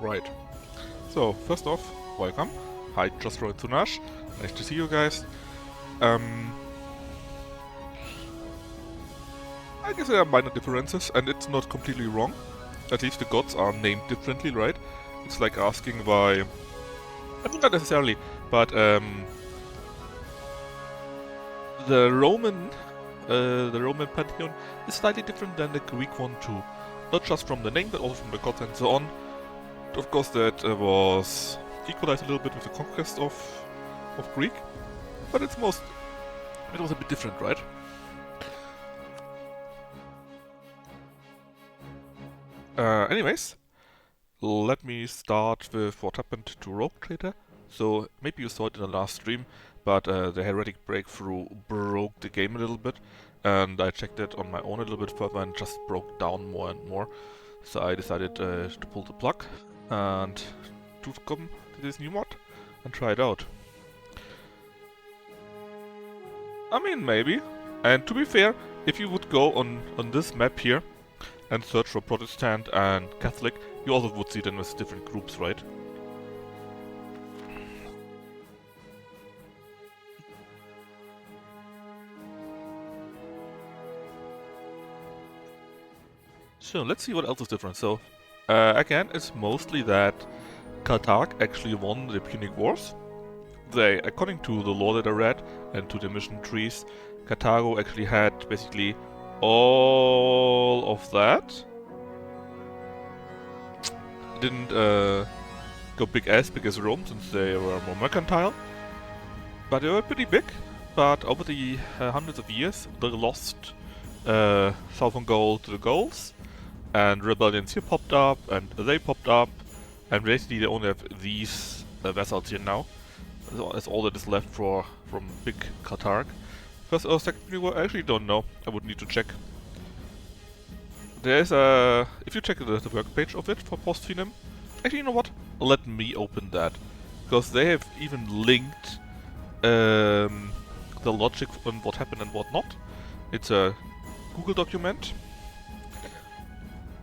Right. So, first off, welcome. Hi, Jostro and Tunash. Nice to see you guys. I guess there are minor differences, and it's not completely wrong. At least the gods are named differently, right? It's like asking why... I mean, not necessarily, but the Roman pantheon is slightly different than the Greek one too. Not just from the name, but also from the gods and so on. Of course, that was equalized a little bit with the conquest of Greek, but it was a bit different, right? Anyways, let me start with what happened to Rogue Trader. So maybe you saw it in the last stream, but the heretic breakthrough broke the game a little bit, and I checked it on my own a little bit further and just broke down more and more. So I decided to pull the plug and to come to this new mod and try it out. I mean, maybe. And to be fair, if you would go on this map here and search for Protestant and Catholic, you also would see them with different groups, right? So let's see what else is different. So again, it's mostly that Kartag actually won the Punic Wars. They, according to the lore that I read and to the mission trees, Carthago actually had basically all of that. Didn't go big as Rome, since they were more mercantile. But they were pretty big. But over the hundreds of years, they lost southern Gaul to the Gauls, and rebellions here popped up, and they popped up, and basically they only have these vassals here now. That's all that is left from big Kartag. First or second Punic War, I actually don't know. I would need to check. There's a... if you check the work page of it for post Finem, actually, you know what? Let me open that. Because they have even linked the logic on what happened and what not. It's a Google document.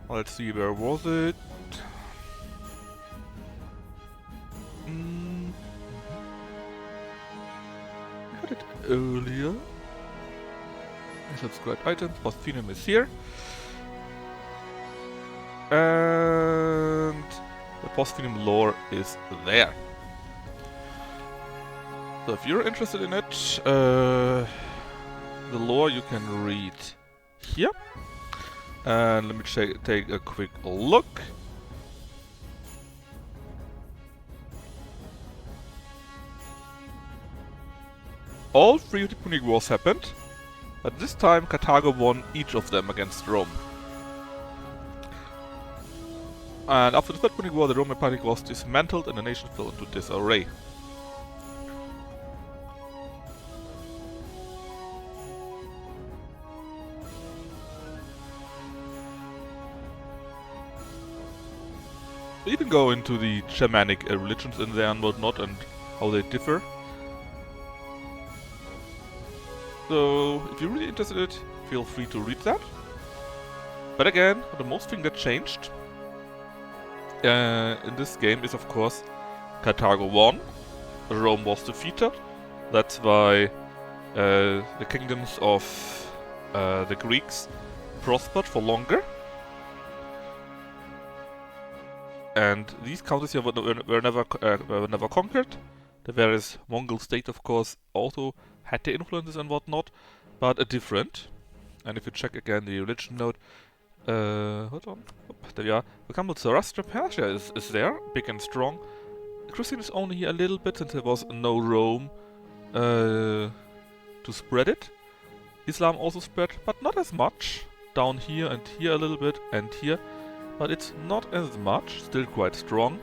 Let's see, where was it? I had it earlier. Subscribed items, post Finem is here. And the post Finem lore is there. So if you're interested in it, the lore you can read here. And let me take a quick look. All three of the Punic Wars happened, but this time Karthago won each of them against Rome. And after the Third Punic War, the Roman Empire was dismantled and the nation fell into disarray. We even go into the Germanic religions in there and whatnot and how they differ. So, if you're really interested in it, feel free to read that. But again, the most thing that changed in this game is, of course, Karthago won, Rome was defeated. That's why the kingdoms of the Greeks prospered for longer. And these countries here were never conquered. The various Mongol states, of course, also had their influences and whatnot, but different. And if you check again the religion note, hold on, there we are. For example, Zoroaster Persia is there, big and strong. Christian is only here a little bit, since there was no Rome to spread it. Islam also spread, but not as much. Down here and here a little bit, and here. But it's not as much, still quite strong.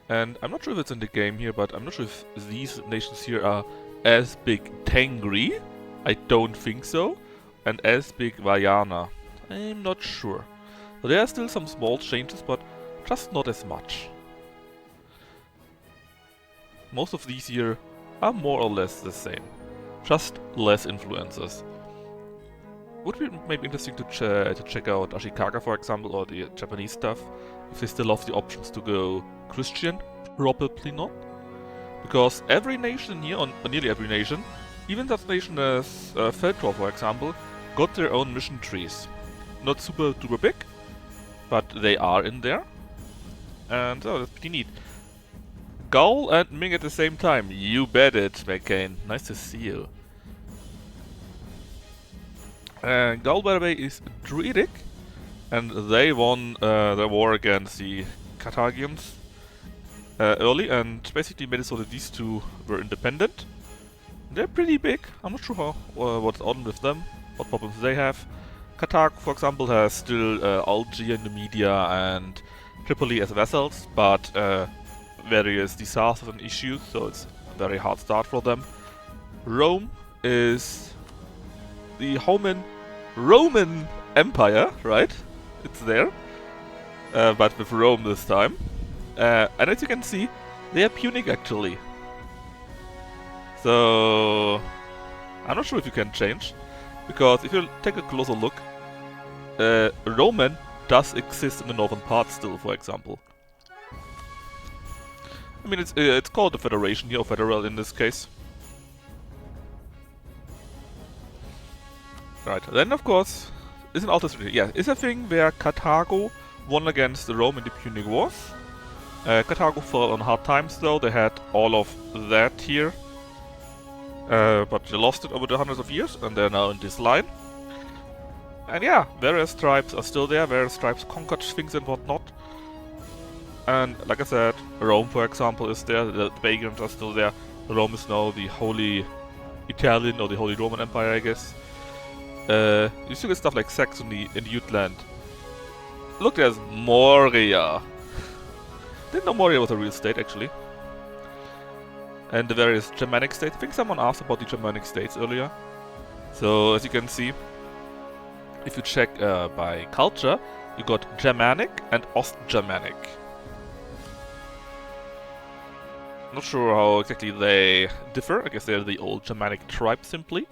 And I'm not sure if it's in the game here, but I'm not sure if these nations here are as big Tengri. I don't think so. And as big Vajana. I'm not sure. So there are still some small changes, but just not as much. Most of these here are more or less the same. Just less influences. would be maybe interesting to check out Ashikaga, for example, or the Japanese stuff, if they still have the options to go Christian. Probably not. Because every nation here, or nearly every nation, even that nation as Feldtor, for example, got their own mission trees. Not super duper big, but they are in there. And oh, that's pretty neat. Gaul and Ming at the same time. You bet it, McCain. Nice to see you. Gaul, by the way, is Druidic, and they won the war against the Carthaginians early, and basically made it so that these two were independent. They're pretty big. I'm not sure how what's on with them, what problems they have. Carthage, for example, has still Algiers, Numidia, and Tripoli as vassals, but various disasters and issues, so it's a very hard start for them. Rome is the Roman Empire, right? It's there, but with Rome this time. And as you can see, they are Punic actually. So I'm not sure if you can change, because if you take a closer look, Roman does exist in the northern part still, for example. I mean, it's called a federation here, or federal in this case. Right, then of course, is an alternative. Yeah, is a thing where Carthago won against Rome in the Punic Wars. Carthago fell on hard times though, they had all of that here. But they lost it over the hundreds of years, and they're now in this line. And yeah, various tribes are still there, various tribes conquered things and whatnot. And like I said, Rome, for example, is there, the pagans are still there. Rome is now the Holy Italian, or the Holy Roman Empire, I guess. You still get stuff like Saxony in Jutland. Look, there's Moria. Didn't know Moria was a real state, actually. And the various Germanic states. I think someone asked about the Germanic states earlier. So, as you can see, if you check by culture, you got Germanic and Ost-Germanic. Not sure how exactly they differ. I guess they're the old Germanic tribe, simply.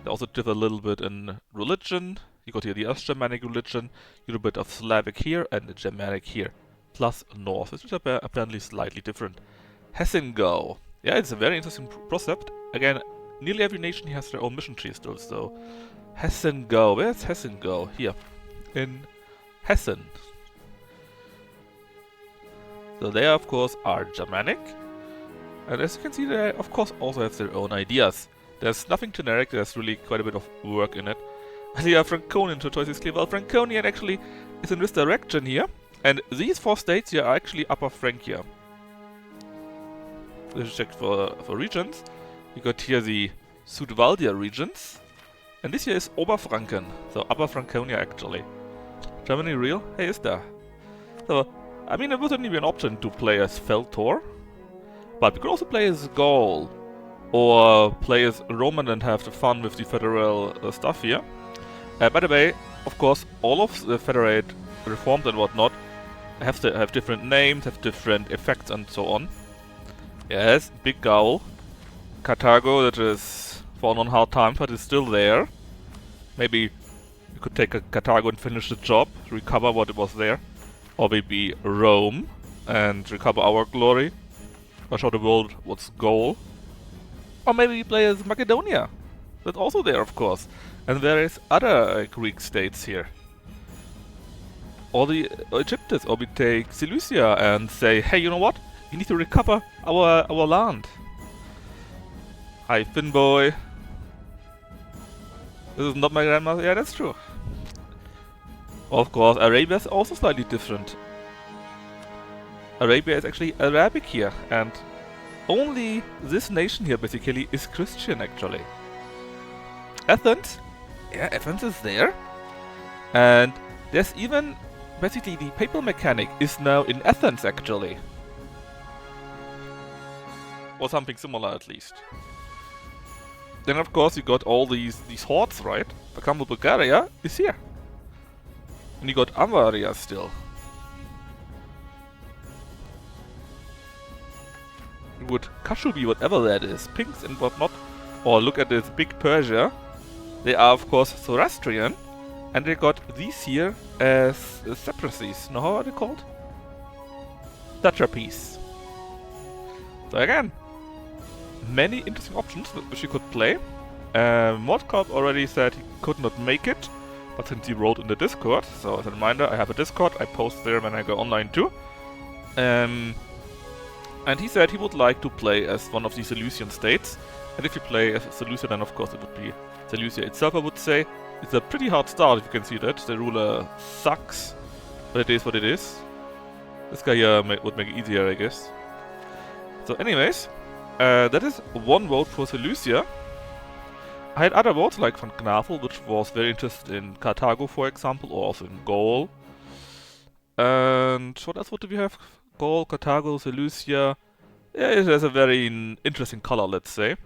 They also differ a little bit in religion. You got here the Ost-Germanic religion, you got a bit of Slavic here, and the Germanic here. Plus Norse, which is apparently slightly different. Hessengau. Yeah, it's a very interesting concept. Again, nearly every nation here has their own mission tree still, so... Hessengau. Where's Hessengau? Here. In Hessen. So they, of course, are Germanic. And as you can see, they, of course, also have their own ideas. There's nothing generic, there's really quite a bit of work in it. And yeah, Franconian to choice is clear. Well, Franconian actually is in this direction here. And these four states here are actually Upper Francia. Let's check for regions. You got here the Südwaldia regions. And this here is Oberfranken, so Upper Franconia actually. Germany real? Hey, is there? So, I mean, it wouldn't be an option to play as Feldtor. But we could also play as Gaul. Or play as Roman and have the fun with the federal stuff here. By the way, of course, all of the federate reforms and whatnot have different names, have different effects and so on. Yes, Big Gaul. Carthago, that is fallen on hard times, but is still there. Maybe you could take a Carthago and finish the job, recover what it was there. Or maybe Rome and recover our glory. Or show the world what's Gaul. Or maybe play as Macedonia. That's also there, of course. And various other Greek states here. Or the Egyptians, or we take Seleucia and say, hey, you know what? We need to recover our land. Hi, Finboy. This is not my grandmother. Yeah, that's true. Of course, Arabia is also slightly different. Arabia is actually Arabic here, and only this nation here basically is Christian actually. Athens? Yeah, Athens is there. And there's even basically the papal mechanic is now in Athens actually. Or something similar at least. Then of course you got all these hordes, right? For example, Bulgaria is here. And you got Avaria still. You would Kashubi, whatever that is, Pinks and whatnot. Or look at this big Persia. They are, of course, Zoroastrian, and they got these here as satrapies. No, how are they called? Satrapies. So again, many interesting options which you could play. Modcorp already said he could not make it, but since he wrote in the Discord, so as a reminder, I have a Discord, I post there when I go online too. And he said he would like to play as one of the Seleucian states, and if you play as Seleucia, then of course it would be Seleucia itself, I would say. It's a pretty hard start, if you can see that. The ruler sucks, but it is what it is. This guy here would make it easier, I guess. So anyways, that is one vote for Seleucia. I had other votes, like von Gnafel, which was very interested in Carthago, for example, or also in Gaul. And what else do we have? Gaul, Carthago, Seleucia. Yeah, it has a very interesting color, let's say.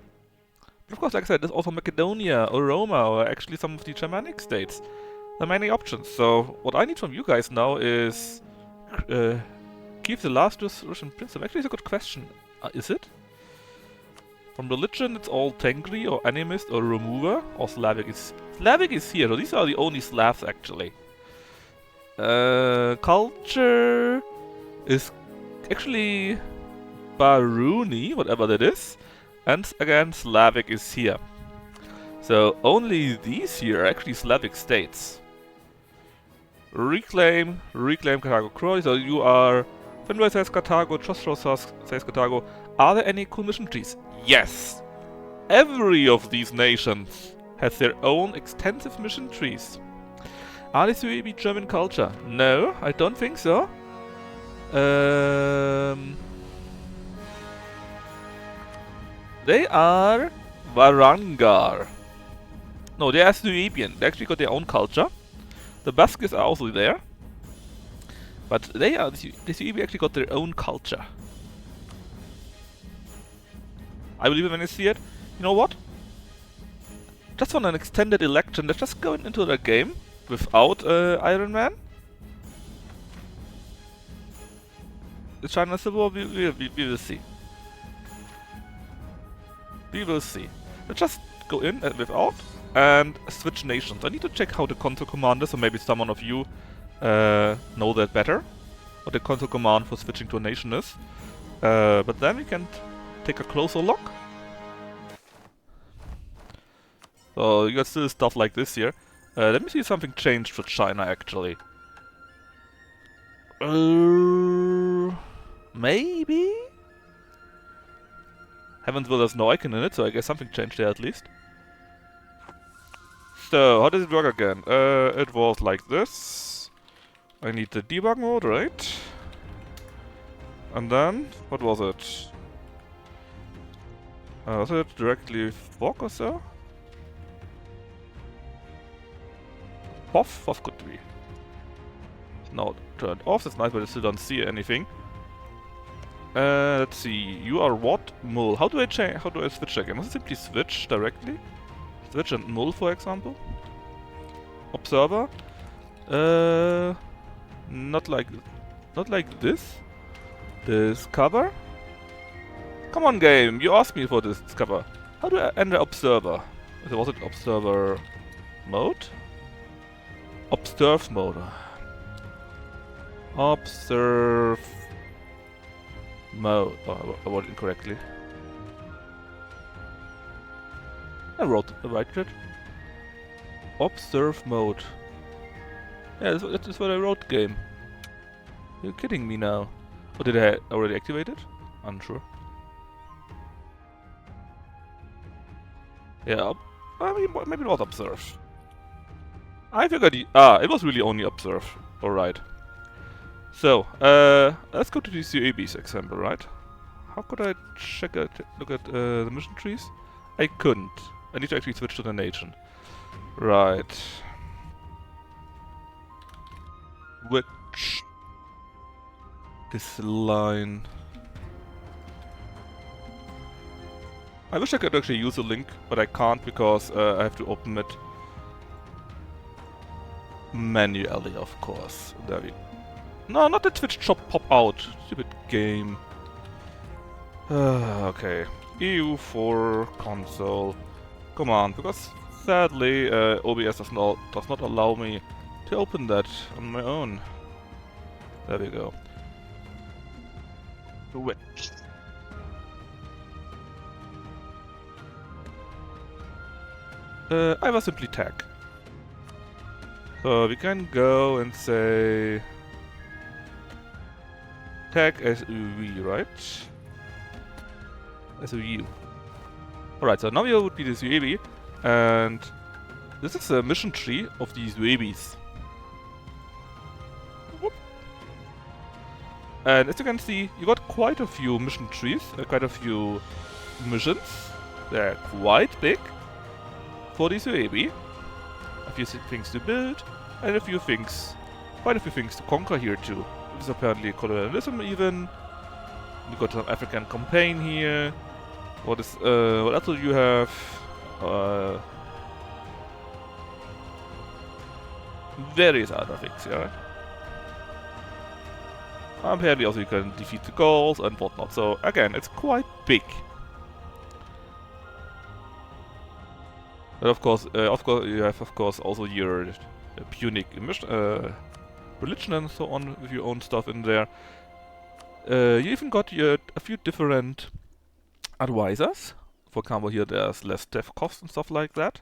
But of course, like I said, there's also Macedonia, or Roma, or actually some of the Germanic states. There are many options. So what I need from you guys now is keep the last Russian prince. Actually, it's a good question. Is it? From religion, it's all Tengri, or Animist, or Remover, or Slavic is here. So these are the only Slavs, actually. Culture is actually Baruni, whatever that is. And again, Slavic is here. So only these here are actually Slavic states. Reclaim Carthago Croy. So you are... Finway says Carthago, Chosro says Carthago. Are there any cool mission trees? Yes! Every of these nations has their own extensive mission trees. Are they maybe German culture? No, I don't think so. They are Varangar. No, they are Suebian. They actually got their own culture. The Baskis are also there. But they are... The Suebi actually got their own culture. I believe it when I see it. You know what? Just on an extended election, let's just go into the game without Iron Man. Is China Civil War? We will see. We will see. Let's just go in without and switch nations. I need to check how the console command is, so maybe someone of you know that better. What the console command for switching to a nation is. But then we can take a closer look. So you got still stuff like this here. Let me see if something changed for China actually. Maybe? Heavensville has no icon in it, so I guess something changed there at least. So, how does it work again? It was like this. I need the debug mode, right? And then, what was it? Was it directly fork or so? Off could be. Now turned off, that's nice, but I still don't see anything. Let's see, you are what? Mull. How do I change? How do I switch again? Must I simply switch directly? Switch and Mull, for example? Observer? Not like this. Discover? Come on, game, you asked me for this discover. How do I enter observer? Was it observer mode? Observe mode. Observe mode. Oh, I wrote it incorrectly. I wrote the right shit. Observe mode. Yeah, that's what I wrote, game. You're kidding me now. Or did I already activate it? Unsure. Yeah, I mean, maybe it was observe. I figured it was really only observe. Alright. So, let's go to the CAB's example, right? How could I look at the mission trees? I couldn't. I need to actually switch to the nation. Right. Which... this line... I wish I could actually use a link, but I can't because I have to open it manually, of course. There we... No, not the Twitch shop pop out. Stupid game. Okay. EU4 console. Come on, because sadly, OBS does not allow me to open that on my own. There we go. Which? I will simply tag. So we can go and say tag SUV, right? SUV. Alright, so now here would be this UAV, and this is a mission tree of these UAVs. Whoop. And as you can see, you got quite a few mission trees, quite a few missions. They're quite big for this UAV. A few things to build, and quite a few things to conquer here too. There's apparently colonialism even. We got some African campaign here. What else do you have? Various other things, yeah. Apparently also you can defeat the goals and whatnot. So again, it's quite big. But of course you have also your Punic religion and so on with your own stuff in there. You even got a few different advisors. For example, here there's less death costs and stuff like that.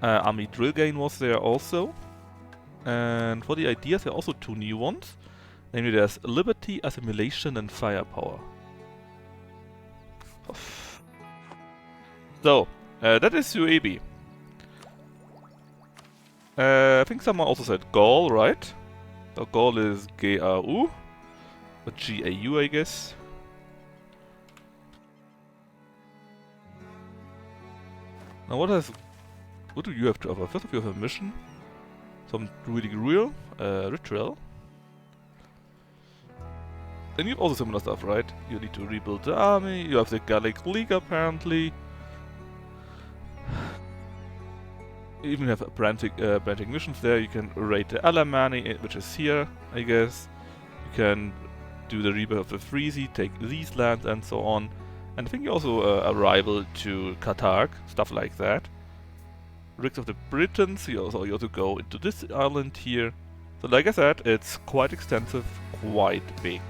Army drill gain was there also. And for the ideas, there are also two new ones. Namely, there's liberty, assimilation, and firepower. So, that is UAB. I think someone also said Gaul, right? So Gaul is G-A-U. Or G-A-U, I guess. Now what do you have to offer? First of all, you have a mission. Some really real ritual. And you have also similar stuff, right? You need to rebuild the army, you have the Gallic League apparently. You even have branching missions there. You can raid the Alemanni, which is here, I guess. You can do the rebirth of the Frisi, take these lands and so on. And I think you also a rival to Qatar, stuff like that. Rigs of the Britons, you also go into this island here. So like I said, it's quite extensive, quite big.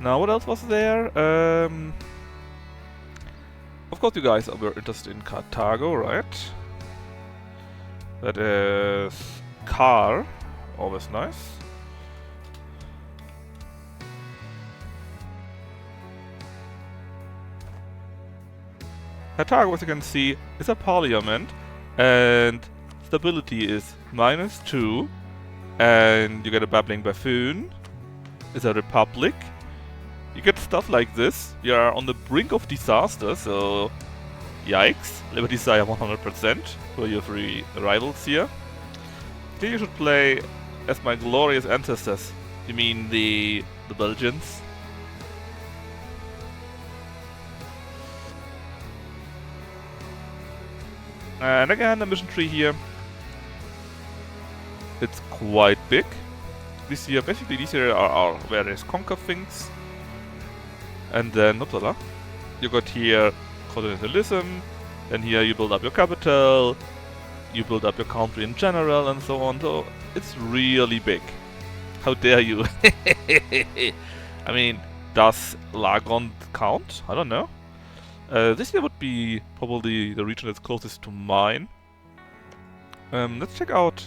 Now what else was there? Of course you guys were interested in Carthago, right? That is Car, always nice. Carthago, as you can see, is a parliament, and stability is -2, and you get a babbling buffoon. It's a republic. You get stuff like this. You are on the brink of disaster, so yikes. Liberty Sire 100% for your three rivals here. Then you should play as my glorious ancestors. You mean the Belgians? And again, the mission tree here. It's quite big. These here are various conquer things. And then, upsala, you got here colonialism, and here you build up your capital, you build up your country in general, and so on. So it's really big. How dare you? I mean, does Lagon count? I don't know. This here would be probably the region that's closest to mine. Let's check out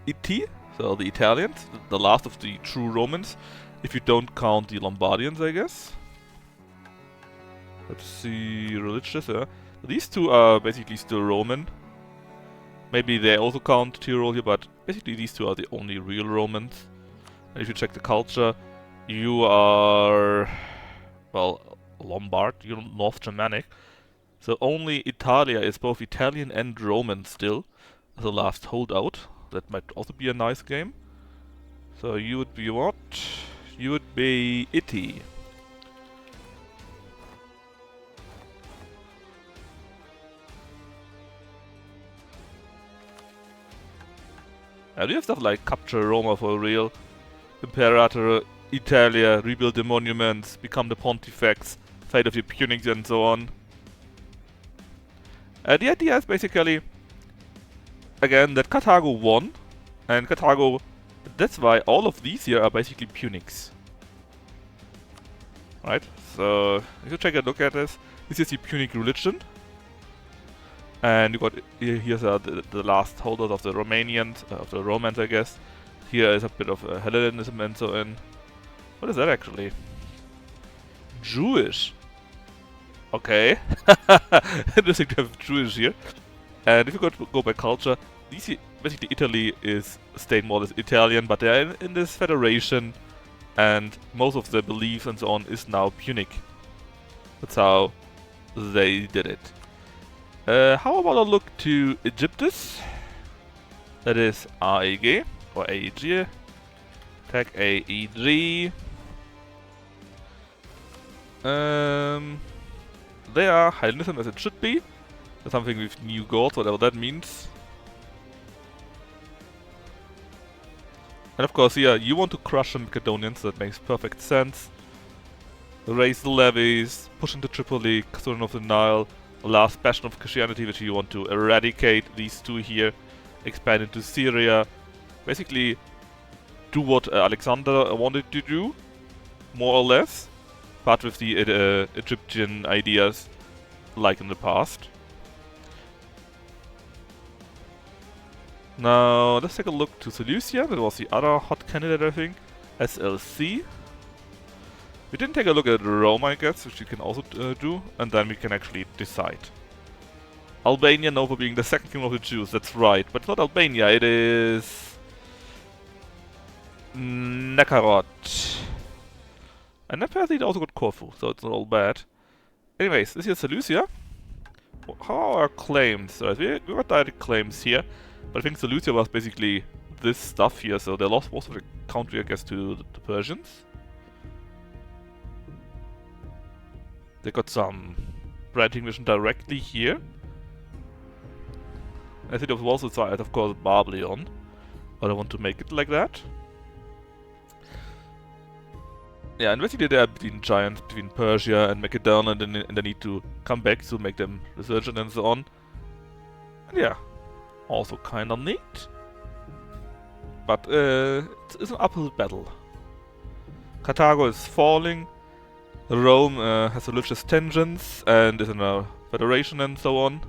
Iti, so the Italians, the last of the true Romans. If you don't count the Lombardians, I guess. Let's see, religious, these two are basically still Roman. Maybe they also count Tyrol here, but basically these two are the only real Romans. And if you check the culture, you are, well, Lombard, you're North Germanic. So only Italia is both Italian and Roman still, as the last holdout. That might also be a nice game. So you would be what? You would be Iti. Do you have stuff like Capture Roma for real? Imperator Italia, rebuild the monuments, become the pontifex, fate of the Punics and so on. The idea is basically, again, that Carthago won, and Carthago, that's why all of these here are basically Punics. Right, so if you take a look at this is the Punic religion. And you got, here's the last holders of the Romanians, of the Romans I guess. Here is a bit of Hellenism and so on. What is that actually? Jewish. Okay. Interesting to have Jewish here. And if you go by culture, basically Italy is staying more or less Italian, but they're in this federation, and most of the beliefs and so on is now Punic. That's how they did it. How about a look to Egyptus? That is AEG, or AEG. Tag AEG. They are Hellenism as it should be. There's something with new gods, whatever that means. And of course, yeah, you want to crush the Macedonians, so that makes perfect sense. Raise the levies, push into Tripoli, Custodian of the Nile, the last bastion of Christianity, which you want to eradicate. These two here, expand into Syria. Basically, do what Alexander wanted to do, more or less, but with the Egyptian ideas, like in the past. Now, let's take a look to Seleucia. That was the other hot candidate, I think. SLC. We didn't take a look at Rome, I guess, which you can also do, and then we can actually decide. Albania, known for being the second kingdom of the Jews, that's right. But it's not Albania, it is Nekarot. And apparently it also got Corfu, so it's not all bad. Anyways, this is Seleucia. How are our claims? So we got direct claims here, but I think Seleucia was basically this stuff here, so they lost most of the country, I guess, to the Persians. They got some branding mission directly here. I think it was also side, of course, Babylon, but I want to make it like that. Yeah, and basically they are between giants, between Persia and Macedonia, and they need to come back to make them resurgent and so on. And yeah, also kinda neat. But it's an uphill battle. Carthago is falling. Rome has religious tensions and is in a federation and so on.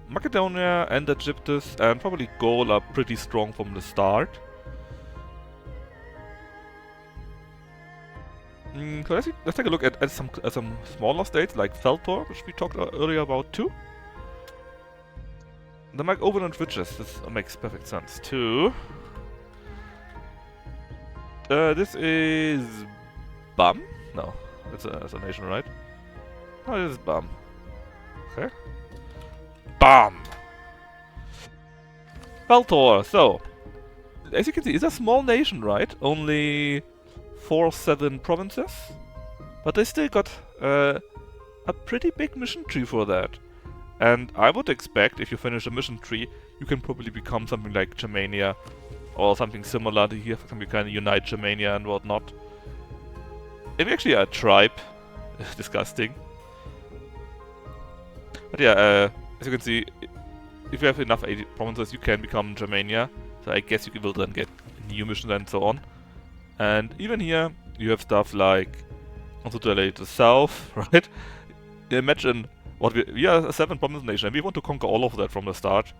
Macedonia and Egyptus and probably Gaul are pretty strong from the start. So let's take a look at some smaller states like Feltor, which we talked earlier about too. The Overland Ridges, this makes perfect sense too. This is Bam? No, that's a nation, right? No, this is Bam. Okay. Bam! Feltor, so, as you can see, it's a small nation, right? Only 4-7 provinces, but they still got a pretty big mission tree for that. And I would expect, if you finish a mission tree, you can probably become something like Germania, or something similar to here, for example, you can unite Germania and whatnot. Maybe actually a tribe. Disgusting. But yeah, as you can see, if you have enough provinces, you can become Germania. So I guess you will then get new missions and so on. And even here, you have stuff like also to the south, right? Imagine what we are a 7-province nation, and we want to conquer all of that from the start.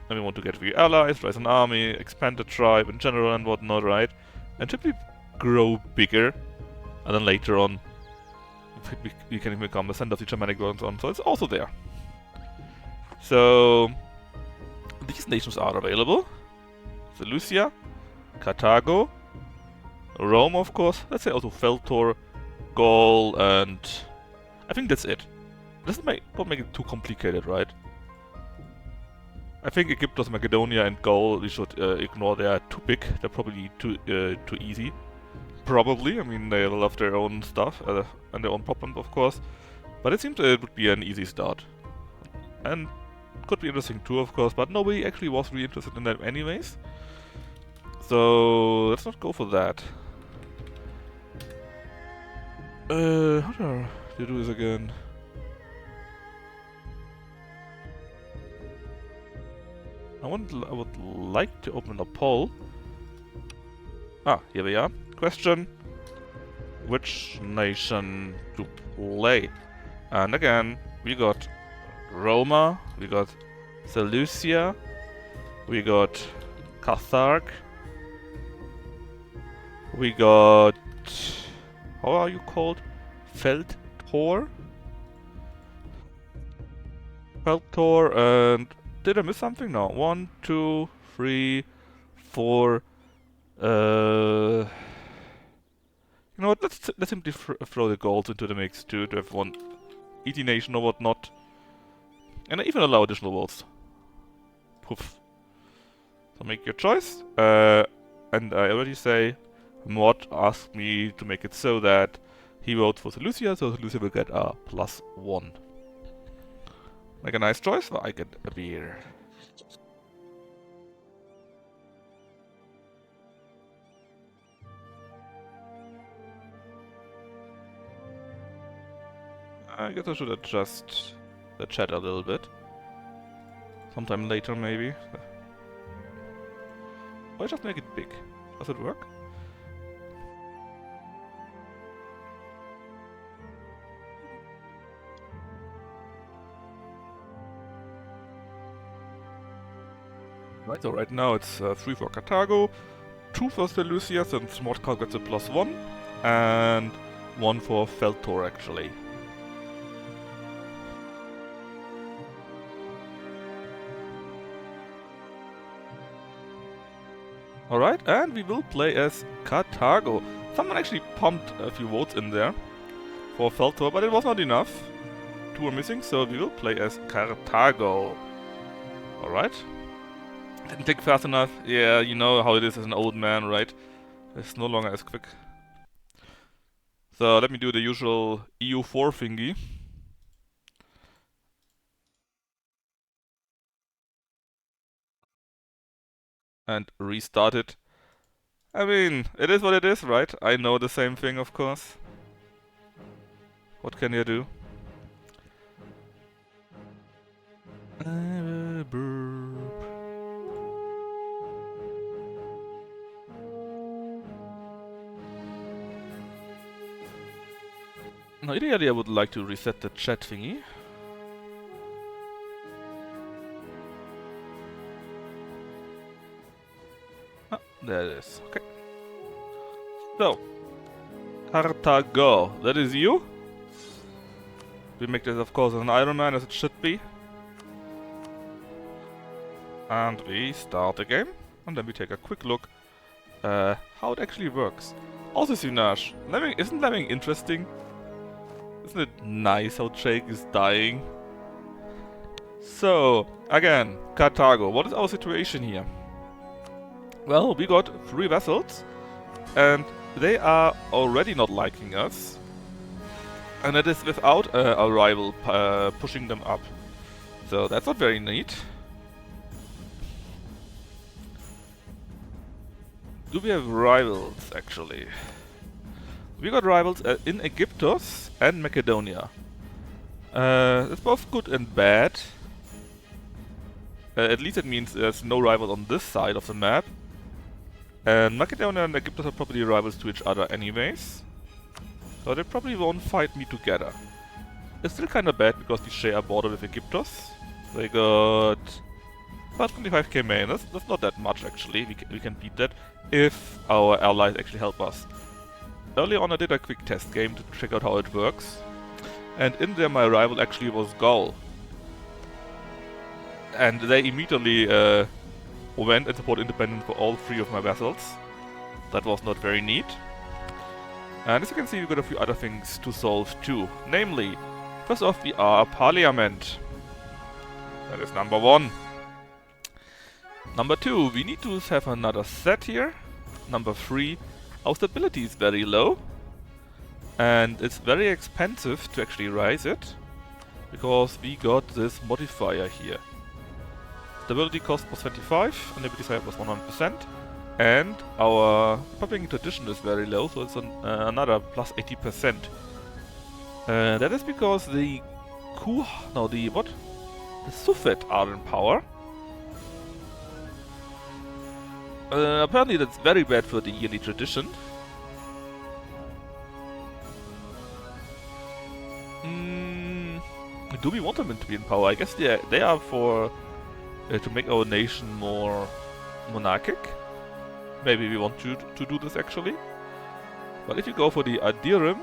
And we want to get free allies, raise an army, expand the tribe in general and whatnot, right? And simply grow bigger, and then later on, we can become the center of the Germanic world and so on. So it's also there. So these nations are available. Seleucia, Carthago, Rome, of course. Let's say also Feltor, Gaul, and I think that's it. Don't make it too complicated, right? I think Egyptus, Macedonia, and Gaul we should ignore. They are too big. They're probably too easy. Probably. I mean, they love their own stuff and their own problems, of course. But it seems it would be an easy start, and could be interesting too, of course. But nobody actually was really interested in them anyways. So let's not go for that. How do you do this again? I would like to open a poll. Ah, here we are. Question: which nation to play? And again, we got Roma, we got Seleucia, we got Carthage, we got... how are you called? Feldtor? Feldtor, and... did I miss something? No. 1, 2, 3, 4... You know what, let's simply throw the goals into the mix too, to have one ET nation or whatnot. And I even allow additional votes. Poof. So make your choice. And I already say, Mod asked me to make it so that he votes for Seleucia, so Seleucia will get a +1. Make a nice choice, or I get a beer. I guess I should adjust the chat a little bit. Sometime later, maybe. Or just make it big. Does it work? Right, so right now it's 3 for Carthago, 2 for Seleucia, since Mordkar gets a +1, and 1 for Feldtor actually. Alright, and we will play as Carthago. Someone actually pumped a few votes in there for Feldtor, but it was not enough. 2 are missing, so we will play as Carthago. Alright. Didn't click fast enough. Yeah, you know how it is as an old man, right? It's no longer as quick. So let me do the usual EU4 thingy. And restart it. I mean, it is what it is, right? I know the same thing, of course. What can you do? Now, ideally I would like to reset the chat thingy. Ah, there it is. Okay. So, Carthago, that is you? We make this, of course, as an Iron Man, as it should be. And we start the game, and then we take a quick look how it actually works. Also, Sinash, isn't Lemming interesting? Isn't it nice how Jake is dying? So, again, Carthago, what is our situation here? Well, we got 3 vessels, and they are already not liking us. And it is without a rival pushing them up. So that's not very neat. Do we have rivals, actually? We got rivals in Egyptos and Macedonia. It's both good and bad. At least it means there's no rival on this side of the map. And Macedonia and Egyptos are probably rivals to each other anyways. So they probably won't fight me together. It's still kinda bad because we share a border with Egyptos. They got about 25k main. That's not that much actually. We can beat that if our allies actually help us. Earlier on I did a quick test game to check out how it works. And in there my rival actually was Gaul. And they immediately went and supported independence for all 3 of my vessels. That was not very neat. And as you can see, we've got a few other things to solve too. Namely, first off, we are a parliament. That is number 1. Number 2, we need to have another set here. Number 3, our stability is very low. And it's very expensive to actually raise it, because we got this modifier here. Stability cost was 25, and ability side was 100%. And our public tradition is very low, so it's another plus 80%. That is because the the Sufet are in power. Apparently that's very bad for the yearly tradition. Do we want them to be in power? I guess they are for to make our nation more monarchic. Maybe we want to do this actually. But if you go for the Adirim,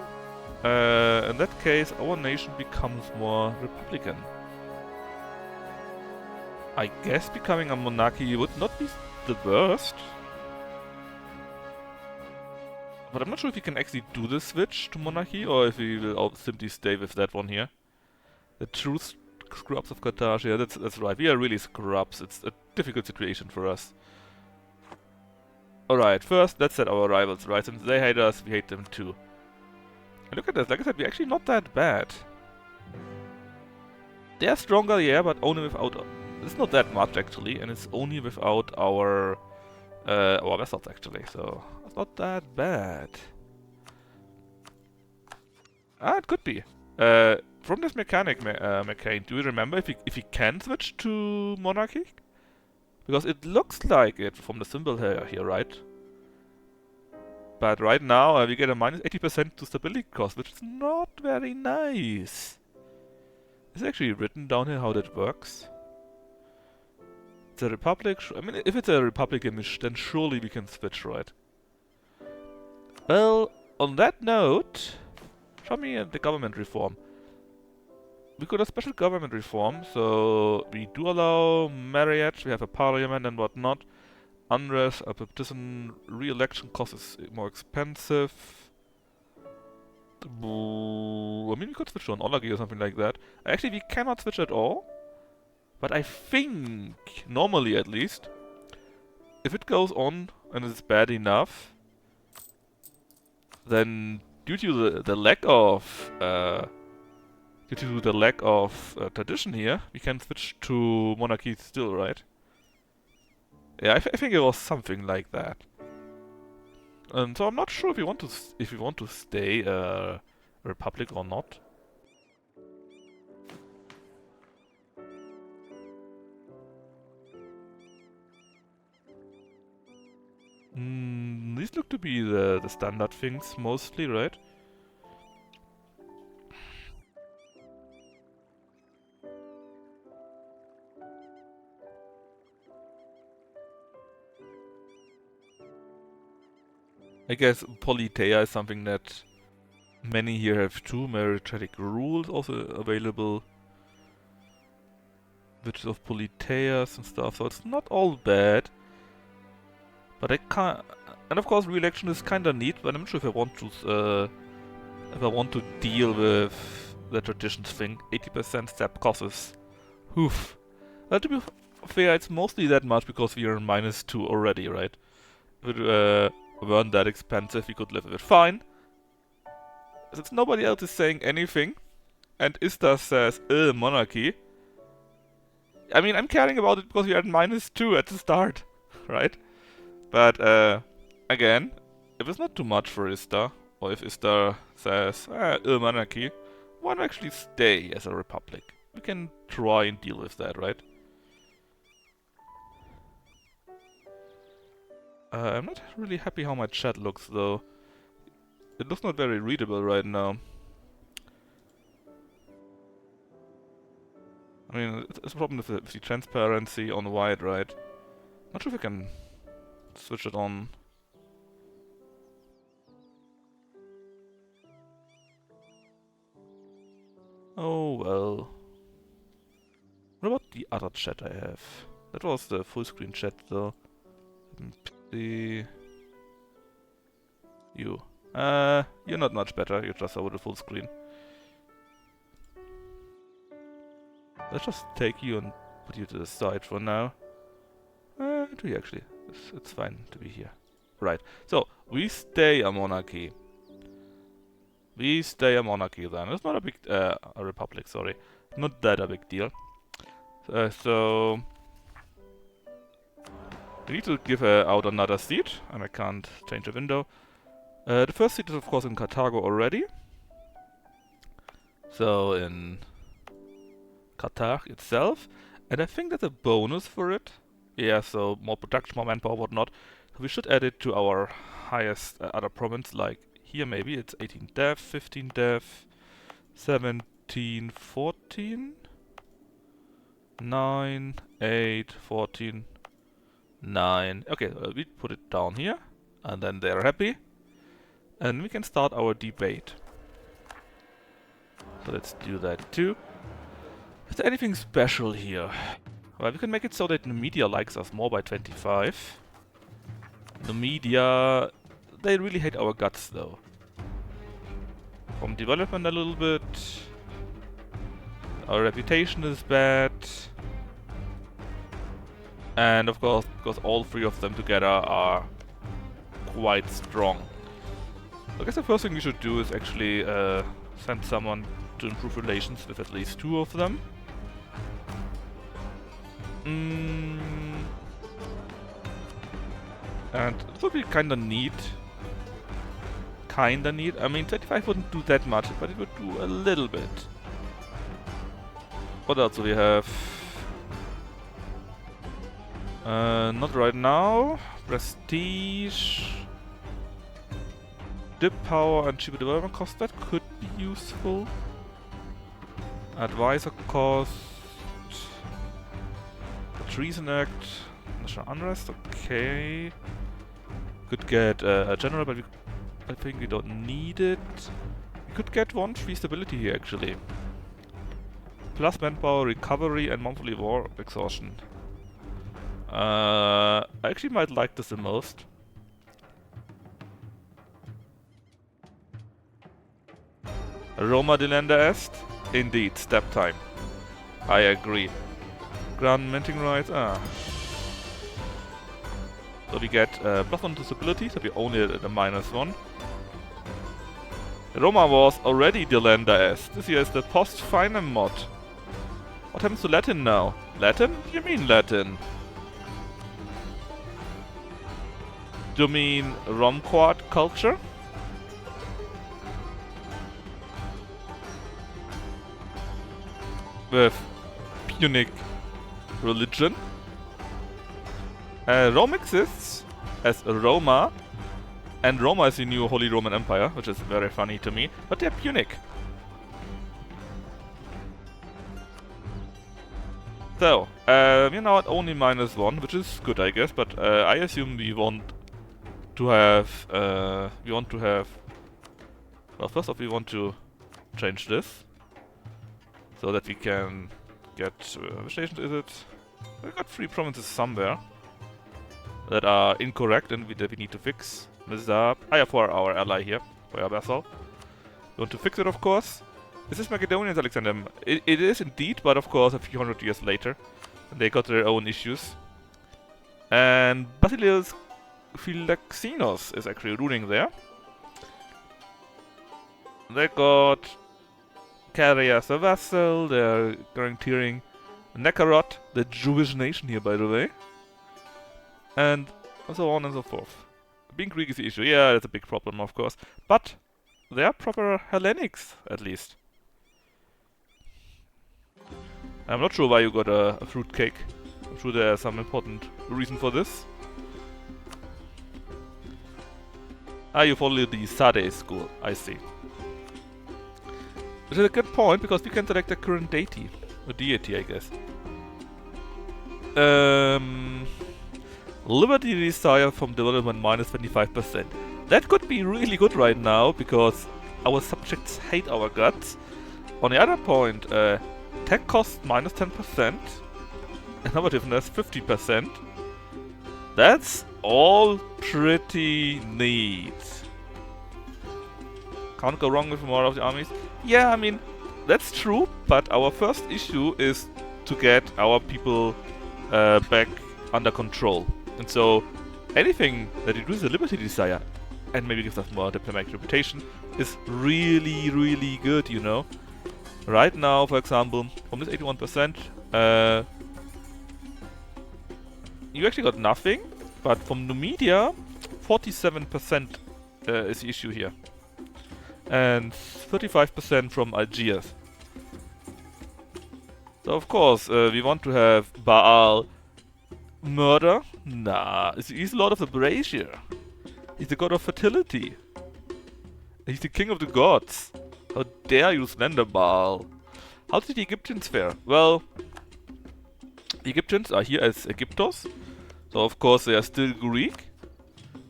in that case our nation becomes more republican. I guess becoming a monarchy would not be the worst. But I'm not sure if we can actually do the switch to monarchy, or if we will simply stay with that one here. The true scrubs of Carthage, yeah, that's right. We are really scrubs. It's a difficult situation for us. Alright, first let's set our rivals, right? Since they hate us, we hate them too. And look at this, like I said, we're actually not that bad. They're stronger, yeah, but only without... It's not that much actually, and it's only without our vessels actually, so it's not that bad. Ah, it could be. From this mechanic, do you remember if we can switch to monarchy? Because it looks like it from the symbol here, right? But right now we get a minus 80% to stability cost, which is not very nice. Is it actually written down here how that works? It's a republic. I mean, if it's a republic image, then surely we can switch, right? Well, on that note, show me the government reform. We got a special government reform, so we do allow marriage, we have a parliament and whatnot. Unrest, a partisan re-election cost is more expensive. I mean, we could switch to an oligarchy or something like that. Actually, we cannot switch at all. But I think, normally at least, if it goes on and it's bad enough, then due to the lack of tradition here, we can switch to monarchy still, right? Yeah, I think it was something like that. And so I'm not sure if we want to stay a republic or not. These look to be the standard things mostly, right? I guess Politeia is something that many here have too. Meritocratic rules also available. Witches of Politeias and stuff, so it's not all bad. But I can't... And of course re-election is kinda neat, but I'm not sure if I want to deal with the traditions thing. 80% step costs. Oof. Well, to be fair, it's mostly that much because we are in -2 already, right? If it weren't that expensive, we could live with it fine. Since nobody else is saying anything, and Istar says, monarchy. I mean, I'm caring about it because we are at -2 at the start, right? But, again, if it's not too much for Istar, or if Istar says, monarchy, why not actually stay as a republic? We can try and deal with that, right? I'm not really happy how my chat looks, though. It looks not very readable right now. I mean, it's a problem with the transparency on white, right? Not sure if I can switch it on. Oh well. What about the other chat I have? That was the full screen chat though. The you. You're not much better, you're just over the full screen. Let's just take you and put you to the side for now. Do you actually? It's fine to be here. Right, so we stay a monarchy. We stay a monarchy then. It's not a big, a republic, sorry. Not that a big deal. So We need to give out another seat, and I can't change the window. The first seat is of course in Carthago already. So in Carthage itself. And I think there's a bonus for it. Yeah, so more production, more manpower, whatnot. So we should add it to our highest other province, like here maybe. It's 18 dev, 15 dev, 17, 14, 9, 8, 14, 9. Okay, we put it down here. And then they're happy. And we can start our debate. So let's do that too. Is there anything special here? Well, we can make it so that Numidia likes us more by 25. Numidia, they really hate our guts though. From development a little bit. Our reputation is bad. And of course, because all three of them together are quite strong. I guess the first thing we should do is actually send someone to improve relations with at least two of them. And this would be kinda neat. I mean, 25 wouldn't do that much, but it would do a little bit. What else do we have? Not right now. Prestige. Dip power and cheaper development cost, that could be useful. Advisor cost. The Treason Act. National Unrest, okay. Could get a general, but I think we don't need it. We could get 1-3 stability here actually. Plus manpower, recovery, and monthly war exhaustion. I actually might like this the most. Roma delenda est? Indeed, step time. I agree. Grant minting rights, So we get +1 to stability, so we only at a -1. Roma was already delenda est. This here is the post-Finem mod. What happens to Latin now? Latin? What do you mean Latin? Do you mean Romquart culture? With Punic religion? Rome exists as Roma, and Roma is the new Holy Roman Empire, which is very funny to me, but they're Punic. So, we're now at only -1, which is good I guess, but I assume we want to have, well, first off we want to change this, so that we can get, which nation is it? We got 3 provinces somewhere that are incorrect and that we need to fix. This is for our ally here, for our vassal. We want to fix it, of course. Is this Macedonians, Alexander? It is indeed, but of course a few hundred years later. And they got their own issues. And Basileus Philoxenos is actually ruling there. They got Caria as a vassal, they're guaranteeing Nekarot, the Jewish nation here by the way. And so on and so forth. Being Greek is the issue, yeah, that's a big problem of course. But they are proper Hellenics, at least. I'm not sure why you got a fruitcake. I'm sure there's some important reason for this. You follow the Sade school, I see. Which is a good point, because we can select a current deity. A deity, I guess. Liberty desire from development -25%. That could be really good right now, because our subjects hate our guts. On the other point, tech cost -10%. Innovativeness 50%. That's all pretty neat. Can't go wrong with more of the armies. Yeah, I mean, that's true, but our first issue is to get our people back under control. And so, anything that reduces the liberty desire and maybe gives us more diplomatic reputation is really, really good, you know. Right now, for example, from this 81%, you actually got nothing, But from Numidia, 47% is the issue here. And 35% from Algiers. So of course, we want to have Baal murder? Nah, he's the lord of the brazier. He's the god of fertility. He's the king of the gods. How dare you slander Baal? How did the Egyptians fare? Well, the Egyptians are here as Egyptos. So of course they are still Greek.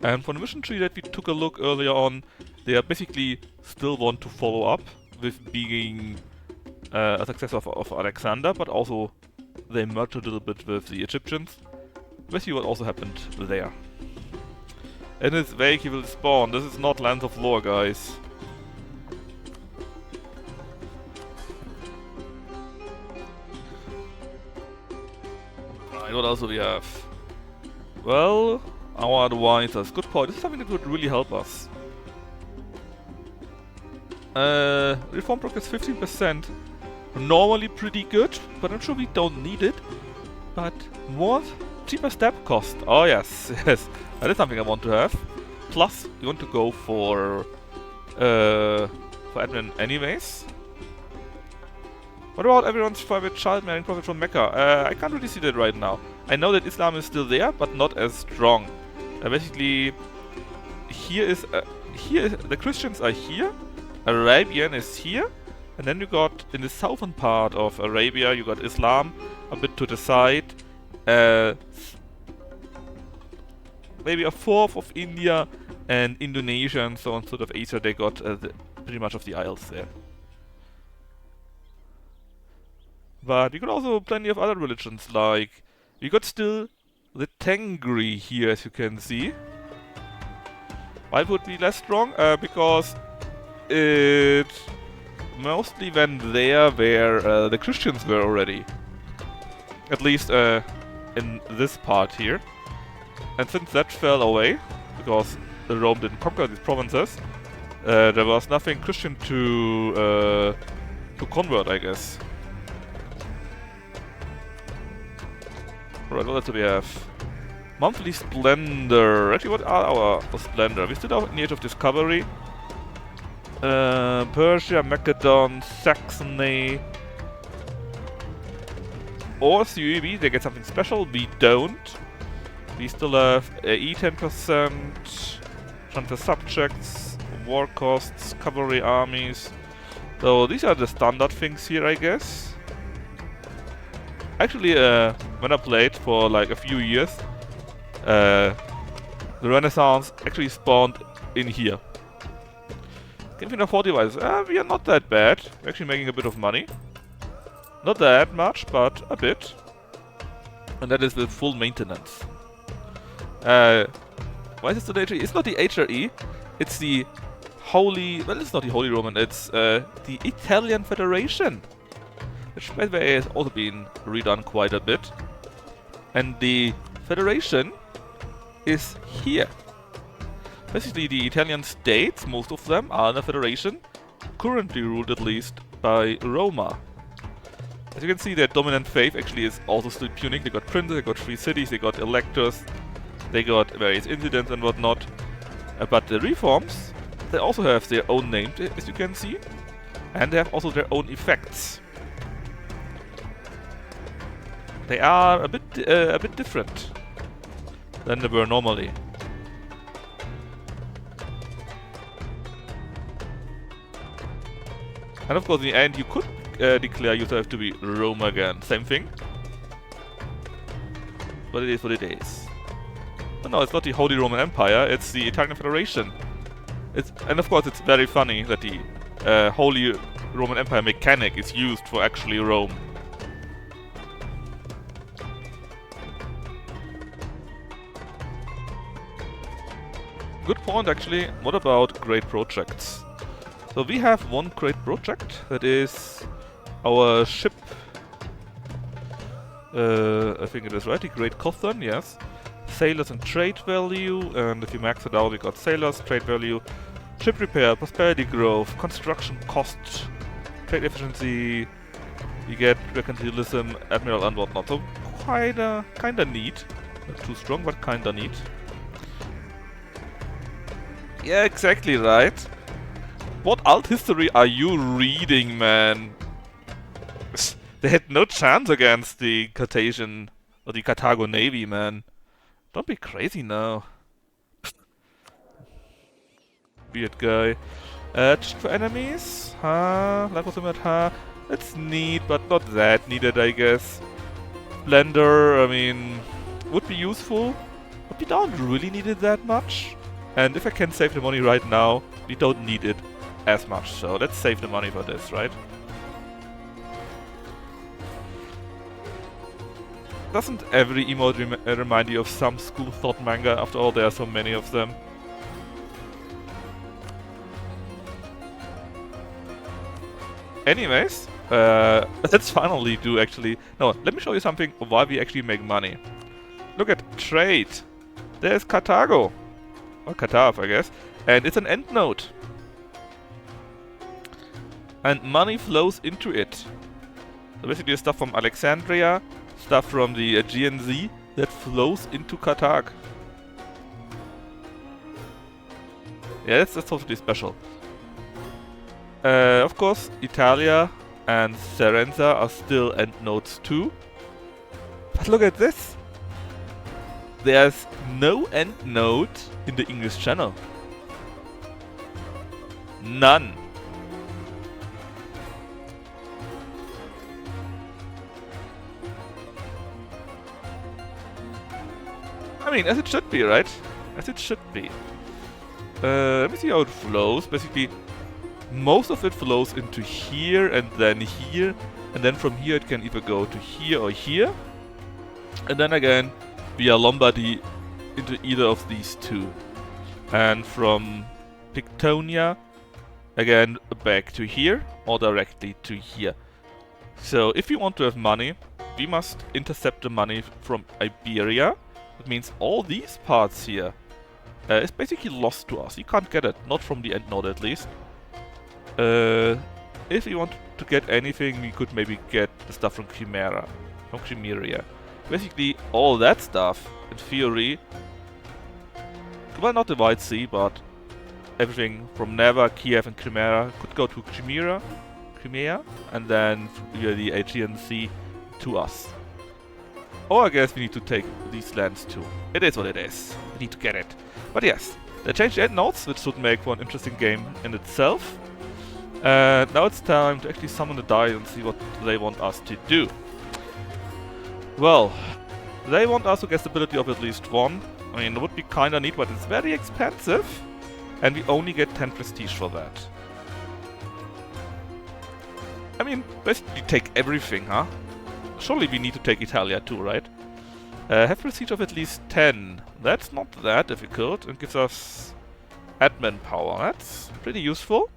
And from the mission tree that we took a look earlier on, they are basically still want to follow up with being a successor of Alexander, but also they merged a little bit with the Egyptians. Let's see what also happened there. In his wake he will spawn. This is not Lands of Lore, guys. Right, what else do we have? Well, our advisors. Good point. This is something that would really help us. Reform progress 15%. Normally pretty good, but I'm sure we don't need it. But more cheaper step cost. Oh yes, yes. That is something I want to have. Plus, you want to go for admin anyways. What about everyone's private child marrying profit from Mecca? I can't really see that right now. I know that Islam is still there, but not as strong. Basically, here is the Christians are here, Arabian is here, and then you got in the southern part of Arabia, you got Islam a bit to the side. Maybe a fourth of India and Indonesia and so on, sort of Asia. They got pretty much of the isles there. But we got also plenty of other religions, like we got still the Tengri here, as you can see. Why would be less strong? Because it mostly went there where the Christians were already. At least in this part here. And since that fell away, because Rome didn't conquer these provinces, there was nothing Christian to convert, I guess. Right, what else do we have? Monthly Splendor. Actually, what are our Splendor? We still are in the Age of Discovery. Persia, Macedon, Saxony. Or CUB, they get something special. We don't. We still have E10%, transfer subjects, war costs, cavalry armies. So these are the standard things here, I guess. Actually, when I played for like a few years, the Renaissance actually spawned in here. Can we afford devices? We are not that bad. We're actually making a bit of money. Not that much, but a bit. And that is with full maintenance. Why is it the HRE? It's not the HRE. It's the Holy... Well, it's not the Holy Roman. It's the Italian Federation. Which, by the way, has also been redone quite a bit. And the Federation is here. Basically, the Italian states, most of them, are in a federation. Currently ruled, at least, by Roma. As you can see, their dominant faith actually is also still Punic. They got princes, they got free cities, they got electors, they got various incidents and whatnot. But the reforms, they also have their own name, as you can see. And they have also their own effects. They are a bit different than they were normally. And of course, in the end, you could declare yourself to be Rome again. Same thing. But it is what it is. But no, it's not the Holy Roman Empire, it's the Italian Federation. And of course, it's very funny that the Holy Roman Empire mechanic is used for actually Rome. Good point, actually. What about great projects? So we have one great project, that is our ship. I think it is right, the Great Cotton, yes. Sailors and trade value, and if you max it out, we got sailors, trade value, ship repair, prosperity growth, construction cost, trade efficiency, we get mercantilism, admiral and whatnot. So kinda neat. Not too strong, but kinda neat. Yeah, exactly right. What alt history are you reading, man? They had no chance against the Carthaginian or the Carthago navy, man. Don't be crazy now. Weird guy. Check for enemies? Life was at It's neat, but not that needed, I guess. Blender, I mean, would be useful, but we don't really need it that much. And if I can save the money right now, we don't need it as much. So let's save the money for this, right? Doesn't every emote remind you of some school thought manga? After all, there are so many of them. Anyways, let's finally do actually... No, let me show you something why we actually make money. Look at trade. There's Carthago. Or Carthav, I guess. And it's an end node. And money flows into it. So basically stuff from Alexandria, stuff from the Aegean Sea that flows into Carthage. Yeah, that's totally special. Of course, Italia and Serenza are still end nodes too. But look at this! There's no end node in the English channel. None. I mean, as it should be, right? As it should be. Let me see how it flows. Basically, most of it flows into here and then from here it can either go to here or here. And then again, via Lombardy into either of these two. And from Pictonia, again back to here or directly to here. So if we want to have money, we must intercept the money from Iberia. That means all these parts here is basically lost to us. You can't get it, not from the end node at least. If we want to get anything, we could maybe get the stuff from Chimeria. Basically, all that stuff, in theory, well, not the White Sea, but everything from Neva, Kiev, and Crimea could go to Crimea, and then via the Aegean Sea to us. Or I guess we need to take these lands too. It is what it is. We need to get it. But yes, they changed the end nodes, which should make for an interesting game in itself. Now it's time to actually summon the die and see what they want us to do. Well, they want us to get stability of at least 1. I mean, it would be kinda neat, but it's very expensive. And we only get 10 prestige for that. I mean, basically take everything, huh? Surely we need to take Italia too, right? Have prestige of at least 10. That's not that difficult and gives us admin power. That's pretty useful.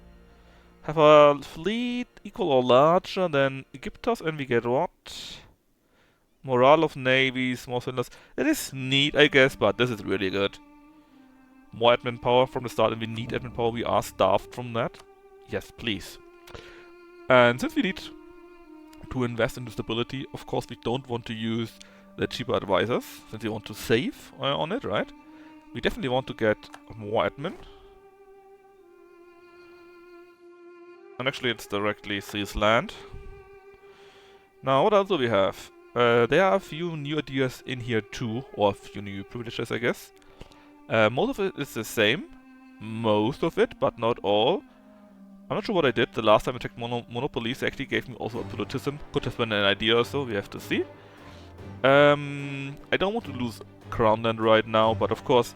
Have a fleet equal or larger than Egyptos, and we get what? Morale of navies, more cylinders. It is neat, I guess, but this is really good. More admin power from the start, and we need admin power. We are starved from that. Yes, please. And since we need to invest into stability, of course we don't want to use the cheaper advisors, since we want to save on it, right? We definitely want to get more admin. And actually it's directly seas land. Now what else do we have? There are a few new ideas in here too, or a few new privileges, I guess. Most of it is the same. Most of it, but not all. I'm not sure what I did. The last time I checked monopolies, they actually gave me also absolutism. Could have been an idea or so, we have to see. I don't want to lose crown land right now, but of course,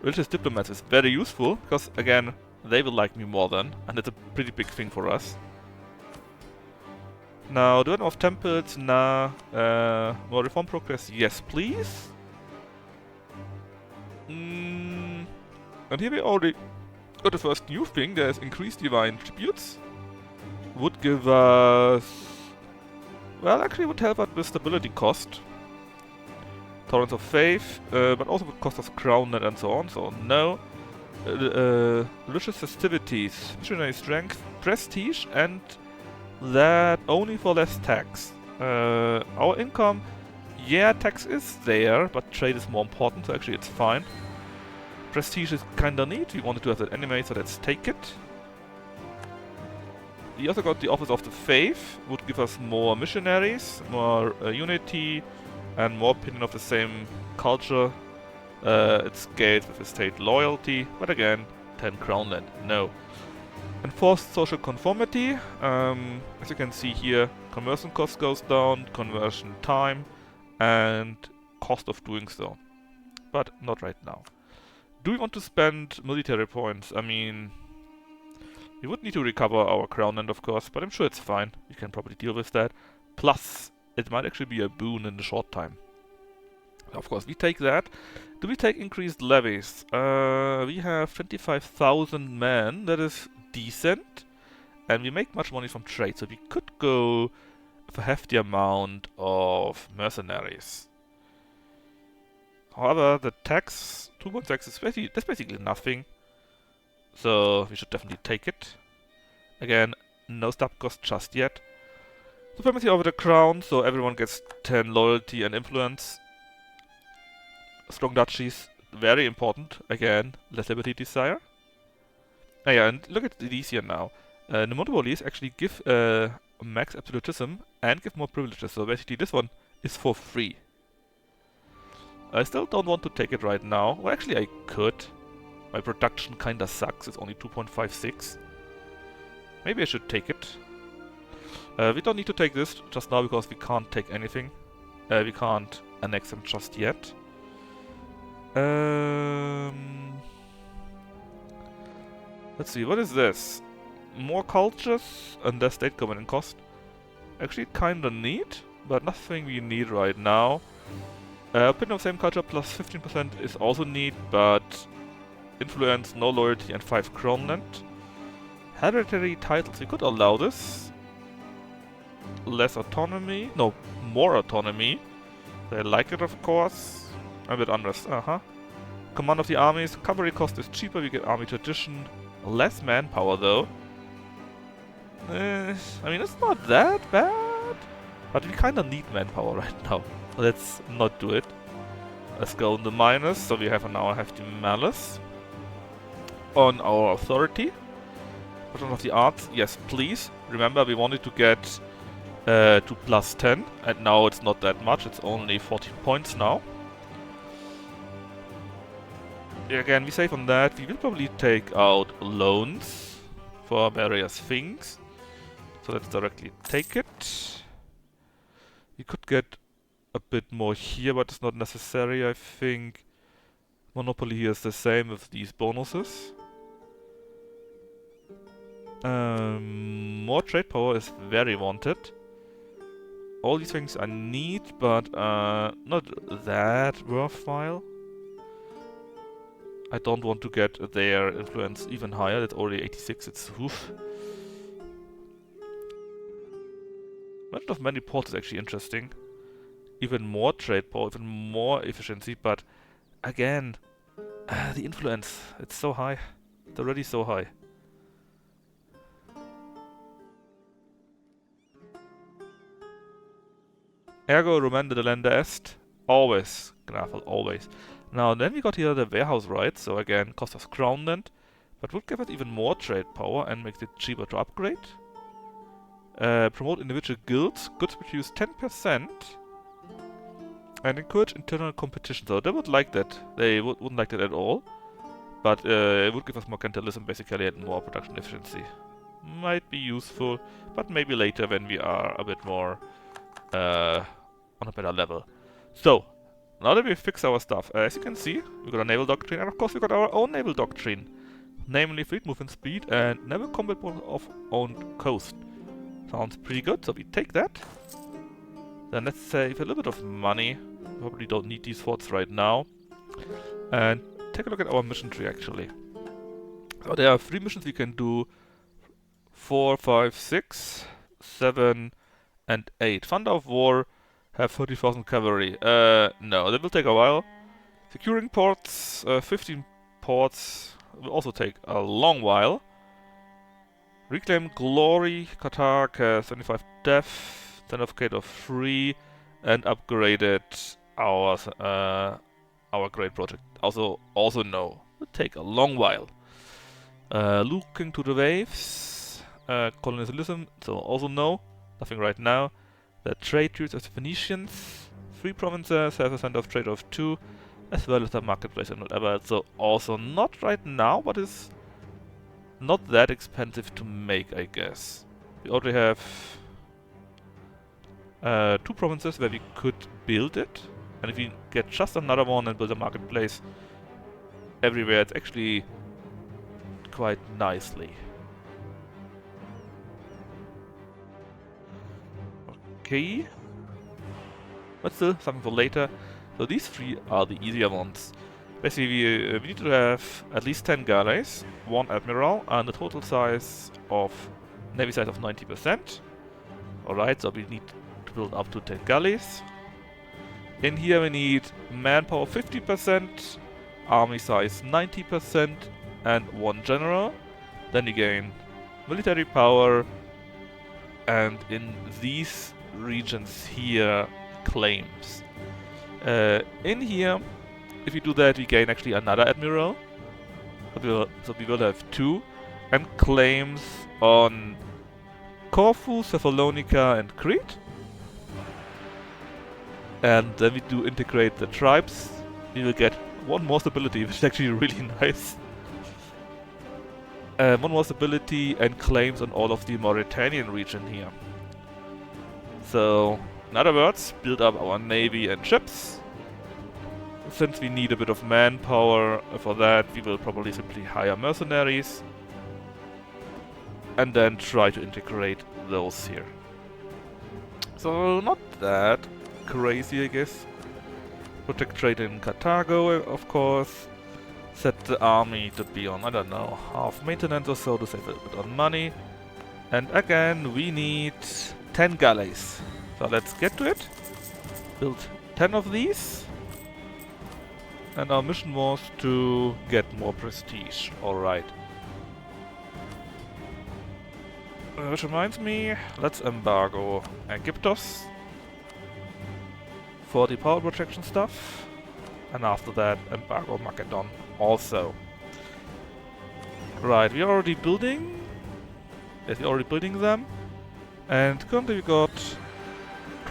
religious diplomats is very useful, because again, they will like me more then, and it's a pretty big thing for us. Now, Development of Temples, nah. More reform progress, yes please. And here we already got the first new thing, there's increased divine tributes. Would give us... well, actually would help us with stability cost. Tolerance of faith, but also would cost us crown and so on, so no. Religious festivities, missionary strength, prestige, and that only for less tax. Our income Yeah, tax is there, but trade is more important, so actually it's fine. Prestige is kinda neat, we wanted to have that anyway, so let's take it. We also got the Office of the Faith, would give us more missionaries, more unity, and more opinion of the same culture. It scales with the state loyalty, but again, 10 crown land, no. Enforced social conformity, as you can see here, conversion cost goes down, conversion time, and cost of doing so. But not right now. Do we want to spend military points? I mean, we would need to recover our crown land, of course, but I'm sure it's fine. We can probably deal with that. Plus, it might actually be a boon in the short time. Of course, we take that. Do we take increased levies? We have 25,000 men. That is decent. And we make much money from trade, so we could go with a hefty amount of mercenaries. However, the tax, 2.6 is that's basically nothing. So we should definitely take it. Again, no stop cost just yet. Supremacy over the crown, so everyone gets 10 loyalty and influence. Strong duchies, very important. Again, less liberty desire. Oh yeah, and look at these here now. The monopolies actually give max absolutism and give more privileges, so basically this one is for free. I still don't want to take it right now. Well, actually I could. My production kinda sucks, it's only 2.56. Maybe I should take it. We don't need to take this just now because we can't take anything. We can't annex them just yet. Let's see, what is this? More cultures and less state governing cost. Actually kinda neat, but nothing we need right now. Opinion of same culture plus 15% is also neat, but influence, no loyalty, and 5 crown land. Hereditary titles, we could allow this. Less autonomy, no, more autonomy. They like it, of course. A bit unrest, Command of the armies, cavalry cost is cheaper, we get army tradition. Less manpower though. I mean, it's not that bad. But we kinda need manpower right now. Let's not do it. Let's go in the minus, so we have now a hefty malice. On our authority. Patron of the arts, yes please. Remember we wanted to get to plus 10, and now it's not that much, it's only 14 points now. Again, we save on that. We will probably take out loans for various things. So let's directly take it. We could get a bit more here, but it's not necessary, I think. Monopoly here is the same with these bonuses. More trade power is very wanted. All these things are neat, but not that worthwhile. I don't want to get their influence even higher. That's already 86, it's oof. Mention of many ports is actually interesting. Even more trade power, even more efficiency, but again, the influence, it's so high. It's already so high. Ergo Romanda delenda est. Always, Grafel, always. Now, then we got here the warehouse rights, so again, cost us crown land, but would give us even more trade power and makes it cheaper to upgrade. Promote individual guilds, goods produce 10%, and encourage internal competition. So they would like that. They wouldn't like that at all, but it would give us more mercantilism basically and more production efficiency. Might be useful, but maybe later when we are a bit more on a better level. So, now that we fix our stuff, as you can see, we got a naval doctrine, and of course we got our own naval doctrine. Namely, fleet movement speed and never combat off own coast. Sounds pretty good, so we take that. Then let's save a little bit of money. Probably don't need these forts right now. And take a look at our mission tree actually. So there are 3 missions we can do. 4, 5, 6, 7, and 8. Thunder of War have 30,000 cavalry. No, that will take a while. Securing ports, 15 ports will also take a long while. Reclaim Glory, Qatar has 75 death, Stand of Gate of 3, and upgraded our great project. Also no, it'll take a long while. Looking to the waves, colonialism, so also no, nothing right now. The trade routes of the Phoenicians, 3 provinces have a center of trade of 2, as well as the marketplace and whatever, so also not right now, but it's not that expensive to make, I guess. We already have 2 provinces where we could build it, and if we get just another one and build a marketplace everywhere, it's actually quite nicely. Okay. But still, something for later. So these 3 are the easier ones. Basically, we need to have at least 10 galleys, 1 admiral, and a total size of navy size of 90%. Alright, so we need to build up to 10 galleys. In here we need manpower 50%, army size 90%, and 1 general. Then you gain military power, and in these regions here, claims. In here, if you do that, we gain actually another admiral. So we will have 2, and claims on Corfu, Thessalonica, and Crete. And then we do integrate the tribes. We will get 1 more stability, which is actually really nice. 1 more stability and claims on all of the Mauritanian region here. So, in other words, build up our navy and ships. Since we need a bit of manpower for that, we will probably simply hire mercenaries. And then try to integrate those here. So, not that crazy, I guess. Protect trade in Carthago, of course. Set the army to be on, I don't know, half maintenance or so to save a bit on money. And again, we need 10 galleys. So let's get to it. Build 10 of these. And our mission was to get more prestige. Alright. Which reminds me, let's embargo Aegyptos for the power projection stuff. And after that, embargo Macedon also. Right, we're already building. Yes, we're already building them. And currently we got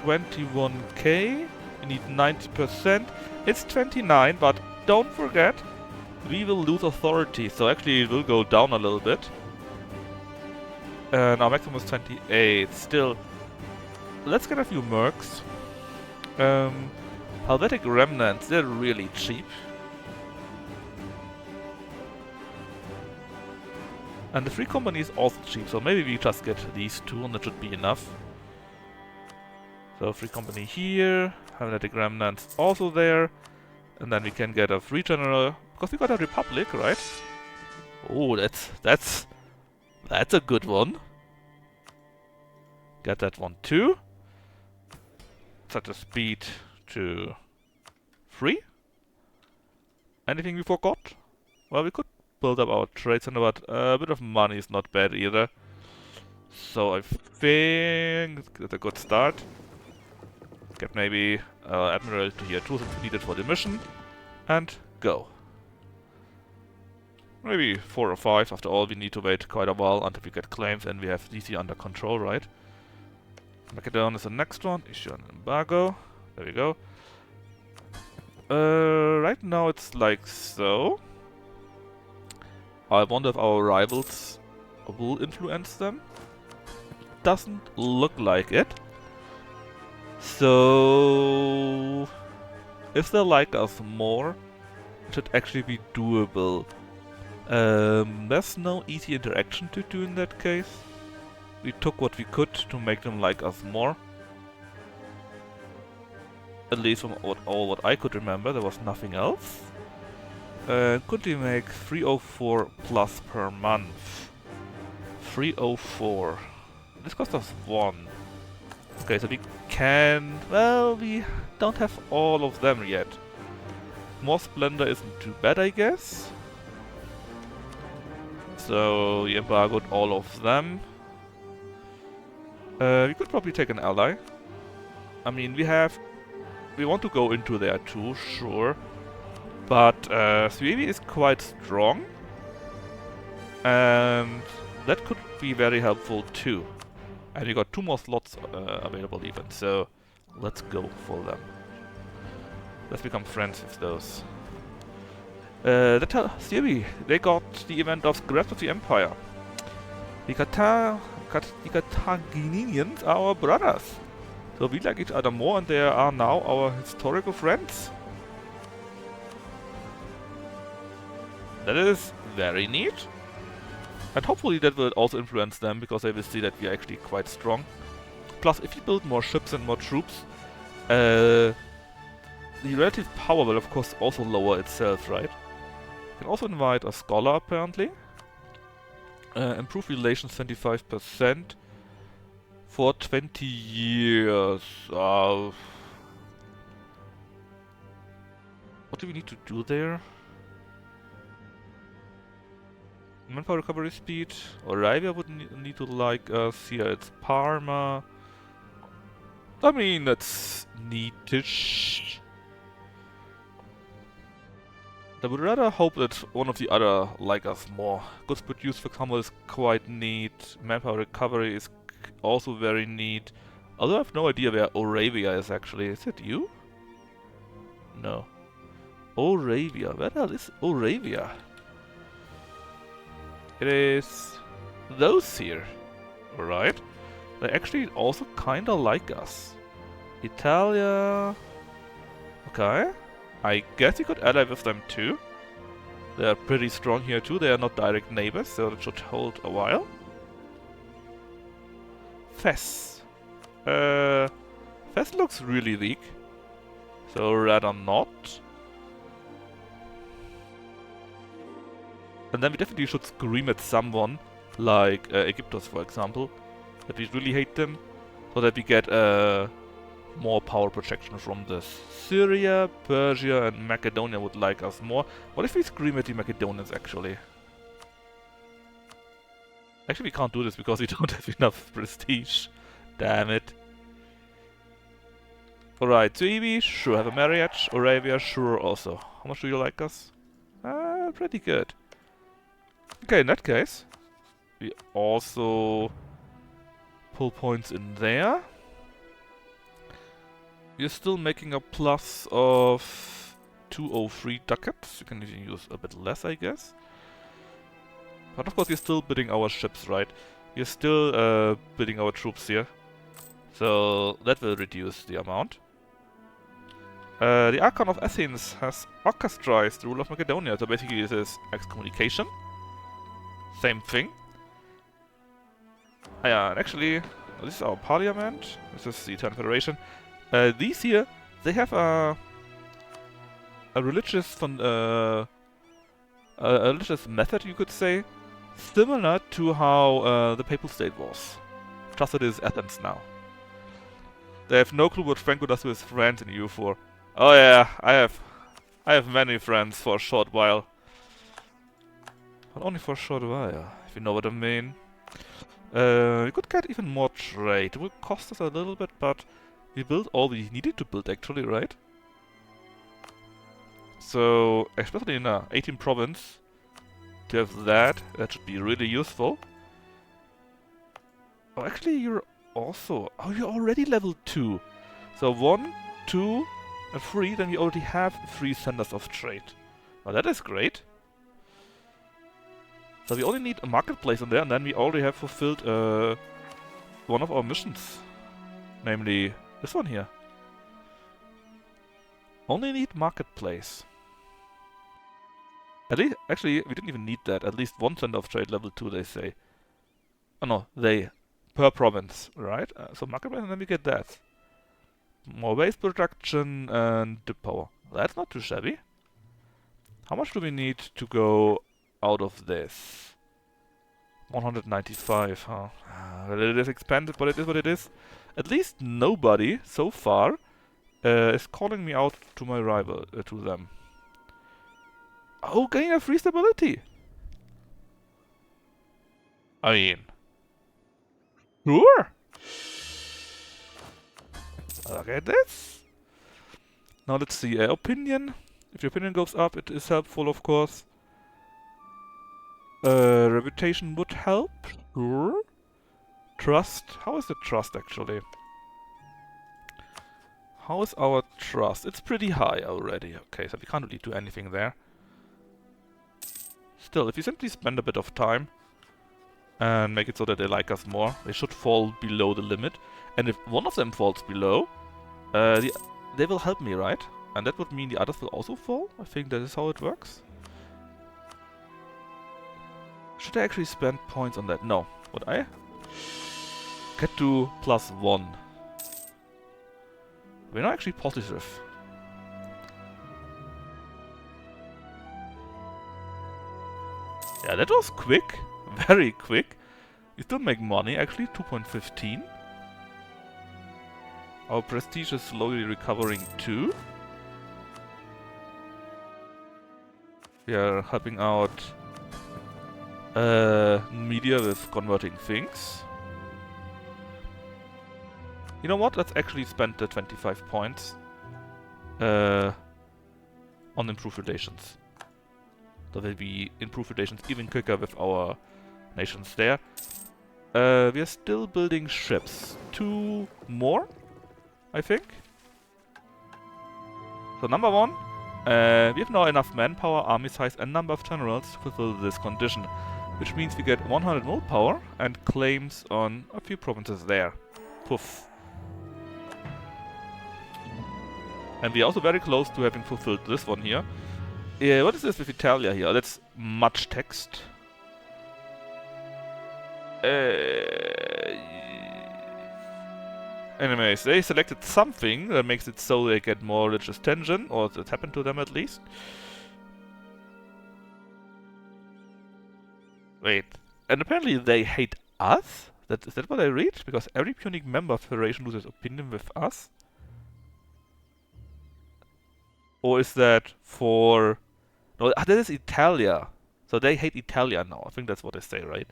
21k. We need 90%. It's 29, but don't forget, we will lose authority. So actually it will go down a little bit. And our maximum is 28. Still, let's get a few mercs. Helvetic remnants, they're really cheap. And the free company is also cheap, so maybe we just get these 2 and that should be enough. So free company here, Helvetic remnants also there. And then we can get a free general, because we got a republic, right? Oh, that's a good one. Get that one too. Set the speed to 3. Anything we forgot? Well, we could build up our trade center, but a bit of money is not bad either. So I think that's a good start. Get maybe Admiral to here too, since we need it for the mission. And go. Maybe 4 or 5. After all, we need to wait quite a while until we get claims and we have DC under control, right? Macedon is the next one. Issue an embargo. There we go. Right now it's like so. I wonder if our rivals will influence them. Doesn't look like it. So, if they like us more, it should actually be doable. There's no easy interaction to do in that case. We took what we could to make them like us more. At least from what I could remember, there was nothing else. Could we make 304 plus per month? 304. This cost us 1. Okay, so we can... Well, we don't have all of them yet. More splendor isn't too bad, I guess. So we embargoed all of them. We could probably take an ally. I mean, we want to go into there too, sure. But Suevi is quite strong. And that could be very helpful too. And we got 2 more slots available even, so let's go for them. Let's become friends with those. Suevi, they got the event of Grasp of the Empire. The Carthaginians are our brothers. So we like each other more and they are now our historical friends. That is very neat. And hopefully that will also influence them, because they will see that we are actually quite strong. Plus, if you build more ships and more troops, the relative power will of course also lower itself, right? You can also invite a scholar apparently. Improve relations 25% for 20 years. What do we need to do there? Manpower recovery speed. Arabia would need to like us. Here it's Parma. I mean, that's neatish. I would rather hope that one of the other like us more. Goods produced, for example, is quite neat. Manpower recovery is also very neat. Although I have no idea where Oravia is actually. Is it you? No. Oravia. Where the hell is Oravia? It is those here. Alright. They actually also kinda like us. Italia. Okay. I guess you could ally with them too. They are pretty strong here too. They are not direct neighbors, so that should hold a while. Fes. Fes looks really weak. So rather not. And then we definitely should scream at someone, like Egyptos for example, that we really hate them, so that we get more power projection from this. Syria, Persia and Macedonia would like us more. What if we scream at the Macedonians actually? Actually we can't do this because we don't have enough prestige. Damn it. Alright, Suevi, sure, have a marriage. Arabia, sure also. How much do you like us? Pretty good. Okay, in that case, we also pull points in there. We're still making a plus of 203 ducats. You can even use a bit less, I guess. But of course, we're still building our ships, right? We're still building our troops here. So that will reduce the amount. The Archon of Athens has orchestrated the rule of Macedonia. So basically, this is excommunication. Same thing. Yeah, and actually, this is our parliament. This is the Italian Federation. These here, they have a religious a religious method, you could say, similar to how the Papal State was. Just it is Athens now. They have no clue what Franco does with his friends in EU4. Oh yeah, I have many friends for a short while. But only for a short while, if you know what I mean. We could get even more trade. It will cost us a little bit, but we built all we needed to build actually, right? So, especially in 18 province, to have that should be really useful. Oh, actually you're also... Oh, you're already level 2. So 1, 2, and 3, then we already have 3 centers of trade. Well, that is great. So we only need a marketplace in there, and then we already have fulfilled one of our missions. Namely, this one here. Only need marketplace. At least, actually, we didn't even need that. At least 1 center of trade level 2, they say. Oh no, they. Per province, right? So marketplace, and then we get that. More waste production and the power. That's not too shabby. How much do we need to go out of this? 195, huh? It is expensive, but it is what it is. At least nobody, so far, is calling me out to my rival, to them. Oh, gain a free stability! I mean... Sure! Look at this! Now let's see, opinion. If your opinion goes up, it is helpful, of course. Reputation would help, sure. Trust, how is the trust actually? How is our trust? It's pretty high already. Okay, so we can't really do anything there. Still, if you simply spend a bit of time and make it so that they like us more, they should fall below the limit. And if one of them falls below, they will help me, right? And that would mean the others will also fall? I think that is how it works. Should I actually spend points on that? No. Would I? Get to +1. We're not actually positive. Yeah, that was quick. Very quick. We still make money, actually. 2.15. Our prestige is slowly recovering too. We are helping out media with converting things. You know what? Let's actually spend the 25 points on improved relations. So that we improve relations even quicker with our nations there. We are still building ships. 2 more, I think. So number 1, we have now enough manpower, army size and number of generals to fulfill this condition. Which means we get 100 more power and claims on a few provinces there. Poof. And we are also very close to having fulfilled this one here. What is this with Italia here? That's much text. Anyways, they selected something that makes it so they get more religious tension, or that happened to them at least. Wait, and apparently they hate us? Is that what I read? Because every Punic member of Federation loses opinion with us? Or is that for... No, that is Italia. So they hate Italia now. I think that's what they say, right?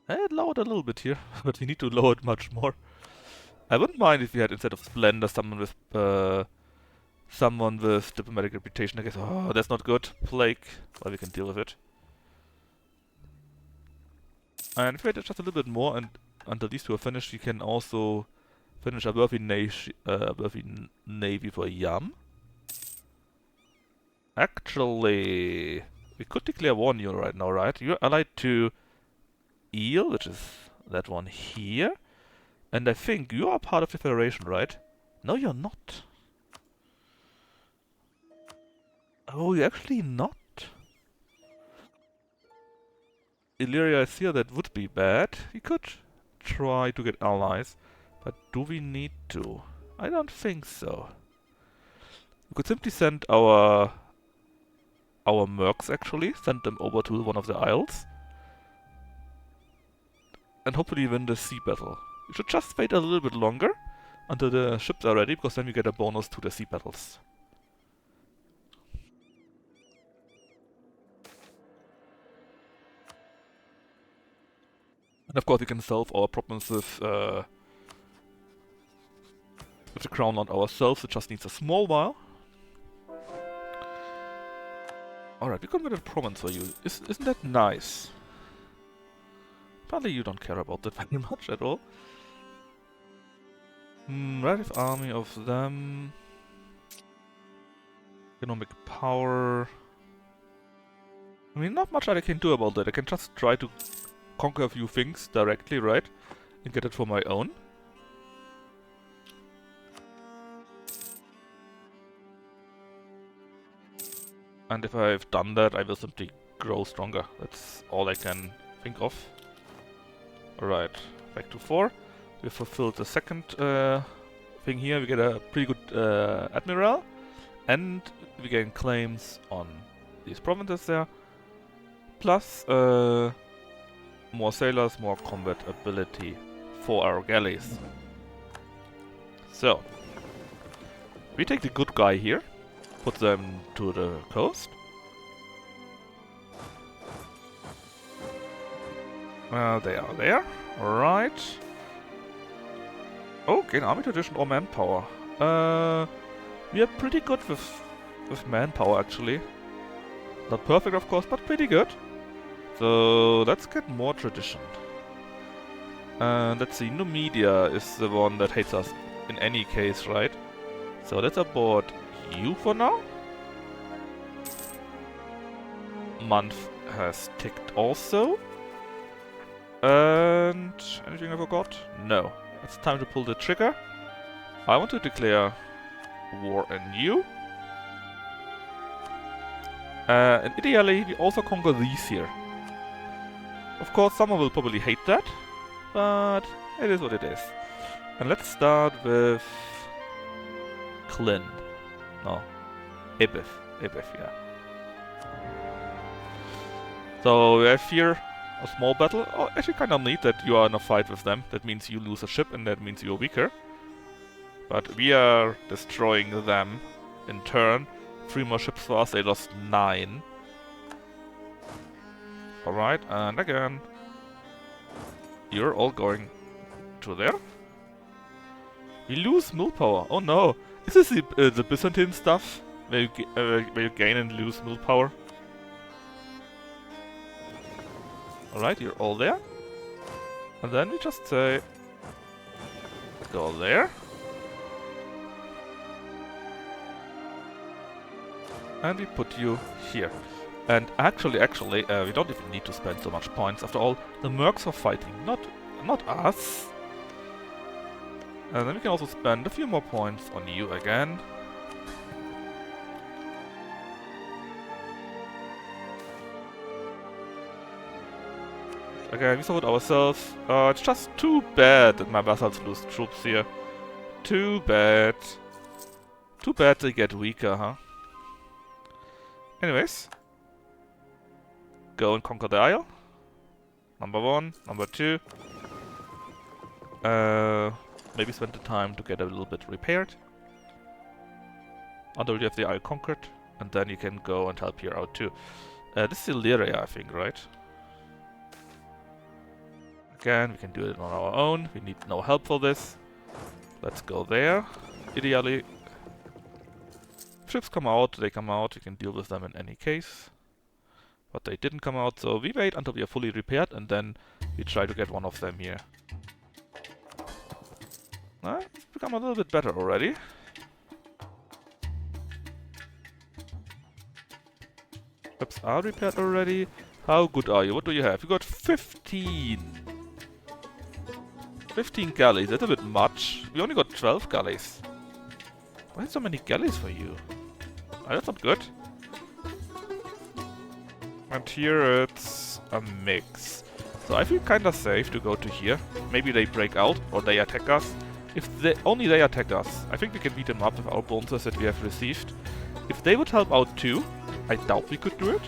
It lowered a little bit here, but we need to lower it much more. I wouldn't mind if we had, instead of Splendor, someone with diplomatic reputation. I guess, oh, that's not good. Plague. Well, we can deal with it. And if we had just a little bit more, and until these two are finished, we can also finish a worthy navy for Yam. Actually, we could declare war on you right now, right? You're allied to Eel, which is that one here. And I think you are part of the Federation, right? No, you're not. Oh, you're actually not? Illyria is here, that would be bad. We could try to get allies, but do we need to? I don't think so. We could simply send our mercs, actually, send them over to one of the isles, and hopefully win the sea battle. We should just wait a little bit longer until the ships are ready, because then we get a bonus to the sea battles. And of course we can solve our problems with the Crown Land ourselves. It just needs a small while. Alright, we converted a province for you. Isn't that nice? Apparently you don't care about that very much at all. Relative army of them. Economic power. I mean, not much that I can do about that. I can just try to conquer a few things directly, right? And get it for my own. And if I've done that, I will simply grow stronger. That's all I can think of. Alright, back to 4. We fulfilled the second thing here. We get a pretty good admiral. And we gain claims on these provinces there. Plus more sailors, more combat ability for our galleys. So, we take the good guy here, put them to the coast. They are there. Alright. Oh, gain army tradition or manpower. We are pretty good with manpower, actually. Not perfect, of course, but pretty good. So, let's get more tradition. Let's see, Numidia is the one that hates us in any case, right? So, let's abort you for now. Month has ticked also. And anything I forgot? No. It's time to pull the trigger. I want to declare war on you. And ideally, we also conquer these here. Of course, someone will probably hate that, but it is what it is. And let's start with Klin. No, Ebeth, yeah. So we have here a small battle. Oh, actually kind of neat that you are in a fight with them. That means you lose a ship and that means you're weaker. But we are destroying them in turn. 3 more ships for us, they lost 9. Alright, and again, you're all going to there. We lose mill power. Oh no, is this the Byzantine stuff? Where you gain and lose mill power? Alright, you're all there. And then we just say, go there. And we put you here. And actually, we don't even need to spend so much points. After all, the mercs are fighting, not us. And then we can also spend a few more points on you again. Again, we support ourselves. It's just too bad that my vassals lose troops here. Too bad. Too bad they get weaker, huh? Anyways. Go and conquer the Isle. Number 1, number 2. Maybe spend the time to get a little bit repaired. Until you have the Isle conquered. And then you can go and help here out too. This is Illyria, I think, right? Again, we can do it on our own. We need no help for this. Let's go there. Ideally, if ships come out, they come out. We can deal with them in any case. But they didn't come out, so we wait until we are fully repaired and then we try to get one of them here. It's become a little bit better already. Ships are repaired already. How good are you? What do you have? You got 15. 15 galleys, that's a bit much. We only got 12 galleys. Why so many galleys for you? That's not good. And here it's a mix. So I feel kinda safe to go to here. Maybe they break out or they attack us. If only they attack us, I think we can beat them up with our bonuses that we have received. If they would help out too, I doubt we could do it.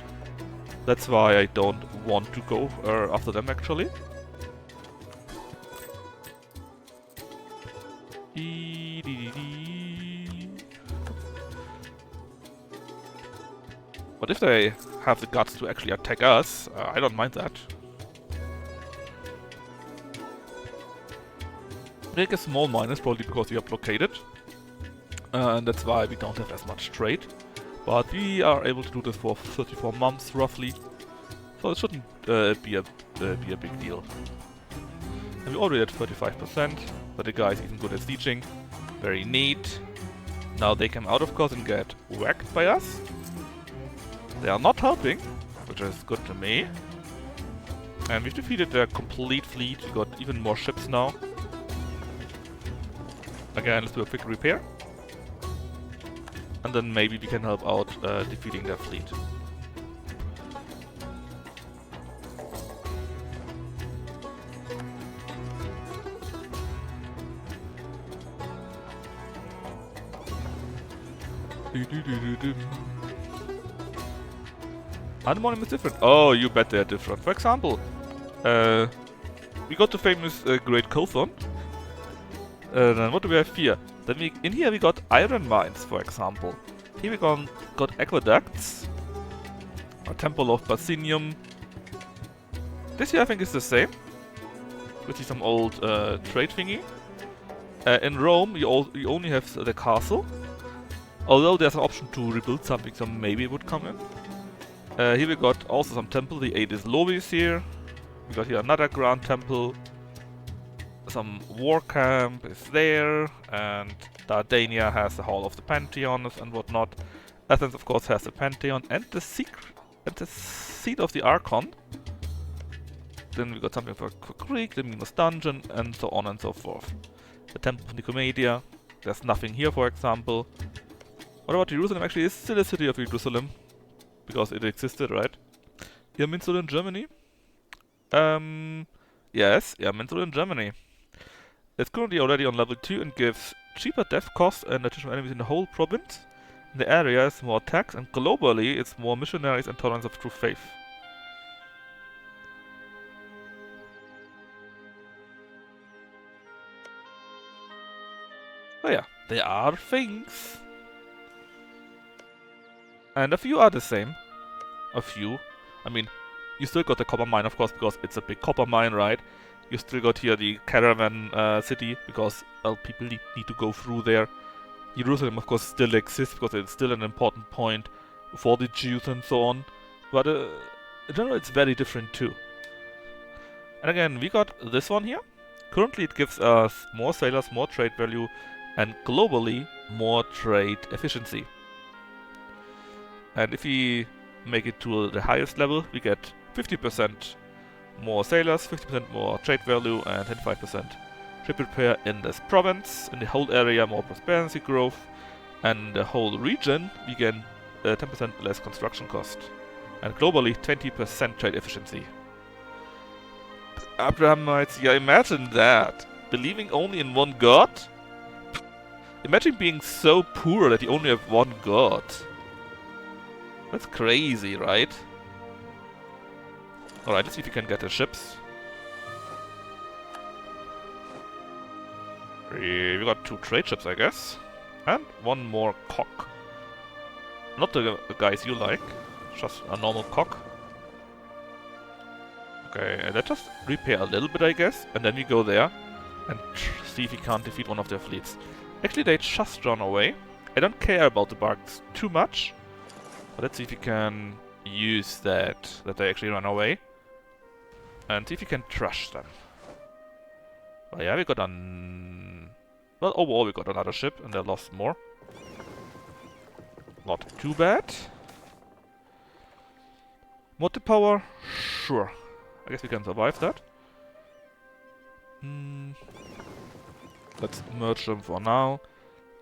That's why I don't want to go after them actually. But if they have the guts to actually attack us, I don't mind that. Make a small minus, probably because we are blockaded. And that's why we don't have as much trade. But we are able to do this for 34 months, roughly. So it shouldn't be a big deal. And we're already at 35%, but the guy is even good at sieging. Very neat. Now they come out, of course, and get whacked by us. They are not helping, which is good to me. And we've defeated their complete fleet. We got even more ships now. Again, let's do a quick repair. And then maybe we can help out defeating their fleet. Arnhem is different. Oh, you bet they're different. For example, we got the famous Great Kothon. Then what do we have here? Then in here we got iron mines, for example. Here we got aqueducts, a temple of Basinium, This year I think is the same. We see some old trade thingy. In Rome, you only have the castle. Although there's an option to rebuild something, so maybe it would come in. Here we got also some temple. The 8 is Lovis here. We got here another grand temple. Some war camp is there, and Dardania has the Hall of the Pantheon and whatnot. Athens, of course, has the Pantheon and the seat of the Archon. Then we got something for Greek, the Minos Dungeon, and so on and so forth. The Temple of Nicomedia. There's nothing here, for example. What about Jerusalem? Actually, it's still the city of Jerusalem, because it existed, right? Irminsul in Germany? Yes, Irminsul in Germany. It's currently already on level 2 and gives cheaper death costs and additional enemies in the whole province. In the area, it's more attacks, and globally, it's more missionaries and tolerance of true faith. Oh yeah, there are things. And a few are the same. A few. I mean, you still got the copper mine, of course, because it's a big copper mine, right? You still got here the caravan city, because, well, people need to go through there. Jerusalem, of course, still exists, because it's still an important point for the Jews and so on. But in general, it's very different too. And again, we got this one here. Currently, it gives us more sailors, more trade value, and globally, more trade efficiency. And if we make it to the highest level, we get 50% more sailors, 50% more trade value, and 25% ship repair in this province. In the whole area, more prosperity growth, and the whole region, we get 10% less construction cost. And globally, 20% trade efficiency. Abrahamites, yeah, imagine that. Believing only in one god? Imagine being so poor that you only have one god. That's crazy, right? Alright, let's see if we can get the ships. We got 2 trade ships, I guess. And 1 more cock. Not the guys you like, just a normal cock. Okay, let's just repair a little bit, I guess, and then we go there and see if we can't defeat one of their fleets. Actually, they just run away. I don't care about the barks too much, but let's see if we can use that they actually run away, and see if we can trash them. Well, yeah, we got well, overall we got another ship, and they lost more. Not too bad. Motive power? Sure. I guess we can survive that. Let's merge them for now.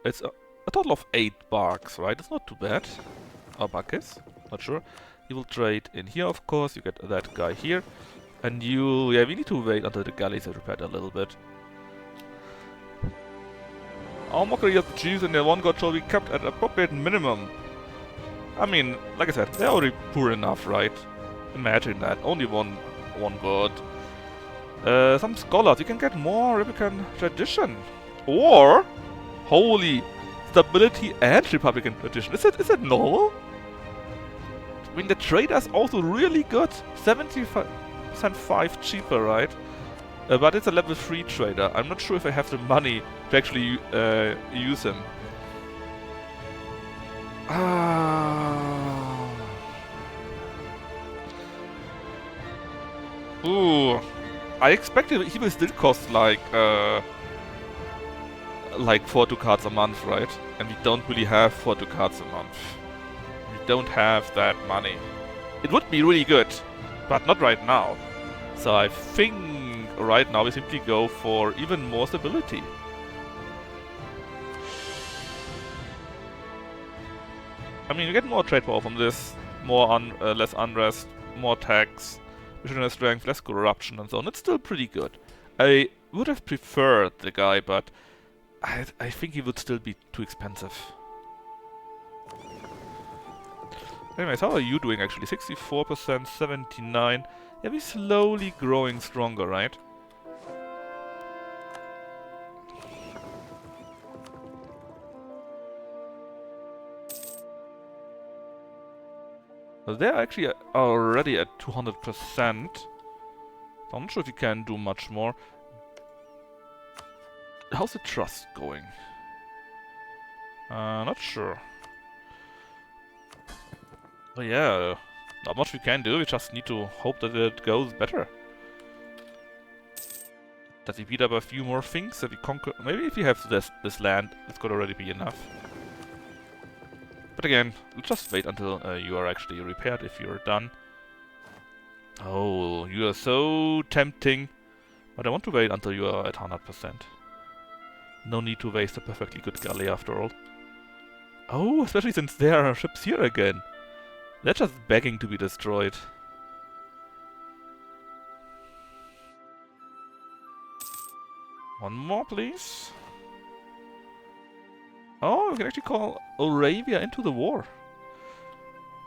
It's a total of 8 barks, right? It's not too bad. Or barkis, not sure. You will trade in here, of course. You get that guy here. And you... yeah, we need to wait until the galleys are repaired a little bit. Our mockery of the Jews and their one god shall be kept at appropriate minimum. I mean, like I said, they're already poor enough, right? Imagine that. Only one god. Some scholars, you can get more Republican tradition. Or holy stability and Republican tradition. Is that normal? I mean, the trader is also really good. 75% 5 cheaper, right? But it's a level 3 trader. I'm not sure if I have the money to actually use him. Ooh. I expected he will still cost like 4 ducats a month, right? And we don't really have 4 ducats a month. We don't have that money. It would be really good, but not right now. So I think right now we simply go for even more stability. I mean, you get more trade power from this, more less unrest, more tax, missionary strength, less corruption and so on. It's still pretty good. I would have preferred the guy, but I think he would still be too expensive. Anyways, how are you doing actually? 64%, 79%. Yeah, we're slowly growing stronger, right? Well, they're actually already at 200%. I'm not sure if you can do much more. How's the trust going? Not sure. Oh yeah, not much we can do, we just need to hope that it goes better. That we beat up a few more things, that we conquer... Maybe if we have this land, this could already be enough. But again, we'll just wait until you are actually repaired if you're done. Oh, you are so tempting. But I want to wait until you are at 100%. No need to waste a perfectly good galley after all. Oh, especially since there are ships here again. They're just begging to be destroyed. One more, please. Oh, we can actually call Arabia into the war.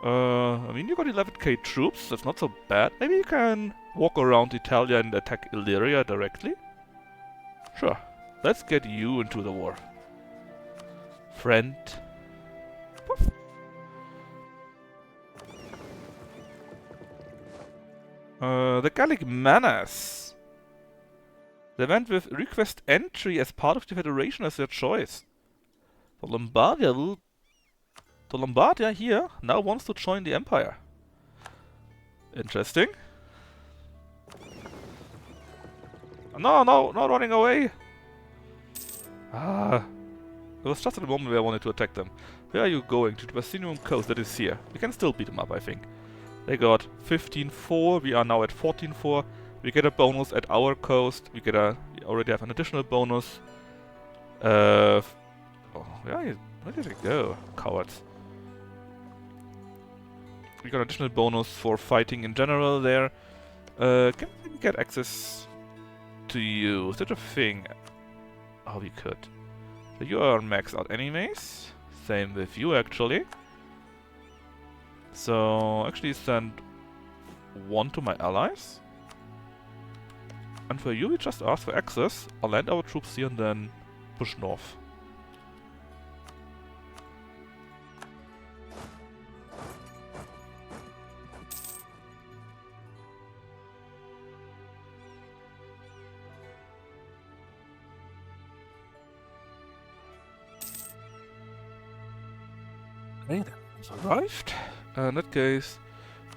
I mean, you got 11k troops, that's not so bad. Maybe you can walk around Italia and attack Illyria directly? Sure. Let's get you into the war. Friend. Poof. The Gallic Menace. They went with request entry as part of the Federation as their choice. The Lombardia here now wants to join the Empire. Interesting. No, not running away. Ah. It was just at the moment where I wanted to attack them. Where are you going? To the Basinium coast, that is here. We can still beat them up, I think. They got 15-4, we are now at 14-4. We get a bonus at our coast. We already have an additional bonus. Oh, where did it go? Cowards. We got an additional bonus for fighting in general there. Can we get access to you? Is that a thing? Oh, we could. So you are maxed out anyways. Same with you, actually. So, actually send one to my allies. And for you, we just ask for access. I'll land our troops here and then push north. Okay, that's arrived. In that case,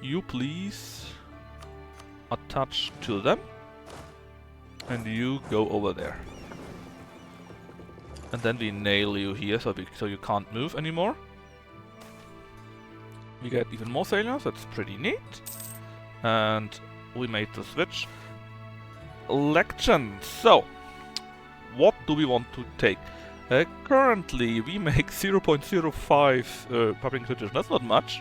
you please attach to them. And you go over there. And then we nail you here so you can't move anymore. We get even more sailors, that's pretty neat. And we made the switch. Election. So, what do we want to take? Currently, we make 0.05 public tradition. That's not much.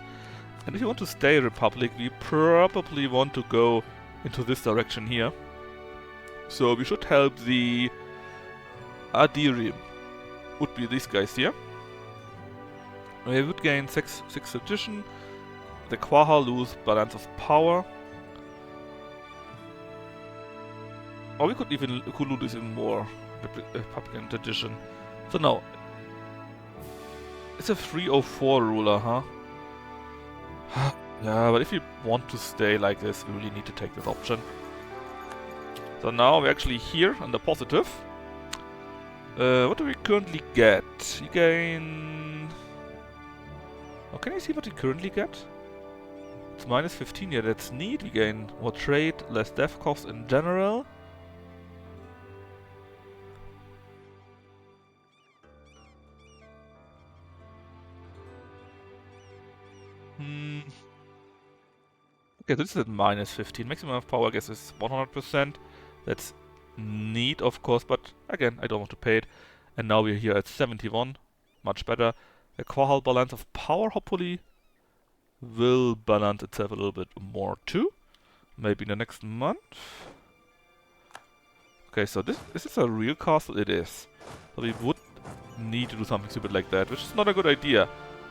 And if you want to stay Republic, we probably want to go into this direction here. So we should help the Adirium. Would be these guys here. We would gain 6 tradition. The Quaha lose balance of power. Or we could lose even more Republican tradition. So no. It's a 304 ruler, huh? Yeah, but if you want to stay like this, we really need to take this option. So now we're actually here on the positive. What do we currently get? You gain... Oh, can you see what we currently get? It's minus 15, yeah, that's neat. We gain more trade, less death cost in general. Okay, this is at minus 15. Maximum of power, I guess, is 100%. That's neat, of course, but again, I don't want to pay it. And now we're here at 71. Much better. A Quahal balance of power, hopefully, will balance itself a little bit more too. Maybe in the next month. Okay, so this is a real castle? It is. So we would need to do something stupid like that, which is not a good idea.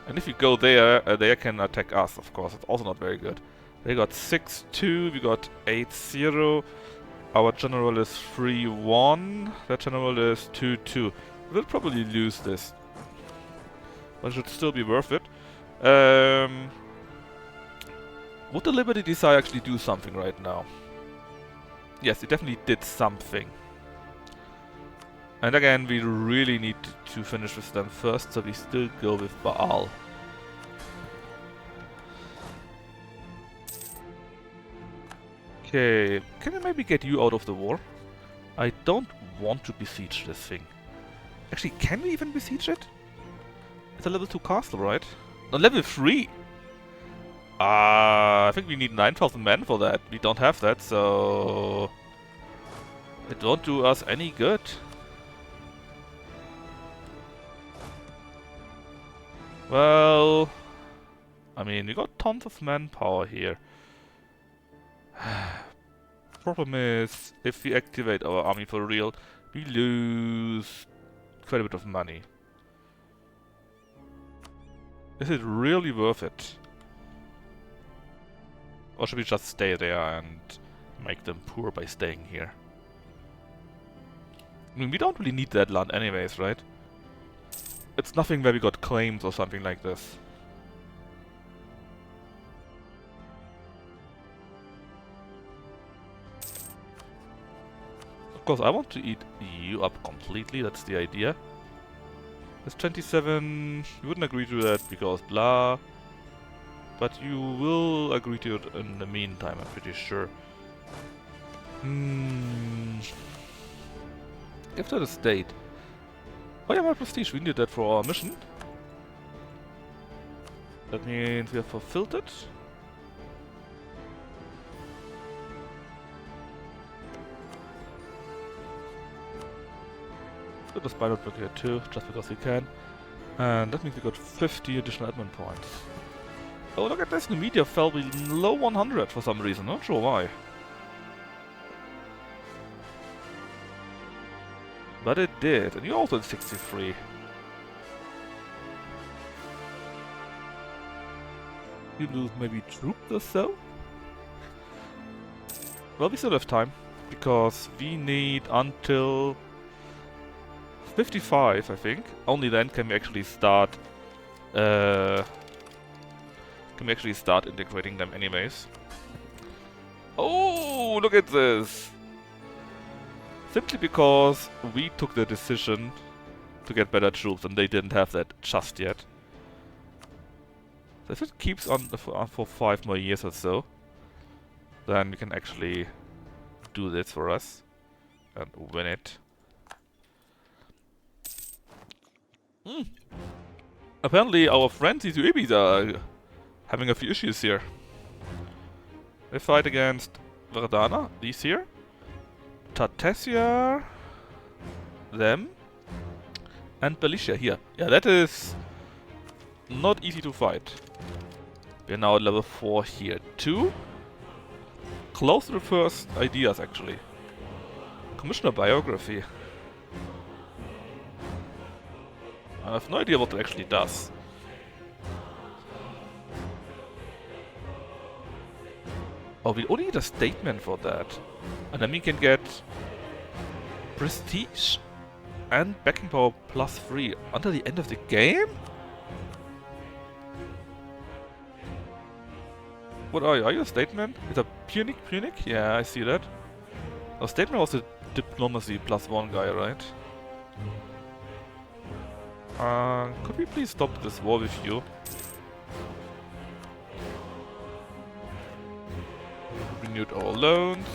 And if you go there, they can attack us, of course. It's also not very good. They got 6-2, we got 8-0. Our general is 3-1. Their general is 2-2. We'll probably lose this. But it should still be worth it. Would the Liberty Desire actually do something right now? Yes, it definitely did something. And again, we really need to finish with them first, so we still go with Baal. Okay, can I maybe get you out of the war? I don't want to besiege this thing. Actually, can we even besiege it? It's a level 2 castle, right? No, level 3! I think we need 9,000 men for that. We don't have that, so... it won't do us any good. Well... I mean, we got tons of manpower here. Problem is, if we activate our army for real, we lose quite a bit of money. Is it really worth it? Or should we just stay there and make them poor by staying here? I mean, we don't really need that land anyways, right? It's nothing where we got claims or something like this. Of course, I want to eat you up completely, that's the idea. It's 27, you wouldn't agree to that because blah. But you will agree to it in the meantime, I'm pretty sure. Give that a state. Oh yeah, my prestige, we need that for our mission. That means we have fulfilled it. Let us buy that book here too, just because we can. And that means we got 50 additional admin points. Oh, look at this, the media fell below 100 for some reason, not sure why. But it did, and you're also at 63. You lose maybe troops or so? Well, we still have time, because we need until 55, I think. Only then can we actually start integrating them anyways. Oh, look at this! Simply because we took the decision to get better troops and they didn't have that just yet. So if it keeps on for 5 more years or so, then we can actually do this for us and win it. Apparently our friends, these Uebis, are having a few issues here. They fight against Verdana, these here. Tartessia, them, and Belicia here. Yeah, that is not easy to fight. We're now at level 4 here too. Close to the first ideas actually. Commissioner biography. I have no idea what it actually does. Oh, we only need a statement for that. And then we can get prestige and backing power +3 until the end of the game? What are you? Are you a statement? It's a Punic? Yeah, I see that. A statement was a diplomacy +1 guy, right? Could we please stop this war with you? Renewed our loans.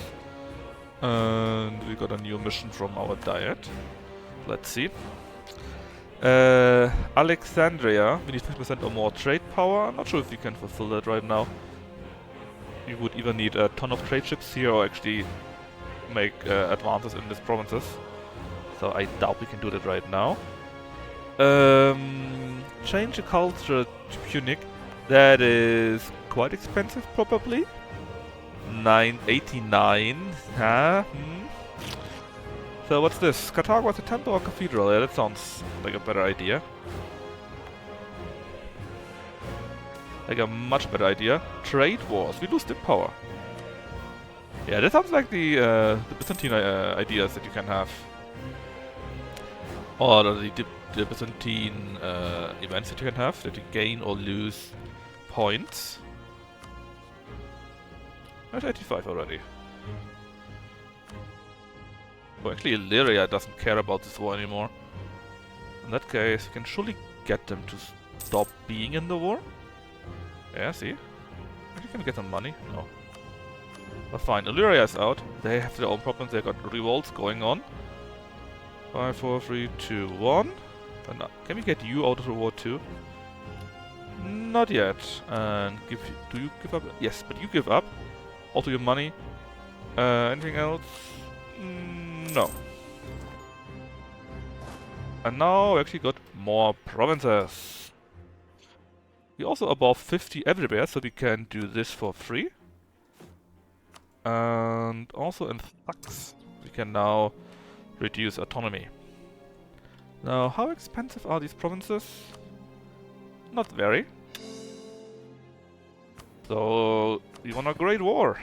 And we got a new mission from our diet. Let's see. Alexandria, we need 50% or more trade power. I'm not sure if we can fulfill that right now. We would either need a ton of trade ships here or actually make advances in these provinces. So I doubt we can do that right now. Change the culture to Punic. That is quite expensive probably. 989, huh? So what's this? Carthago as a temple or cathedral? Yeah, that sounds like a better idea. Like a much better idea. Trade wars. We lose the power. Yeah, that sounds like the Byzantine ideas that you can have. Or the Byzantine events that you can have, that you gain or lose points. At 85 already. Oh, actually Illyria doesn't care about this war anymore. In that case, we can surely get them to stop being in the war. Yeah, see? Maybe can we get some money? No. But fine, Illyria is out. They have their own problems, they got revolts going on. 5, 4, 3, 2, 1. And can we get you out of the war too? Not yet. And do you give up? Yes, but you give up. Also your money. Anything else? No. And now we actually got more provinces. We also above 50 everywhere, so we can do this for free. And also in thugs, we can now reduce autonomy. Now, how expensive are these provinces? Not very. So, we won a great war.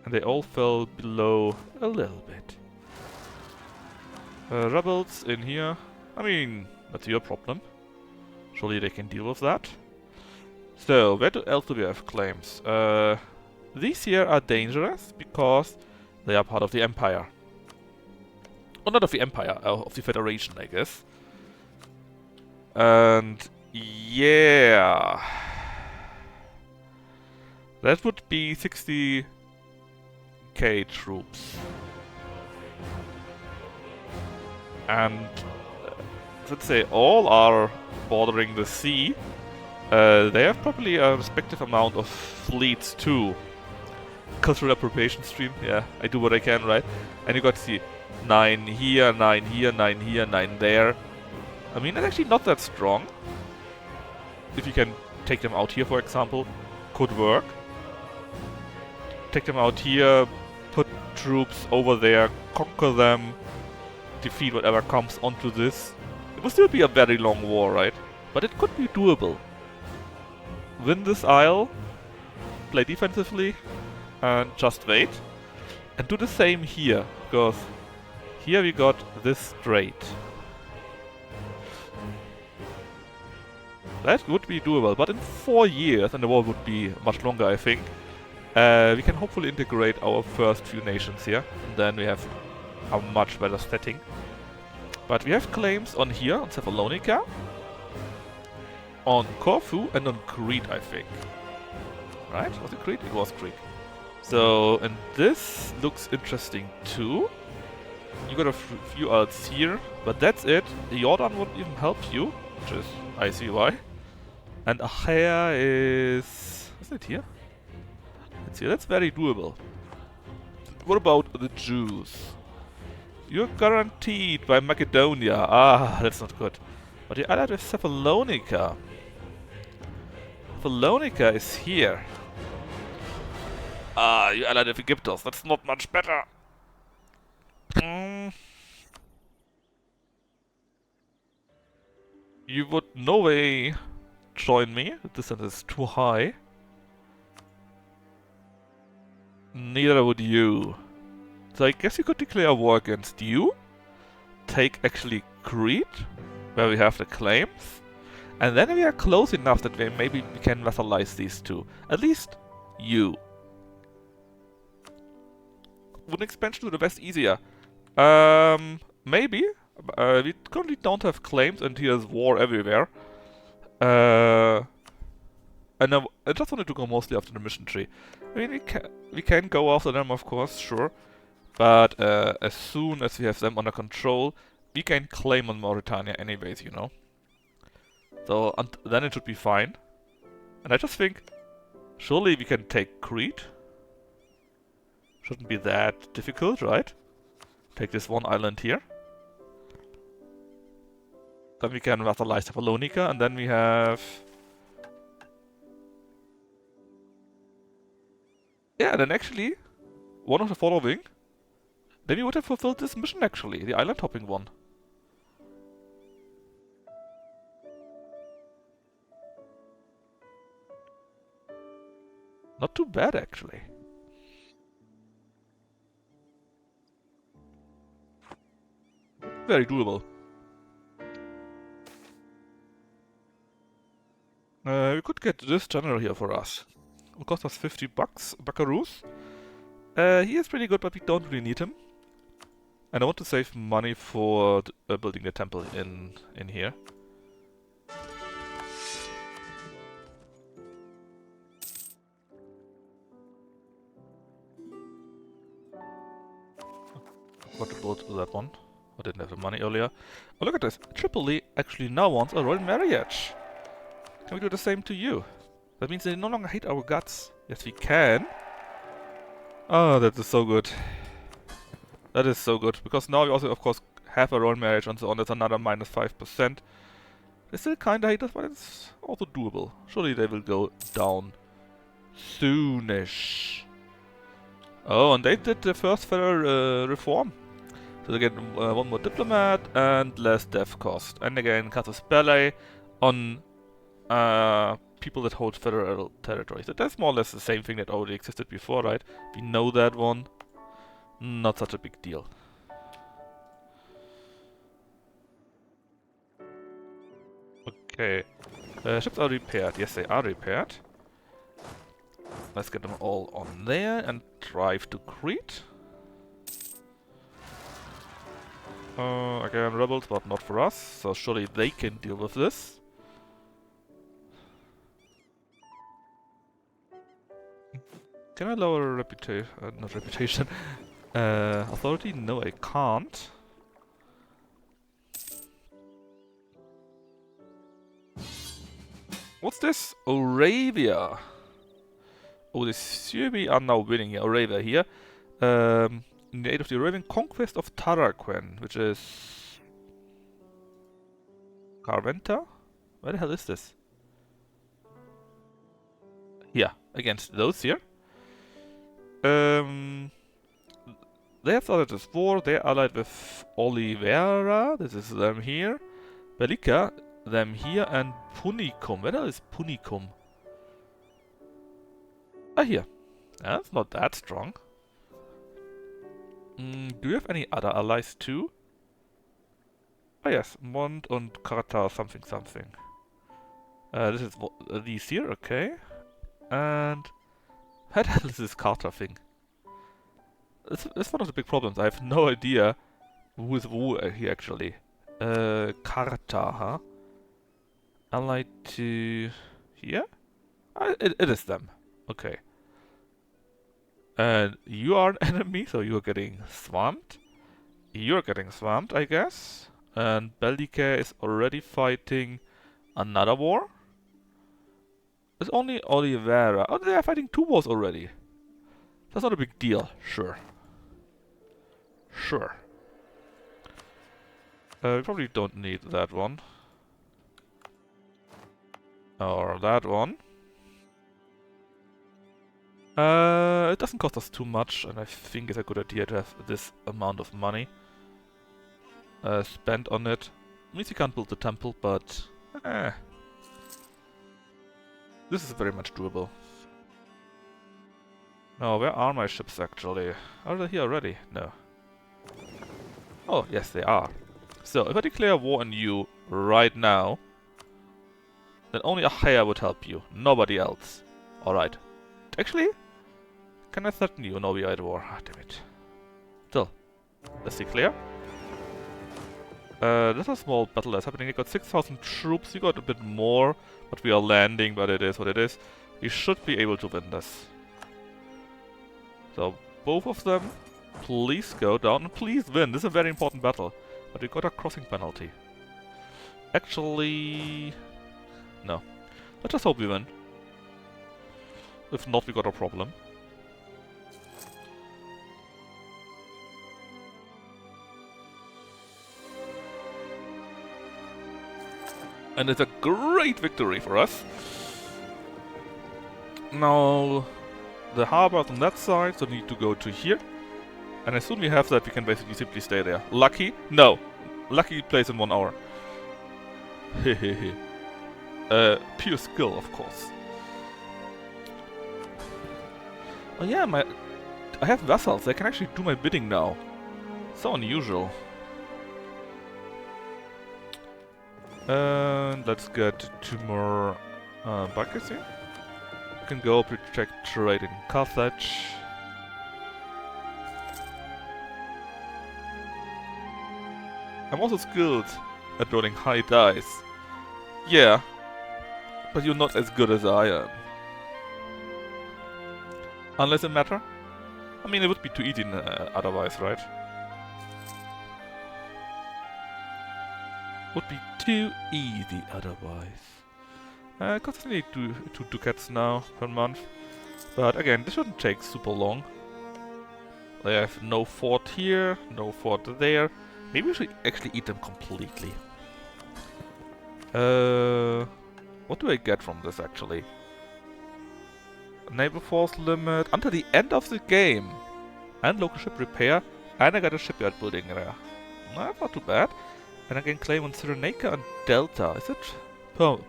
And they all fell below a little bit. Rebels in here. I mean, that's your problem. Surely they can deal with that. So, where else do we have claims? These here are dangerous because they are part of the Empire. Or not of the Empire, of the Federation, I guess. And yeah, that would be 60k troops. And let's say all are bordering the sea. They have probably a respective amount of fleets too. Cultural appropriation stream, yeah, I do what I can, right? And you got to see 9 here, 9 here, 9 here, 9 there. I mean, that's actually not that strong. If you can take them out here, for example, could work. Take them out here, put troops over there, conquer them, defeat whatever comes onto this. It will still be a very long war, right? But it could be doable. Win this isle, play defensively, and just wait. And do the same here, because here we got this strait. That would be doable, but in 4 years, and the war would be much longer, I think, we can hopefully integrate our first few nations here, and then we have a much better setting. But we have claims on here, on Thessalonica, on Corfu, and on Crete, I think. Right? Was it Crete? It was Crete. So, and this looks interesting too. You got a few alts here, but that's it. Jordan won't even help you, which is, I see why. And Achaia is... Is it here? It's here. That's very doable. What about the Jews? You're guaranteed by Macedonia. Ah, that's not good. But you're allied with Thessalonica. Thessalonica is here. Ah, you're allied with Egyptos. That's not much better. You would no way join me. The distance is too high. Neither would you. So I guess you could declare war against you. Take actually Crete, where we have the claims. And then we are close enough that maybe we can vassalize these two. At least you. Would an expansion to the west easier? Maybe. We currently don't have claims and here's war everywhere. And I just wanted to go mostly after the mission tree. I mean, we can go after them, of course, sure. But as soon as we have them under control, we can claim on Mauritania anyways, you know. So then it should be fine. And I just think, surely we can take Crete. Shouldn't be that difficult, right? Take this one island here. Then we can vassalize Thessalonica, and then we have... Yeah, then actually, one of the following, then we would have fulfilled this mission actually, the island hopping one. Not too bad actually. Very doable. We could get this general here for us. It will cost us 50 bucks, buckaroos. He is pretty good, but we don't really need him. And I want to save money for building the temple in here. Got to build that one. I didn't have the money earlier. Oh, look at this. Tripoli actually now wants a royal marriage. Can we do the same to you? That means they no longer hate our guts. Yes, we can. Oh, that is so good. That is so good. Because now we also, of course, have a royal marriage and so on. That's another minus 5%. They still kinda hate us, but it's also doable. Surely they will go down soonish. Oh, and they did the first federal reform. So they get one more diplomat and less death cost. And again, casus belli on people that hold federal territories. So that's more or less the same thing that already existed before, right? We know that one. Not such a big deal. Okay. Ships are repaired. Yes, they are repaired. Let's get them all on there and drive to Crete. Again, rebels, but not for us, so surely they can deal with this. Can I lower reputation? Not reputation. Authority? No, I can't. What's this? Arabia. Oh, the Serbi are now winning here. Arabia here. In the aid of the Arabian conquest of Taraquen, which is Carventa? Where the hell is this? Yeah, against those here. They have started this war. They're allied with Oliveira. This is them here. Bellica, them here, and Punicum. Where the hell is Punicum? Ah, here. That's not that strong. Do you have any other allies too? Oh yes, Mont and Carta something something. This is these here, okay. And what the hell is this Carta thing? It's one of the big problems. I have no idea who is who here actually. Carta, huh? Allied to here? It is them. Okay. And you are an enemy, so you are getting swamped. You're getting swamped, I guess. And Bellica is already fighting another war. It's only Oliveira. Oh, they are fighting 2 wars already. That's not a big deal. Sure. Sure. We probably don't need that one. Or that one. It doesn't cost us too much, and I think it's a good idea to have this amount of money spent on it. Means we can't build the temple, but this is very much doable. Now, where are my ships actually? Are they here already? No. Oh, yes, they are. So, if I declare war on you right now, then only Achaia would help you, nobody else. Alright. Actually, can I threaten you? No, we are at war. Ah, damn it. Still, let's declare. There's a small battle that's happening. We got 6,000 troops. We got a bit more, but we are landing, but it is what it is. We should be able to win this. So, both of them, please go down and please win. This is a very important battle. But we got a crossing penalty. Actually, no. Let's just hope we win. If not, we got a problem. And it's a great victory for us. Now, the harbor is on that side, so we need to go to here. And as soon as we have that, we can basically simply stay there. Lucky? No. Lucky plays in 1 hour. Hehehe. Pure skill, of course. Oh yeah, I have vassals. They can actually do my bidding now. So unusual. And let's get 2 more buckets here. We can go protect trade in Carthage. I'm also skilled at rolling high dice. Yeah, but you're not as good as I am. Unless it matter? I mean, it would be too easy otherwise, right? Would be too easy otherwise. Costs only two ducats now per month. But again, this shouldn't take super long. They have no fort here, no fort there. Maybe we should actually eat them completely. What do I get from this actually? Naval force limit until the end of the game. And local ship repair. And I got a shipyard building there. That's not too bad. And I can claim on Cyrenaica and Delta. Is it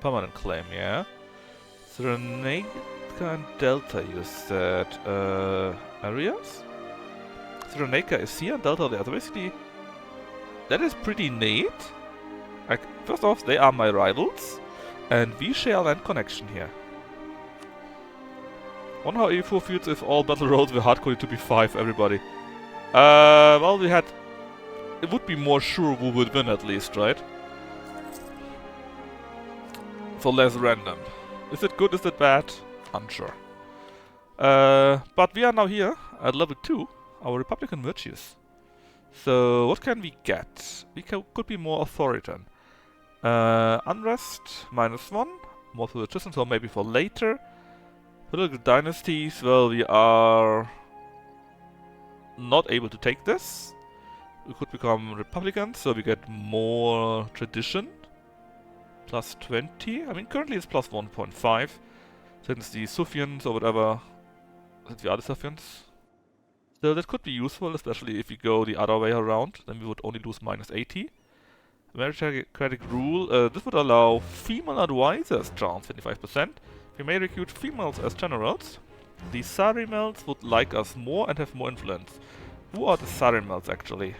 permanent claim? Yeah. Cyrenaica and Delta, you said. Areas? Cyrenaica is here and Delta there. So basically, that is pretty neat. Like, first off, they are my rivals. And we share land connection here. Wonder how E4 feels if all battle roads were hardcoded to be 5, everybody. Well, we had... It would be more sure who would win at least, right? So less random. Is it good, is it bad? Unsure. But we are now here at level 2, our Republican virtues. So what can we get? We could be more authoritarian. Unrest, -1, more for resistance, or maybe for later. Political dynasties, well, we are not able to take this. We could become Republicans, so we get more tradition. Plus 20. I mean, currently it's plus 1.5. Since the Suffians or whatever, since we are the Suffians. So that could be useful, especially if we go the other way around. Then we would only lose -80. Meritocratic rule. This would allow female advisors chance 25%. We may recruit females as generals. The Sarimels would like us more and have more influence. Who are the Sarimels actually?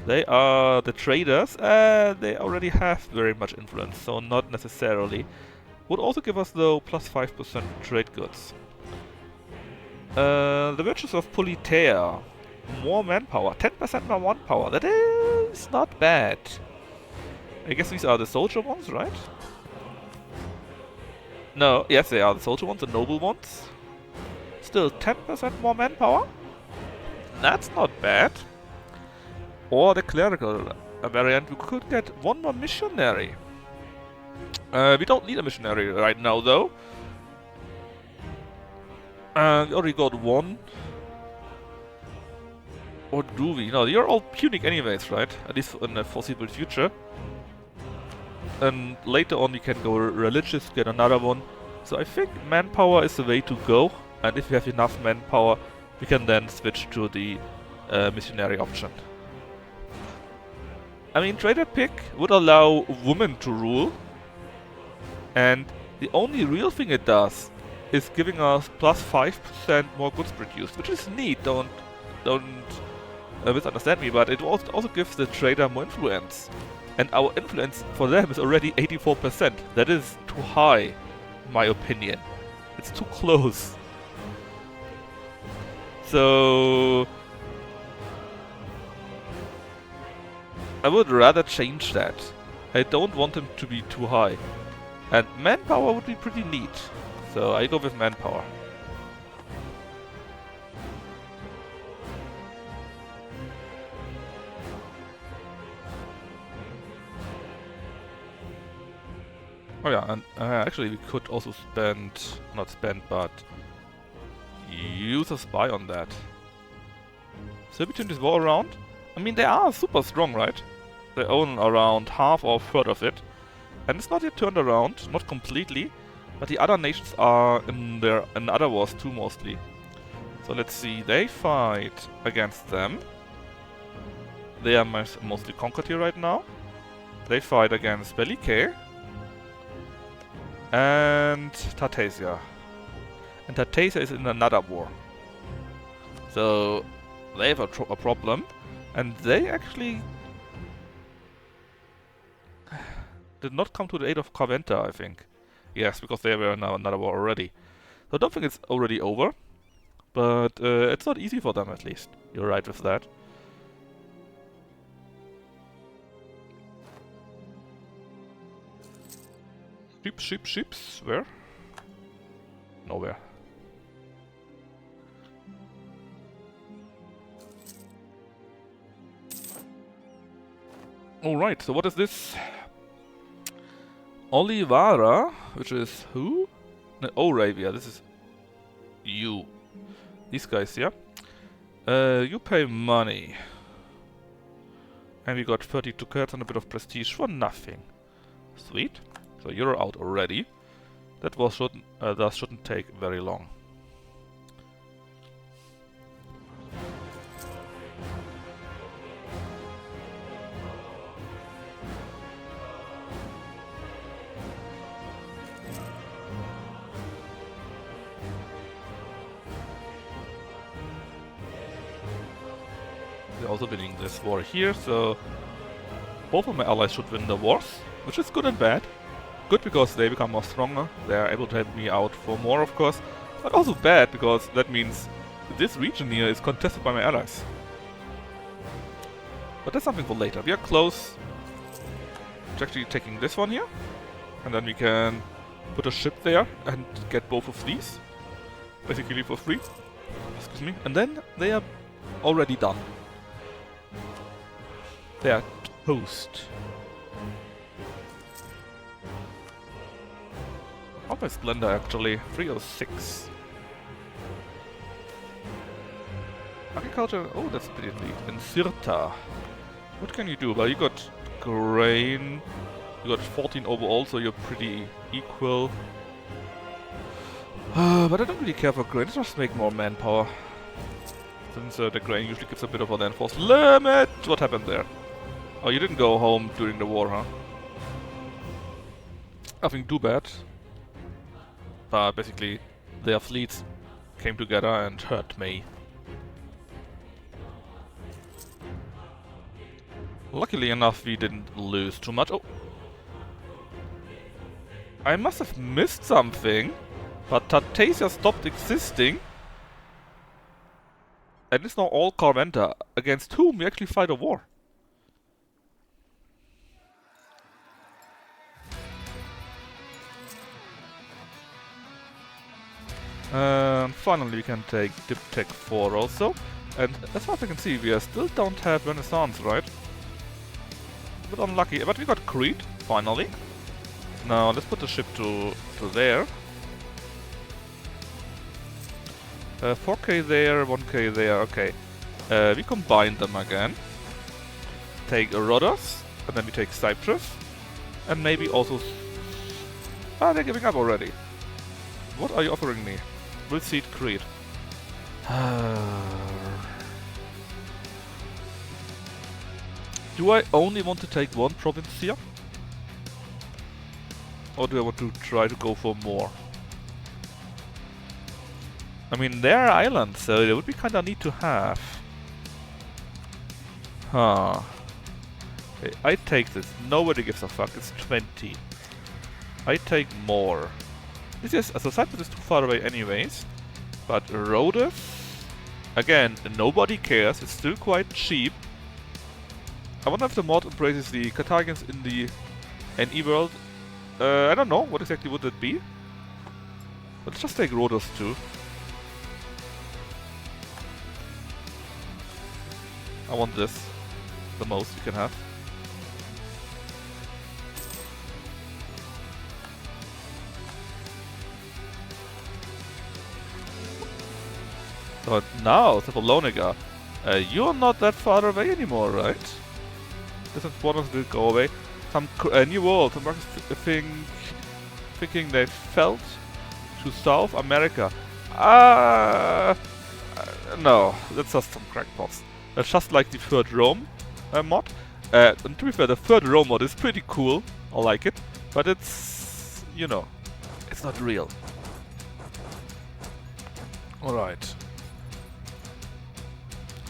They are the traders. They already have very much influence, so not necessarily. Would also give us though plus 5% trade goods. The virtues of Politeia. More manpower. 10% more manpower. That is not bad. I guess these are the soldier ones, right? No, yes, they are the soldier ones, the noble ones. Still 10% more manpower. That's not bad. Or the clerical variant, we could get one more missionary. We don't need a missionary right now, though. We already got one. Or do we? No, you're all punic anyways, right? At least in the foreseeable future. And later on we can go religious, get another one. So I think manpower is the way to go. And if we have enough manpower, we can then switch to the missionary option. I mean, Trader Pick would allow women to rule. And the only real thing it does is giving us plus 5% more goods produced, which is neat, don't misunderstand me, but it also gives the trader more influence. And our influence for them is already 84%. That is too high, in my opinion. It's too close. So I would rather change that. I don't want them to be too high. And manpower would be pretty neat. So I go with manpower. Oh yeah, and actually we could also but use a spy on that. So between this war around, I mean they are super strong, right? They own around half or a third of it. And it's not yet turned around, not completely, but the other nations are in other wars too mostly. So let's see, they fight against them. They are mostly conquered here right now. They fight against Bellicae. And Tartasia. And Tartasia is in another war. So they have a problem. And they actually did not come to the aid of Carventa, I think. Yes, because they were in another war already. So I don't think it's already over. But it's not easy for them at least. You're right with that. Ships. Where? Nowhere. Alright, so what is this? Olivara, which is who? No, Oravia, this is you. These guys, yeah? You pay money. And we got 32 cards and a bit of prestige for nothing. Sweet. So you're out already. That shouldn't take very long. They're also winning this war here, so both of my allies should win the wars, which is good and bad. Good because they become more stronger, they are able to help me out for more of course, but also bad because that means this region here is contested by my allies. But that's something for later. We are close to actually taking this one here, and then we can put a ship there and get both of these, basically for free. Excuse me. And then they are already done. They are toast. How by Splendor actually? 306. Agriculture, oh that's pretty neat. And Sirta. What can you do? Well, you got grain, you got 14 overall, so you're pretty equal. But I don't really care for grain, let's just make more manpower. Since the grain usually gives a bit of a land force limit. What happened there? Oh, you didn't go home during the war, huh? Nothing too bad. But basically, their fleets came together and hurt me. Luckily enough, we didn't lose too much. Oh! I must have missed something, but Tartasia stopped existing. And it's now all Carventa, against whom we actually fight a war. And finally we can take Diptech 4 also. And as far as I can see, we still don't have Renaissance, right? A bit unlucky, but we got Crete, finally. Now let's put the ship to there. 4k there, 1k there, okay. We combine them again. Take Rhodos, and then we take Cyprus. And maybe also... Ah, they're giving up already. What are you offering me? We'll cede Crete. Do I only want to take one province here? Or do I want to try to go for more? I mean, they're islands, so they would be kinda neat to have. Huh. Okay, I take this. Nobody gives a fuck. It's 20. I take more. This is, so Cyprus is too far away anyways. But Rhodes, again, nobody cares. It's still quite cheap. I wonder if the mod embraces the Carthaginians in the NE world. I don't know. What exactly would that be? Let's just take Rhodes too. I want this. The most you can have. But now, Thessalonica, you're not that far away anymore, right? Distant borders will go away. Some New World, some markets thinking they felt to South America. No, that's just some crackpots. That's just like the third Rome mod. And to be fair, the third Rome mod is pretty cool. I like it. But it's, you know, it's not real. Alright.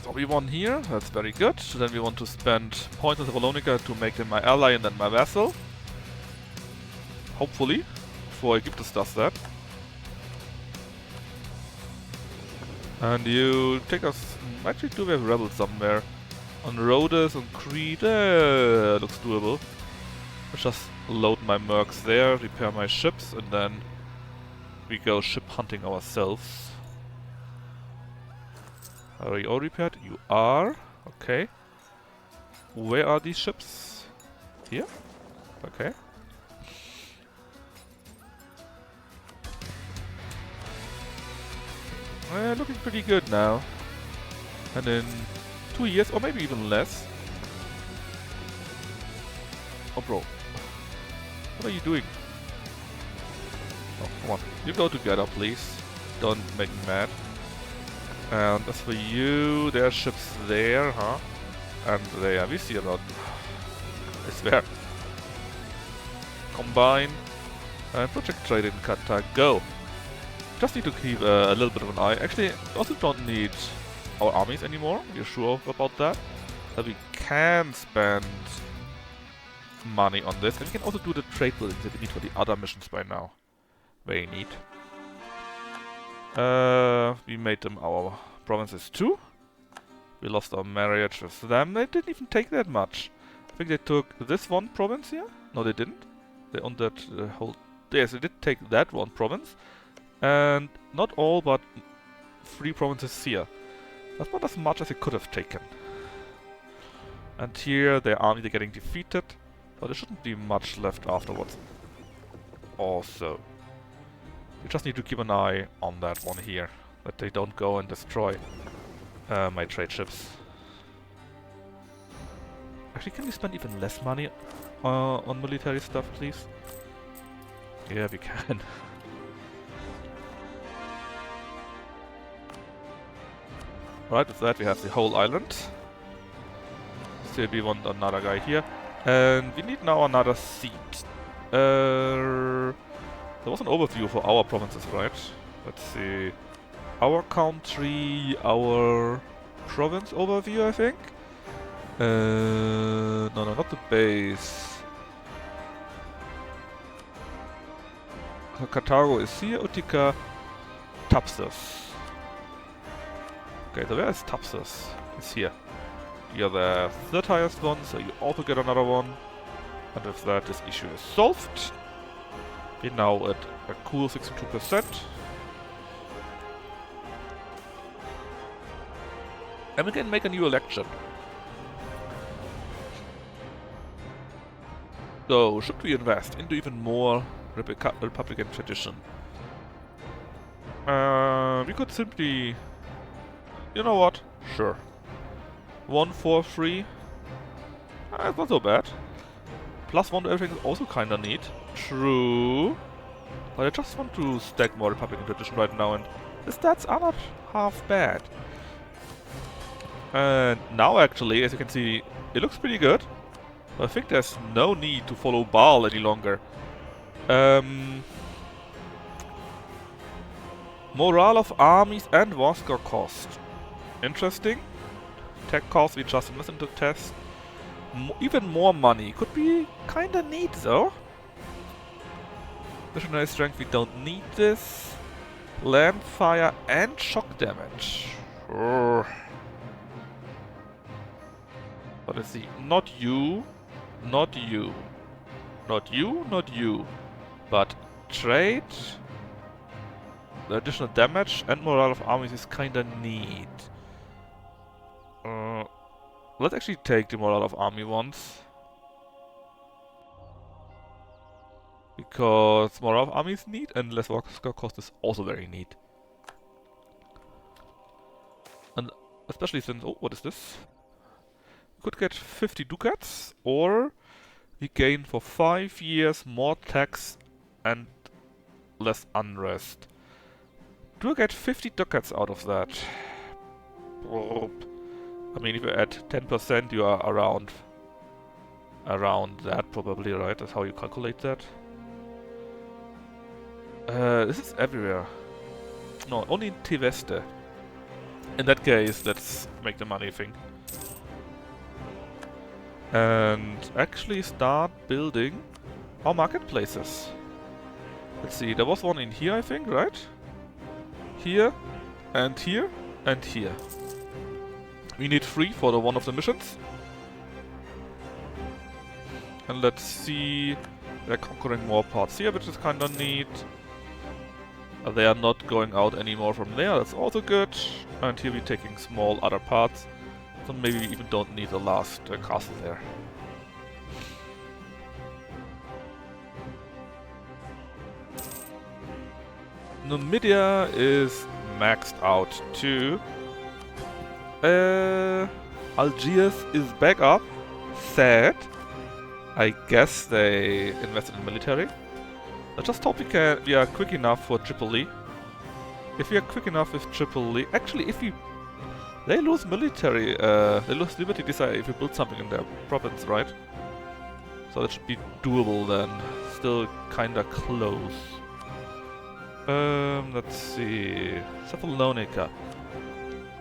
So we won here, that's very good. Then we want to spend points on Thessalonica to make him my ally and then my vassal. Hopefully, before Egyptus does that. And you take us... Actually, do we have rebels somewhere? On Rhodes, on Crete, looks doable. Let's just load my mercs there, repair my ships, and then we go ship hunting ourselves. Are you all repaired? You are. Okay. Where are these ships? Here? Okay. Looking pretty good now. And in 2 years, or maybe even less. Oh bro. What are you doing? Oh, come on. You go together, please. Don't make me mad. And as for you, there are ships there, huh? And there, we see a lot. I swear. Combine. And project trade in Qatar. Go! Just need to keep a little bit of an eye. Actually, also don't need our armies anymore. We're sure about that. That we can spend money on this. And we can also do the trade buildings that we need for the other missions by now. Very neat. We made them our provinces too. We lost our marriage with them. They didn't even take that much. I think they took this one province here. No, they didn't. They owned that whole... Yes, they did take that one province. And not all, but 3 provinces here. That's not as much as they could have taken. And here, their armies are getting defeated. But there shouldn't be much left afterwards. Also. You just need to keep an eye on that one here. That they don't go and destroy my trade ships. Actually, can we spend even less money on military stuff, please? Yeah, we can. Right, with that we have the whole island. Still we want another guy here. And we need now another seat. There was an overview for our provinces, right? Let's see. Our country, our province overview, I think? No, not the base. Carthago is here, Utica, Tapsus. Okay, so where is Tapsus? It's here. You're the 3rd highest one, so you also get another one. And with that, this issue is solved. We're now at a cool 62%. And we can make a new election. So, should we invest into even more Republican tradition? We could simply... You know what? Sure. 1, 4, 3. It's not so bad. +1 to everything is also kinda neat. True. But I just want to stack more Republican tradition right now, and the stats are not half bad. And now actually, as you can see, it looks pretty good. But I think there's no need to follow Baal any longer. Morale of armies and war score cost. Interesting. Tech cost we just listened to test. Even more money. Could be kinda neat though. Missionary strength, we don't need this. Land fire and shock damage. But let's see. Not you. Not you. Not you, not you. But trade. The additional damage and morale of armies is kinda neat. Let's actually take the morale of army ones. Because morale of army is neat and less war score cost is also very neat. And especially since... Oh, what is this? We could get 50 ducats, or we gain for 5 years more tax and less unrest. Do I get 50 ducats out of that? I mean, if you add 10%, you are around that probably, right? That's how you calculate that. This is everywhere. No, only in Tiveste. In that case, let's make the money thing. And actually start building our marketplaces. Let's see, there was one in here, I think, right? Here, and here, and here. We need 3 for one of the missions. And let's see They're conquering more parts here, which is kinda neat. They are not going out anymore from there, that's also good. And here we're taking small other parts, so maybe we even don't need the last castle there. Numidia is maxed out too. Algiers is back up. Sad. I guess they invested in military. Let's just hope we are quick enough for Tripoli. If we are quick enough with Tripoli, actually, if they lose military, they lose liberty desire if we build something in their province, right? So that should be doable then. Still kinda close. Let's see. Thessalonica.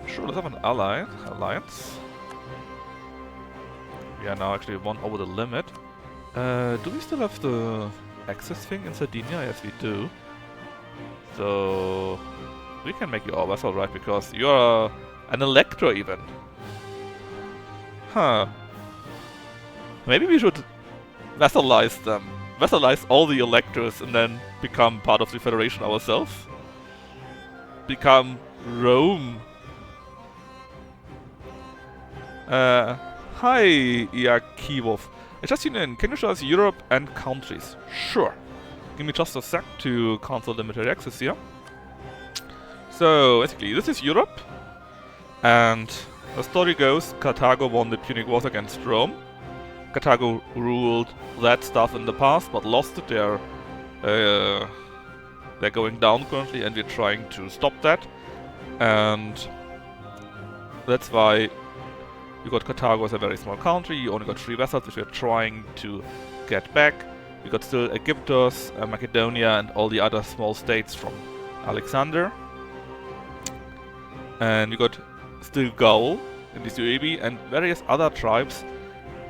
Sure, let's have an alliance. We are now actually one over the limit. Do we still have the access thing in Sardinia? Yes, we do. So we can make you our vassal, right? Because you're an elector even. Huh. Maybe we should vassalize them. Vassalize all the electors and then become part of the Federation ourselves. Become Rome. Hi, Yakivov. I just tuned in. Can you show us Europe and countries? Sure. Give me just a sec to cancel the military access here. So, basically, this is Europe. And the story goes, Carthago won the Punic Wars against Rome. Carthago ruled that stuff in the past, but lost it. They're going down currently, and we're trying to stop that. And that's why you got Carthago as a very small country. You only got 3 vassals, which we're trying to get back. We got still Aegyptus, Macedonia, and all the other small states from Alexander. And we got still Gaul in the Suebi and various other tribes.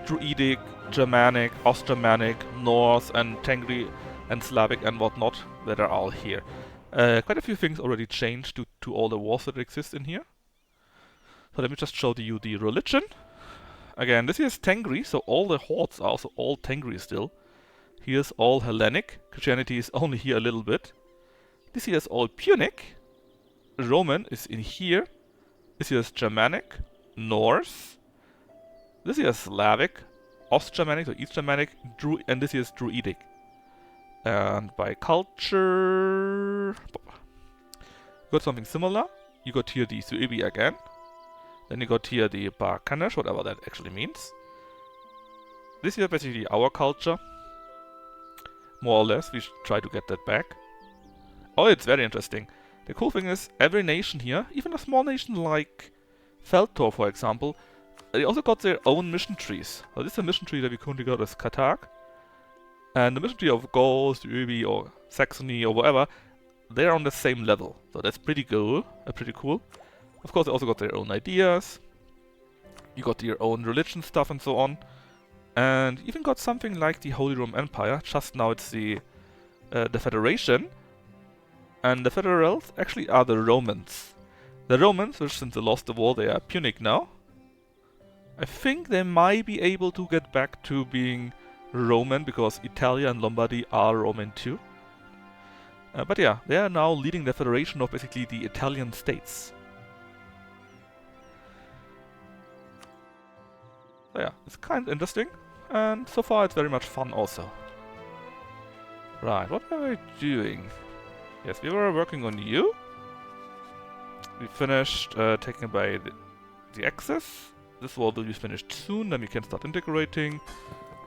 Druidic, Germanic, Ostgermanic, Norse, and Tengri, and Slavic, and whatnot, that are all here. Quite a few things already changed due to all the wars that exist in here. So let me just show you the religion. Again, this is Tengri, so all the hordes are also all Tengri still. Here's all Hellenic. Christianity is only here a little bit. This here is all Punic. Roman is in here. This here is Germanic, Norse. This here is Slavic, Ostgermanic, so East Germanic, and this here is Druidic. And by culture, you got something similar. You got here the Suebi again. Then you got here the Barkanesh, whatever that actually means. This here is basically our culture. More or less, we should try to get that back. Oh, it's very interesting. The cool thing is, every nation here, even a small nation like Feldtor, for example, they also got their own mission trees. So this is a mission tree that we currently got as Carthage. And the mission tree of Gaul, Suebi, or Saxony, or whatever, they're on the same level. So that's pretty cool. Of course, they also got their own ideas. You got your own religion stuff and so on. And even got something like the Holy Roman Empire. Just now it's the Federation. And the Federals actually are the Romans. The Romans, which since they lost the war, they are Punic now. I think they might be able to get back to being Roman, because Italia and Lombardy are Roman too. But yeah, they are now leading the federation of basically the Italian states. So yeah, it's kind of interesting, and so far it's very much fun also. Right, what were we doing? Yes, we were working on you. We finished taking away the access. This wall will be finished soon, then we can start integrating.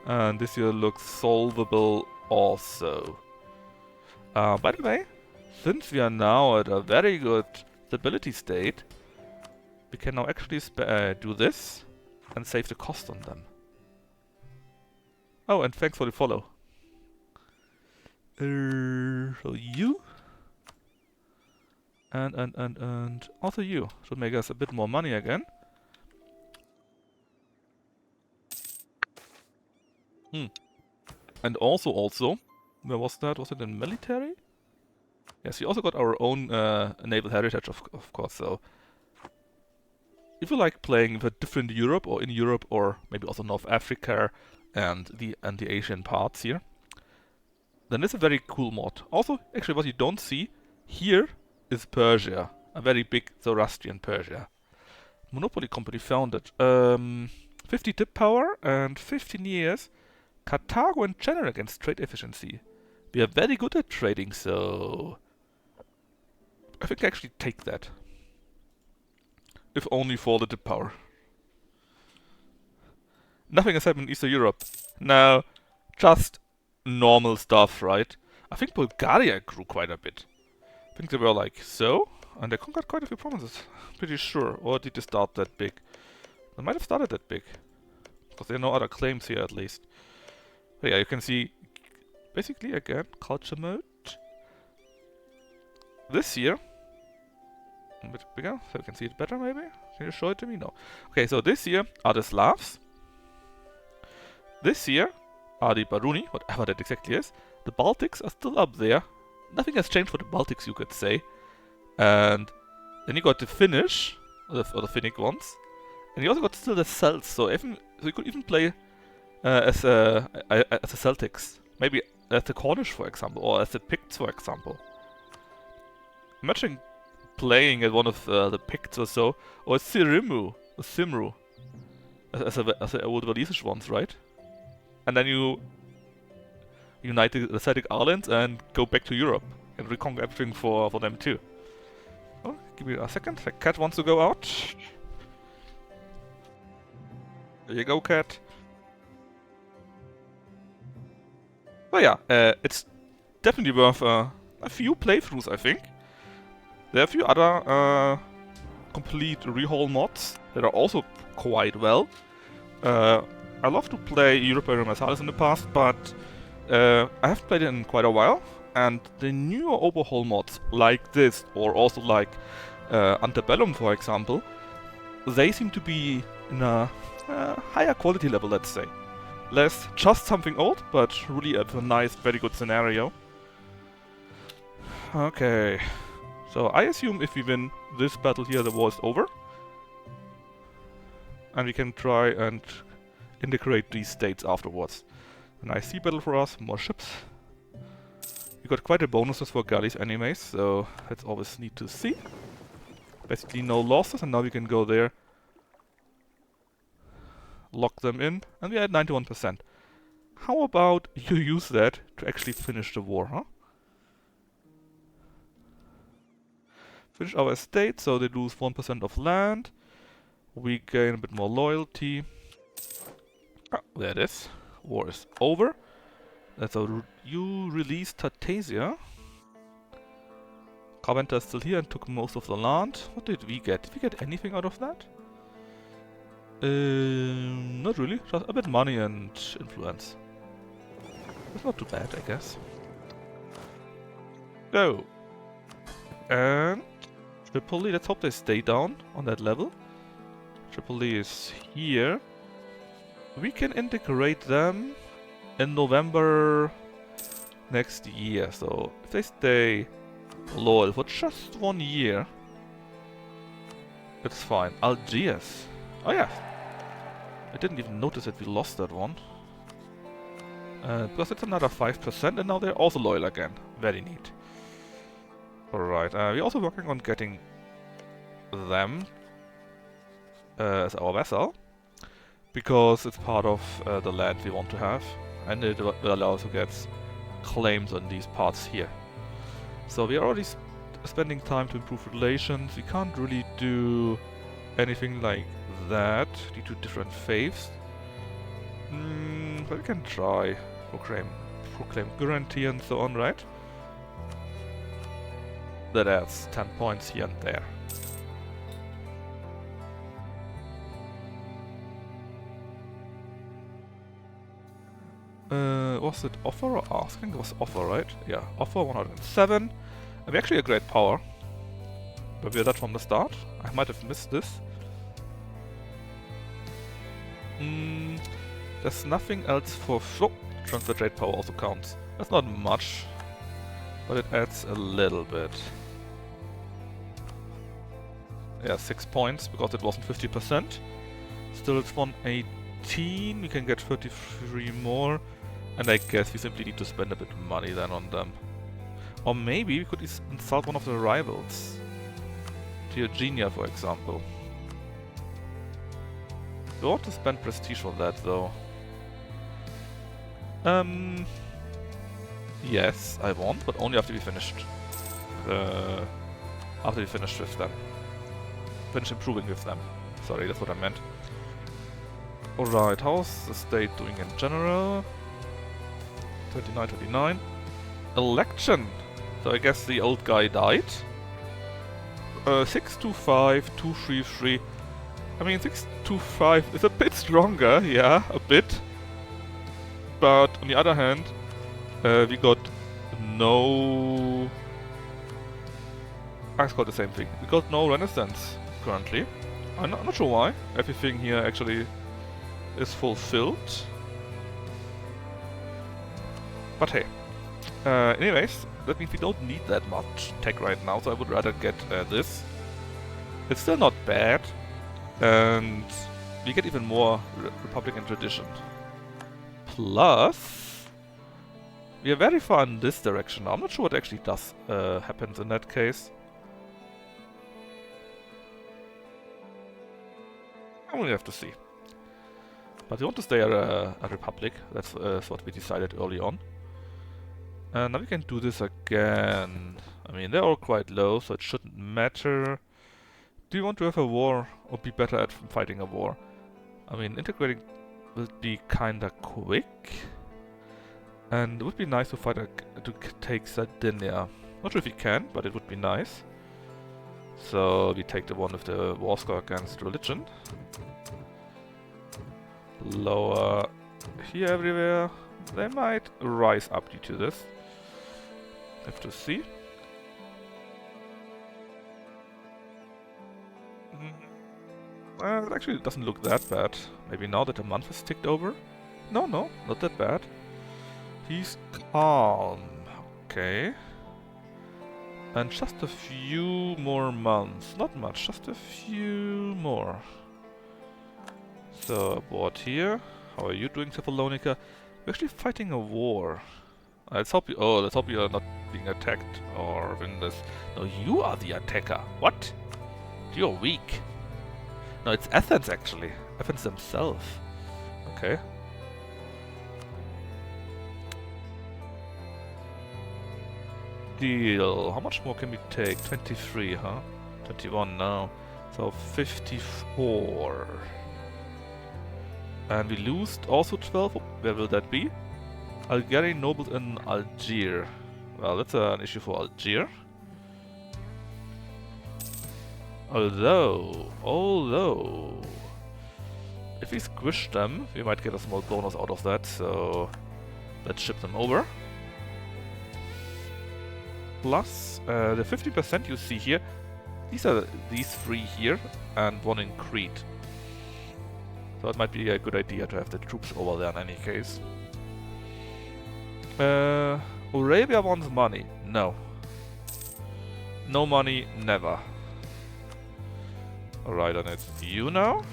And this here looks solvable also. By the way, since we are now at a very good stability state, we can now actually do this and save the cost on them. Oh, and thanks for the follow. So you and also you should make us a bit more money again. And also, where was that? Was it in military? Yes, we also got our own naval heritage, of course, so if you like playing with a different Europe, or in Europe, or maybe also North Africa and the Asian parts here, then it's a very cool mod. Also, actually what you don't see here is Persia. A very big Zoroastrian Persia. Monopoly company founded. 50 tip power and 15 years. Carthago in general against trade efficiency. We are very good at trading, so I think I actually take that. If only for the tip power. Nothing has happened in Eastern Europe. No, just normal stuff, right? I think Bulgaria grew quite a bit. I think they were like, so? And they conquered quite a few provinces. Pretty sure. Or did they start that big? They might have started that big. Because there are no other claims here at least. But yeah, you can see, basically again, culture mode. This year, a bit bigger, so you can see it better maybe? Can you show it to me? No. Okay, so this year are the Slavs. This year are the Baruni, whatever that exactly is. The Baltics are still up there. Nothing has changed for the Baltics, you could say. And then you got the Finnish, or the Finnic ones. And you also got still the Celts, so you could even play as the Celtics. Maybe as the Cornish, for example, or as the Picts, for example. Imagine playing as one of the Picts or so, or Simru, as the old Walisish ones, right? And then you unite the Celtic Islands and go back to Europe and reconquer everything for them too. Oh, give me a second. The cat wants to go out. There you go, cat. But yeah, it's definitely worth a few playthroughs, I think. There are a few other complete rehaul mods that are also quite well. I love to play Europa Universalis in the past, but I haven't played it in quite a while. And the newer overhaul mods, like this, or also like Antebellum, for example, they seem to be in a higher quality level, let's say. Less just something old, but really a nice, very good scenario. Okay. So I assume if we win this battle here, the war is over. And we can try and integrate these states afterwards. A nice sea battle for us, more ships. We got quite a bonuses for galleys anyways, so that's always neat to see. Basically no losses, and now we can go there, lock them in, and we are at 91%. How about you use that to actually finish the war, huh? Finish our estate, so they lose 1% of land. We gain a bit more loyalty. Ah, there it is. War is over. So you released Tartasia. Carpenter is still here and took most of the land. What did we get? Did we get anything out of that? Not really. Just a bit money and influence. That's not too bad, I guess. Go. And Tripoli, let's hope they stay down on that level. Tripoli is here. We can integrate them in November next year. So if they stay loyal for just 1 year, it's fine. Algiers. Oh yeah. I didn't even notice that we lost that one. Because it's another 5% and now they're also loyal again. Very neat. Alright, we're also working on getting them as our vassal. Because it's part of the land we want to have. And it will allow us to get claims on these parts here. So we are already spending time to improve relations. We can't really do anything like that due to different faiths. But we can try. Proclaim guarantee and so on, right? That adds 10 points here and there. Was it offer or asking? It was offer, right? Yeah, offer 107. And we're actually a great power. But we're that from the start. I might have missed this. There's nothing else for... Oh, transfer trade power also counts. That's not much. But it adds a little bit. Yeah, 6 points, because it wasn't 50%. Still it's 118, we can get 33 more. And I guess we simply need to spend a bit of money then on them. Or maybe we could insult one of the rivals. Eugenia, for example. We want to spend prestige for that, though. Yes, I want, but only after we finished. After we finished with them. Finish improving with them. Sorry, that's what I meant. Alright, how's the state doing in general? 29, 29. Election! So I guess the old guy died. 625, 233. I mean, 625 is a bit stronger, yeah, a bit. But on the other hand, we got no... It's called the same thing. We got no Renaissance currently. I'm not sure why. Everything here actually is fulfilled. But hey. Anyways, that means we don't need that much tech right now, so I would rather get this. It's still not bad. And we get even more Republican tradition. Plus, we are very far in this direction now. I'm not sure what actually does happens in that case. I only have to see. But we want to stay a republic. That's what we decided early on. And now we can do this again. I mean, they're all quite low, so it shouldn't matter. Do you want to have a war or be better at fighting a war? I mean, integrating will be kinda quick. And it would be nice to fight to take Sardinia. Not sure if we can, but it would be nice. So we take the one with the war score against religion. Lower here everywhere. They might rise up due to this. Have to see. It actually doesn't look that bad. Maybe now that a month has ticked over? No, not that bad. He's calm. Okay. And just a few more months. Not much, just a few more. So, aboard here. How are you doing, Thessalonica? We're actually fighting a war. Let's hope you. Oh, let's hope you are not being attacked or in this. No, you are the attacker. What? You're weak. No, it's Athens actually. Athens themselves. Okay. Deal. How much more can we take? 23, huh? 21 now. So 54. And we lose also 12. Where will that be? Algerian nobles in Algiers. Well, that's an issue for Algiers. Although, if we squish them, we might get a small bonus out of that, so let's ship them over. Plus, the 50% you see here, these are these three here, and one in Crete. So it might be a good idea to have the troops over there in any case. Arabia wants money. No. No money, never. Alright, and it's you now.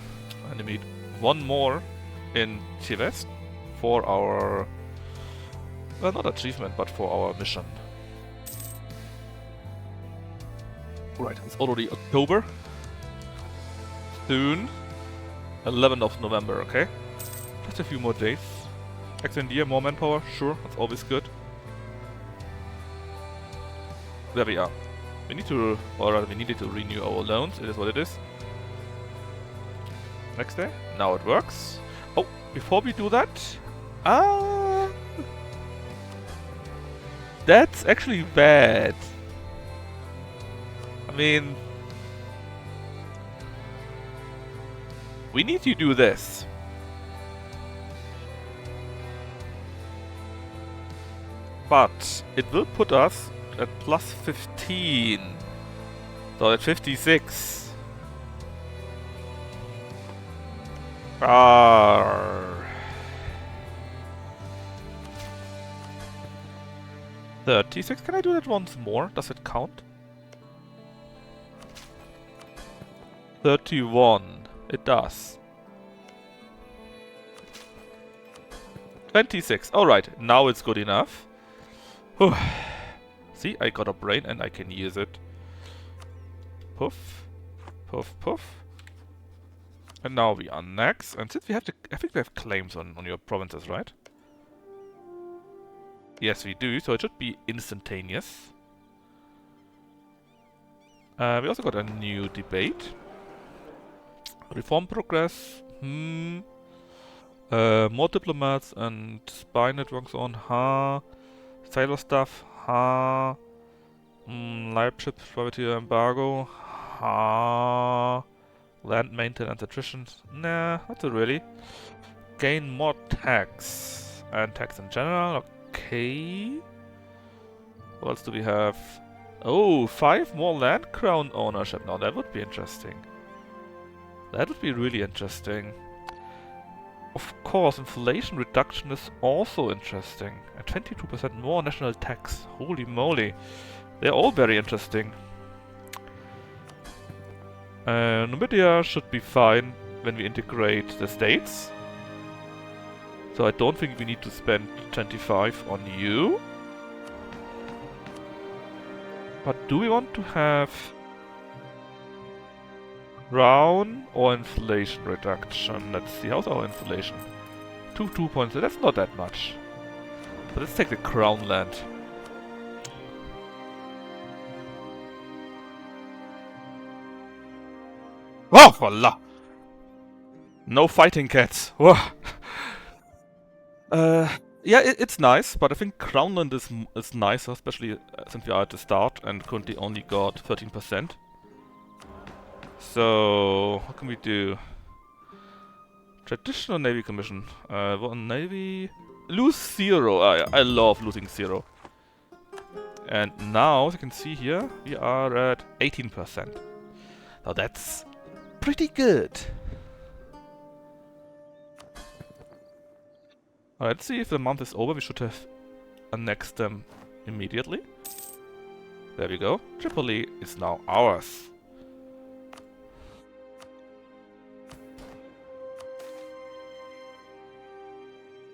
And we need one more in Tibet for our... well, not achievement, but for our mission. Right, it's already October. Soon. 11th of November, okay? Just a few more days. Exandia, more manpower, sure, that's always good. There we are. We need to, or rather we needed to renew our loans, it is what it is. Next day. Now it works. Oh, before we do that... that's actually bad. I mean... we need to do this. But it will put us at plus 15. So at 56. Arrgh. 36. Can I do that once more? Does it count? 31. It does. 26. Alright, now it's good enough. Whew. See, I got a brain and I can use it. Puff. Puff, puff. And now we are next. And since we have I think we have claims on your provinces, right? Yes, we do, so it should be instantaneous. We also got a new debate. Reform progress. More diplomats and spy networks on. Sailor stuff. Leipzig privateer embargo. Land maintenance attrition. Nah, not really. Gain more tax. And tax in general. Okay. What else do we have? Oh, 5 more land crown ownership. Now that would be interesting. That would be really interesting. Of course, inflation reduction is also interesting. And 22% more national tax. Holy moly. They're all very interesting. Numidia should be fine when we integrate the states. So I don't think we need to spend 25 on you. But do we want to have crown or inflation reduction? Let's see, how's our inflation? 2 points, that's not that much. But let's take the crown land. Oh, voila! No fighting cats. Whoa. Yeah, it's nice, but I think Crownland is nicer, especially since we are at the start and currently only got 13%. So, what can we do? Traditional Navy Commission. Navy... Lose 0. I love losing 0. And now, as you can see here, we are at 18%. Now that's pretty good. Let's see if the month is over. We should have annexed them immediately. There we go. Tripoli is now ours.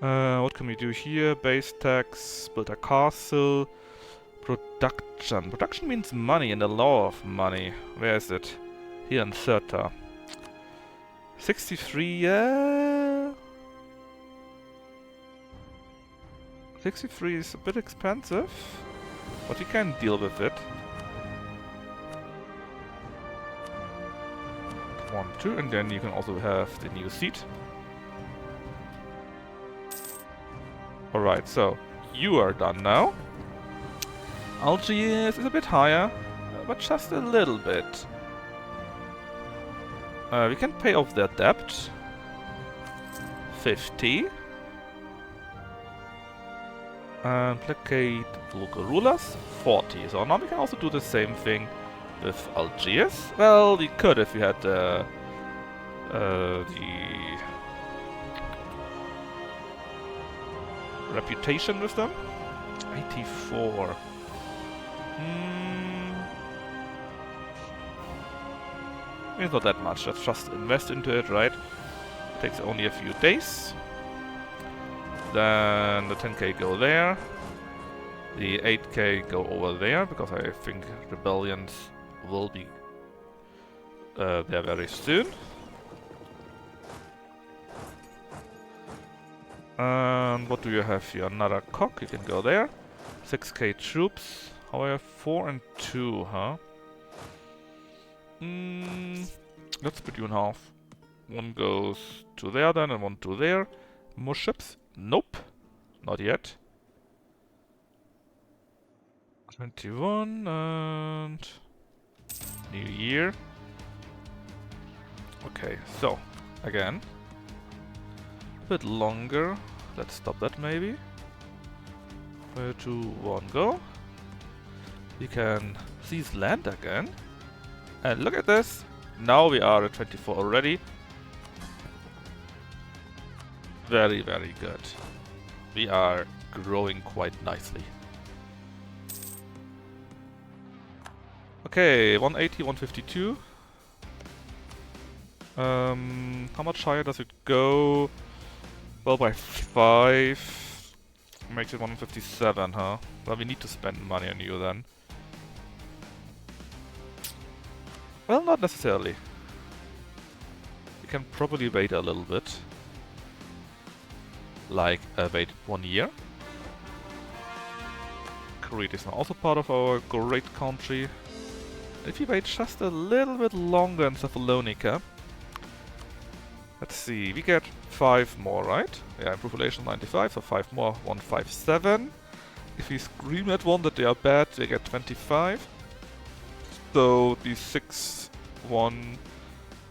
What can we do here? Base tax, build a castle, production. Production means money and the law of money. Where is it? Here in Cirta. 63, yeah. 63 is a bit expensive, but we can deal with it. 1, 2, and then you can also have the new seat. Alright, so you are done now. Algiers is a bit higher, but just a little bit. We can pay off their debt. 50. And placate local rulers. 40. So now we can also do the same thing with Algiers. Well, we could if we had the reputation with them. 84. It's not that much. Let's just invest into it, right? Takes only a few days. Then the 10k go there. The 8k go over there, because I think rebellions will be there very soon. And what do you have here? Another cock, you can go there. 6k troops. However, 4 and 2, huh? Let's split you in half. One goes to there then, and one to there. More ships? Nope. Not yet. 21 and... New Year. Okay, so, again. A bit longer. Let's stop that maybe. 3, 2, 1, go. We can seize land again. And look at this. Now we are at 24 already. Very, very good. We are growing quite nicely. Okay, 180, 152. How much higher does it go? Well, by 5 makes it 157, huh? Well, we need to spend money on you then. Well, not necessarily. You can probably wait a little bit. Like, wait 1 year. Crete is now also part of our great country. If you wait just a little bit longer in Thessalonica. Let's see, we get 5 more, right? Yeah, improve relation 95, so 5 more, 157. If we scream at one that they are bad, they get 25. So the 6, 1,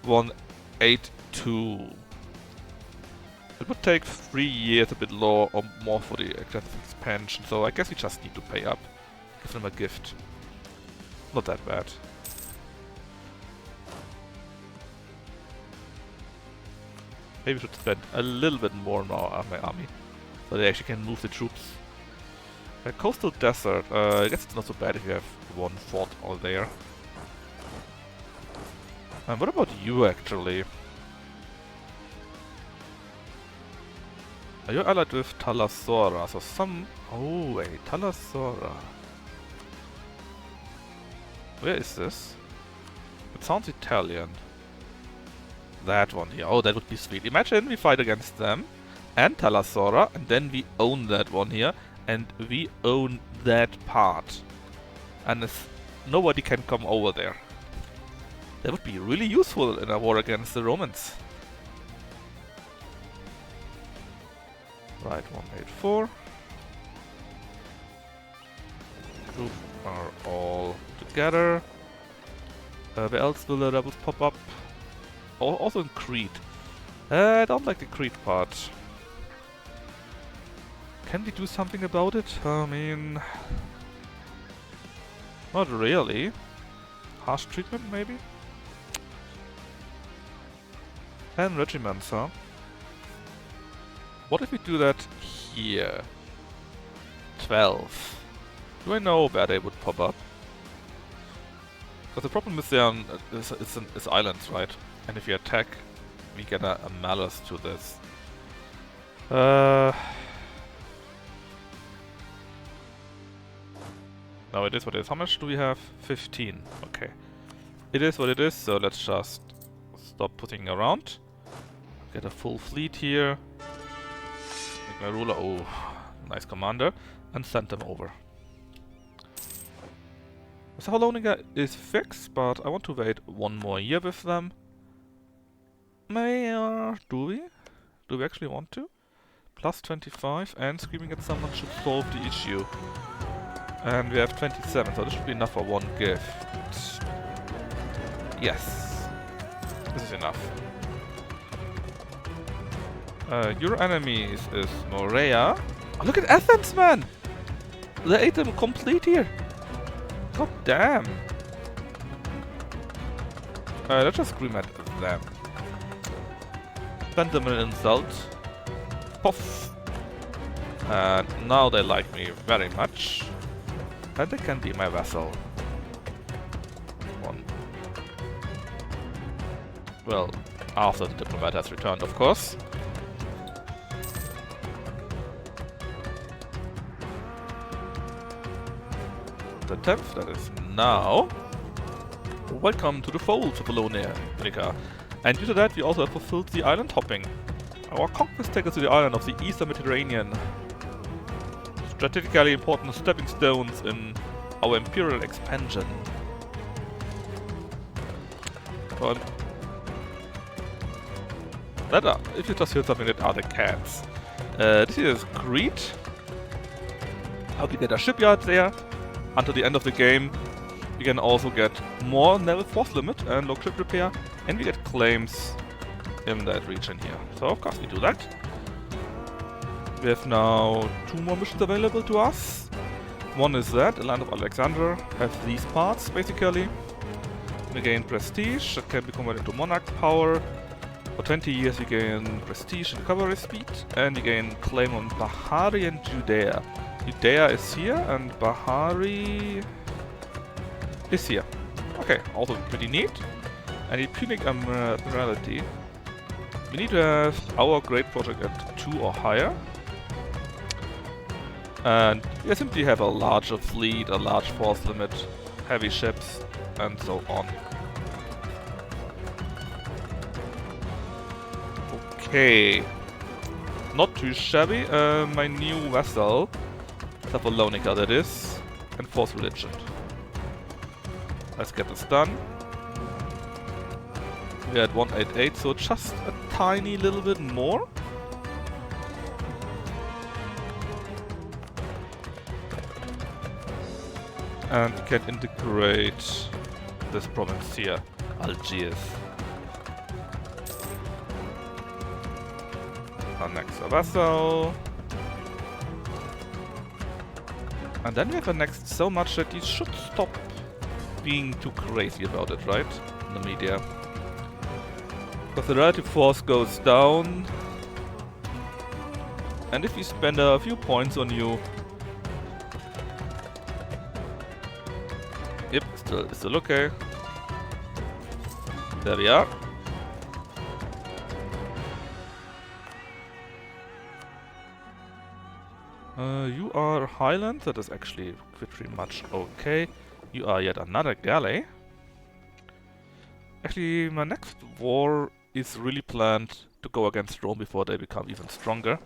1, 8, 2. It would take 3 years, a bit lower or more for the excessive expansion, so I guess we just need to pay up. Give them a gift. Not that bad. Maybe we should spend a little bit more on my army, so they actually can move the troops. Coastal desert, I guess it's not so bad if you have 1 fort all there. And what about you actually? Are you allied with Talassora? So some... Oh wait, Talassora. Where is this? It sounds Italian. That one here. Oh, that would be sweet. Imagine we fight against them and Talassora, and then we own that one here, and we own that part. And nobody can come over there. That would be really useful in a war against the Romans. Right, 184. Troops are all together. Where else will the rebels pop up? Also in Crete. I don't like the Crete part. Can we do something about it? I mean... Not really. Harsh treatment, maybe? 10 regiments, huh? What if we do that here? 12. Do I know where they would pop up? Because the problem is it's islands, right? And if you attack, we get a malus to this. No, it is what it is. How much do we have? 15. Okay. It is what it is, so let's just stop putting around. Get a full fleet here. Make my ruler, oh, nice commander, and send them over. Thessalonica is fixed, but I want to wait 1 more year with them. Do we? Do we actually want to? Plus 25, and screaming at someone should solve the issue. And we have 27, so this should be enough for 1 gift. Yes. This is enough. Your enemies is Morea. Oh, look at Athens, man! They ate them complete here. God damn. Let's just scream at them. Send them an insult. Puff. And now they like me very much. And they can be my vassal. 1. Well, after the diplomat has returned, of course. The 10th, that is now. Welcome to the fold, Thessalonica. And due to that, we also have fulfilled the island hopping. Our conquest takes us to the island of the Eastern Mediterranean. Strategically important stepping stones in our imperial expansion. So if you just heard something, that are the cats. This here is Crete. How to get a shipyard there. Until the end of the game, we can also get more naval force limit and local ship repair, and we get claims in that region here. So of course we do that. We have now 2 more missions available to us. One is that, the land of Alexander, has these parts basically. We gain prestige, that can be converted into monarch power. For 20 years we gain prestige and cavalry speed, and we gain claim on Bahari and Judea. Judea is here, and Bahari is here. Okay, also pretty neat. And the Punic Admiralty. We need to have our great project at 2 or higher. And we simply have a larger fleet, a large force limit, heavy ships, and so on. Okay. Not too shabby. My new vessel, Thessalonica that is, and Force Religion. Let's get this done. We're at 188, so just a tiny little bit more. And we can integrate this province here, Algiers. Annex a vessel. And then we have annexed so much that you should stop being too crazy about it, right? In the media. Because the relative force goes down. And if you spend a few points on you... Yep, still okay. There we are. You are Highland, that is actually pretty much okay. You are yet another galley. Actually, my next war is really planned to go against Rome before they become even stronger.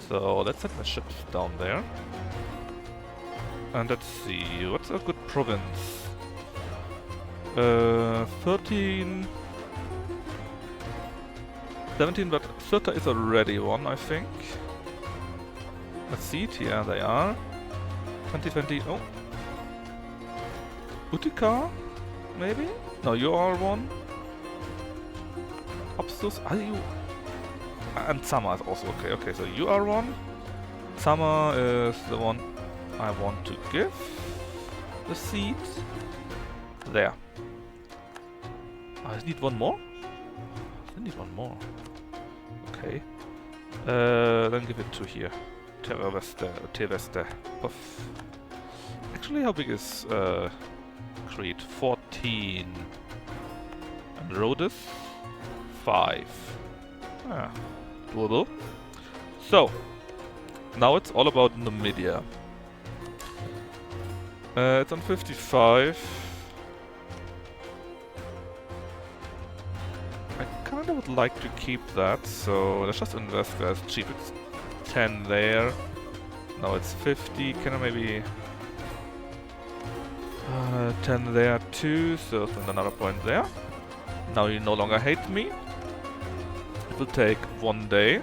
So let's set my ships down there. And let's see, what's a good province? 13... 17, but Cirta is already one, I think. Let's see it, here they are. 2020, oh. Utica, maybe? No, you are one. Apsus, are you? And Sama is also okay. Okay, so you are one. Sama is the one I want to give the seat. There. I need one more? I need one more. Okay. Then give it to here. Teveste. Puff. Actually, how big is Crete? 14. And Rhodes? 5. Ah, doable. So, now it's all about Numidia. It's on 55. I kinda would like to keep that, so let's just invest there. It's cheap. It's 10 there. Now it's 50. Can I maybe 10 there too, so spend another point there. Now you no longer hate me. It will take 1 day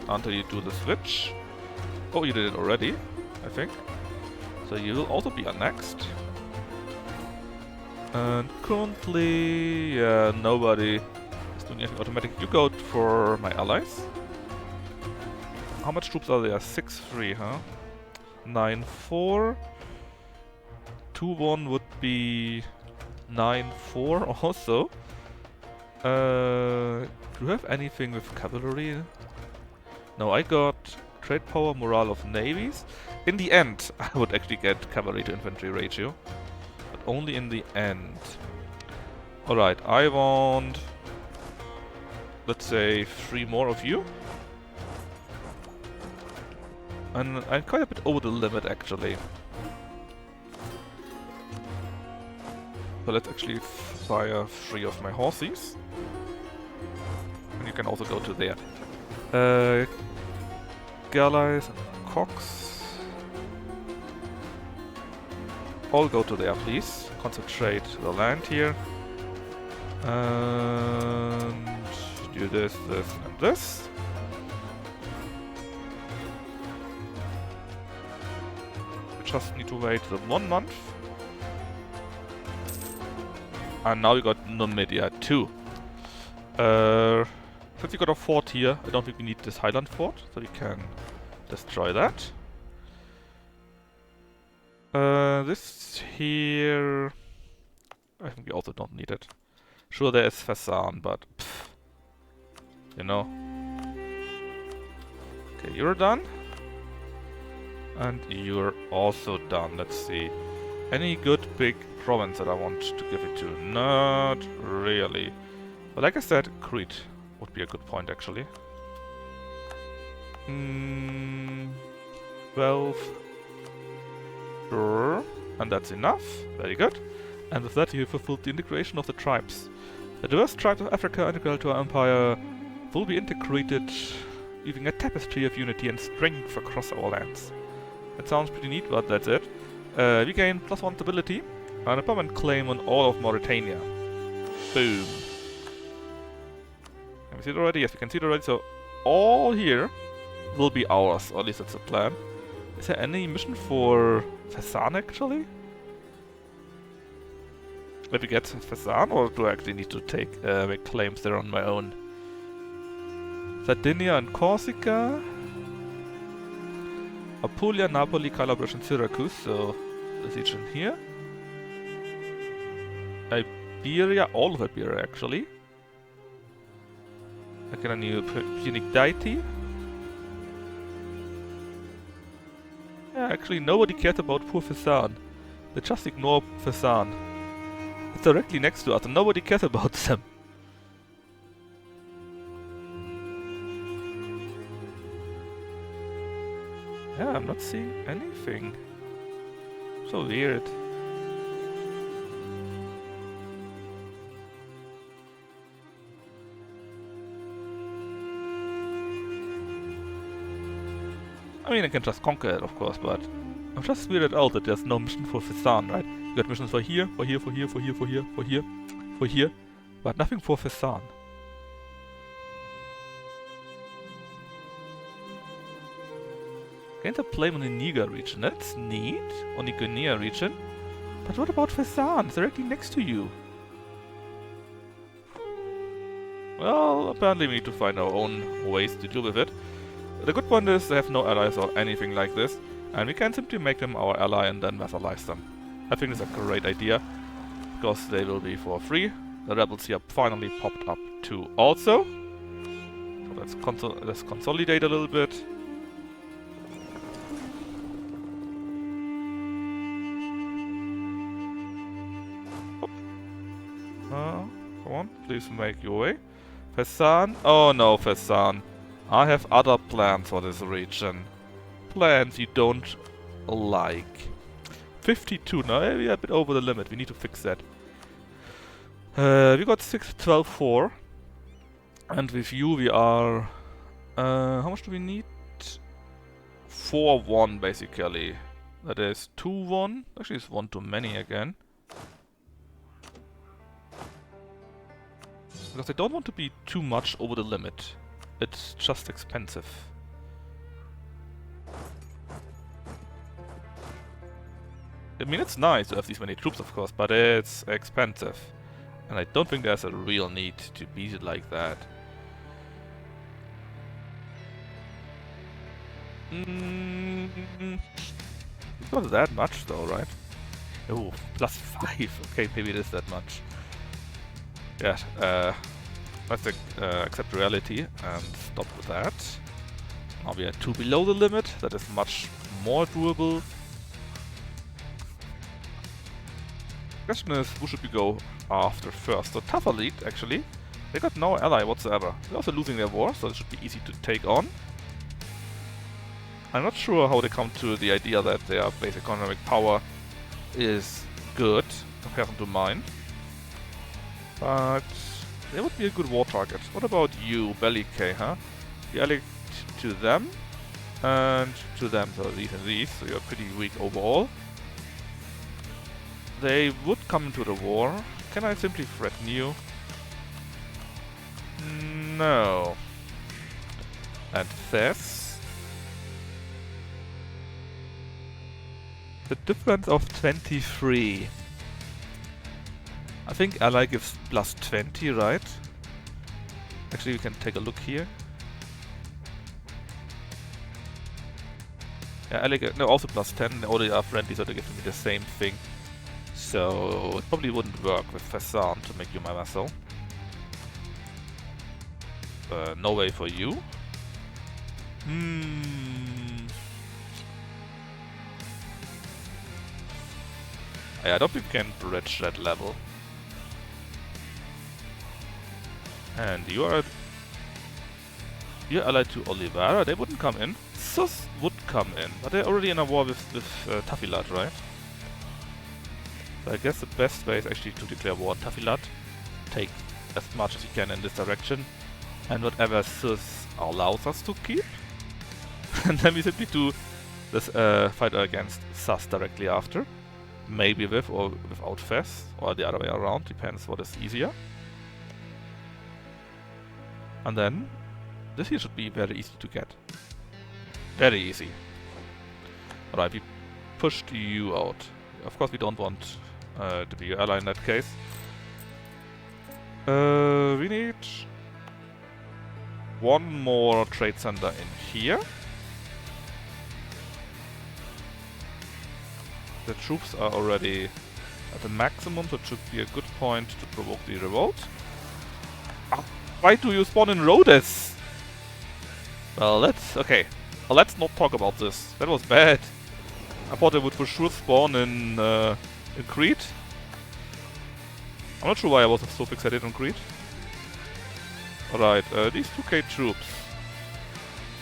until you do the switch. Oh, you did it already, I think. So you will also be annexed. And currently, nobody is doing anything automatic. You go for my allies. How much troops are there? 6-3, huh? 9-4. 2-1 would be 9-4 also. Do you have anything with cavalry? No, I got trade power, morale of navies. In the end, I would actually get cavalry to infantry ratio. But only in the end. Alright, I want... let's say 3 more of you. And I'm quite a bit over the limit actually. So let's actually fire 3 of my horses. And you can also go to there. Galleys and cocks. All go to there, please. Concentrate the land here. And do this, this, and this. We just need to wait the 1 month. And now we got Numidia too. Since we got a fort here, I don't think we need this Highland fort, so we can destroy that. This here... I think we also don't need it. Sure, there is Fesan, but... pff, you know. Okay, you're done. And you're also done. Let's see. Any good big province that I want to give it to? Not really. But like I said, Crete. would be a good point, actually. 12. Sure. And that's enough. Very good. And with that, you have fulfilled the integration of the tribes. The diverse tribes of Africa integral to our empire will be integrated, weaving a tapestry of unity and strength across our lands. That sounds pretty neat, but that's it. We gain +1 stability and a permanent claim on all of Mauritania. Boom. Can we see it already? Yes, we can see it already. So all here will be ours, or at least that's the plan. Is there any mission for Fezzan, actually? Let me get Fezzan, or do I actually need to make claims there on my own? Sardinia and Corsica. Apulia, Napoli, Calabria and Syracuse, so this region here. Iberia, all of Iberia actually. I get a new Punic deity. Yeah, actually nobody cares about poor Fezzan. They just ignore Fezzan. It's directly next to us and nobody cares about them. Yeah, I'm not seeing anything. So weird. I mean, I can just conquer it, of course, but I'm just weirded out that there's no mission for Fezzan, right? You got missions for here, for here, for here, for here, for here, for here, for here, but nothing for Fezzan. Gains a claim on the Niger region, that's neat. On the Guinea region. But what about Fezzan? It's directly next to you. Well, apparently we need to find our own ways to deal with it. The good point is they have no allies or anything like this, and we can simply make them our ally and then vassalize them. I think it's a great idea, because they will be for free. The rebels here finally popped up too also. So let's consolidate a little bit. Come on, please make your way. Fezzan? Oh no, Fezzan. I have other plans for this region. Plans you don't like. 52, now we're a bit over the limit, we need to fix that. We got 6, 12, 4. And with you we are... how much do we need? 4, 1 basically. That is 2, 1. Actually it's 1 too many again. Because I don't want to be too much over the limit. It's just expensive. I mean, it's nice to have these many troops, of course, but it's expensive. And I don't think there's a real need to be like that. It's not that much though, right? Oh, +5. Okay, maybe it is that much. Yeah, let's accept reality and stop with that. Now we are 2 below the limit, that is much more doable. Question is, who should we go after first? So Tough Elite, actually. They got no ally whatsoever. They're also losing their war, so it should be easy to take on. I'm not sure how they come to the idea that their base economic power is good compared to mine. But they would be a good war target. What about you, Bellicay, huh? You allied to them and to them, so these and these, so you're pretty weak overall. They would come into the war. Can I simply threaten you? No. And this. The difference of 23. I think ally gives +20, right? Actually, we can take a look here. Yeah, ally no, also +10. All they are friendly, so they give me the same thing. So it probably wouldn't work with Fezzan to make you my vassal. No way for you. I don't think we can bridge that level. And you are you're allied to Oliveira, they wouldn't come in. Sus would come in, but they're already in a war with Tafilat, right? So I guess the best way is actually to declare war on Tafilat, take as much as you can in this direction, and whatever Sus allows us to keep. And then we simply do this fight against Sus directly after. Maybe with or without Fez, or the other way around, depends what is easier. And then, this here should be very easy to get. Very easy. Alright, we pushed you out. Of course we don't want to be your ally in that case. We need one more trade center in here. The troops are already at the maximum, so it should be a good point to provoke the revolt. Ah, why do you spawn in Rhodes? Well, okay. Well, let's not talk about this. That was bad. I thought they would for sure spawn in Crete. I'm not sure why I was so fixated on Crete. Alright, these 2k troops.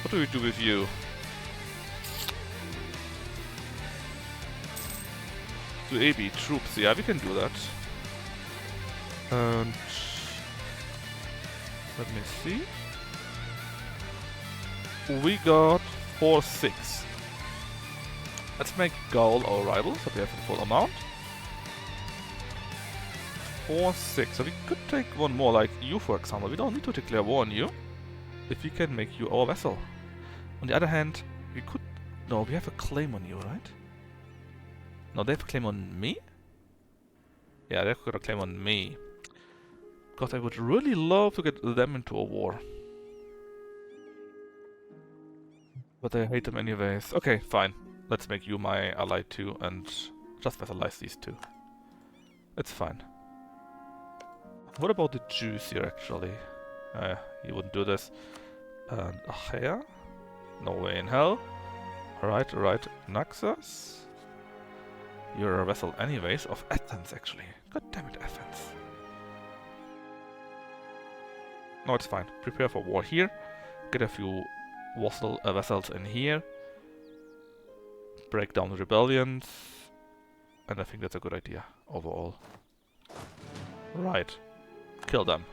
What do we do with you? To AB troops, yeah, we can do that. And let me see. We got 4-6. Let's make Gaul our rival, so we have the full amount. 4-6, so we could take one more, like you for example. We don't need to declare war on you, if we can make you our vassal. On the other hand, we could... No, we have a claim on you, right? No, they have a claim on me? Yeah, they've got a claim on me. Because I would really love to get them into a war. But I hate them anyways. Okay, fine. Let's make you my ally too and just vassalize these two. It's fine. What about the Jews here actually? You wouldn't do this. And Achaia? No way in hell. Alright, alright. Naxos? You're a vassal anyways, of Athens actually. God damn it, Athens. No, it's fine. Prepare for war here. Get a few vassals in here. Break down the rebellions. And I think that's a good idea, overall. Right. Kill them.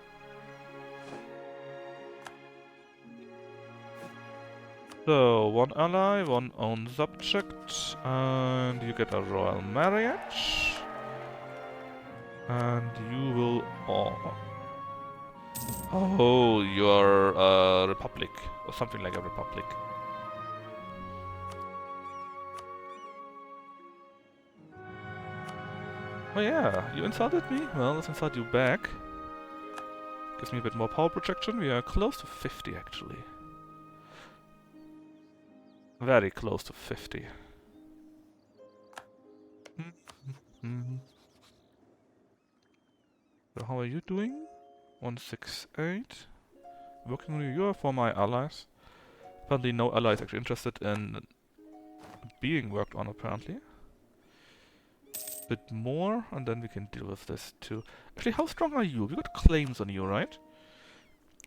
So, one ally, one own subject, and you get a royal marriage. And you will... Oh, you're a republic, or something like a republic. Oh yeah, you insulted me? Well, let's insult you back. Gives me a bit more power projection. We are close to 50 actually. Very close to 50. So how are you doing? 168. Working on you. You are for my allies. Apparently no ally is actually interested in being worked on apparently. Bit more, and then we can deal with this too. Actually, how strong are you? We got claims on you, right?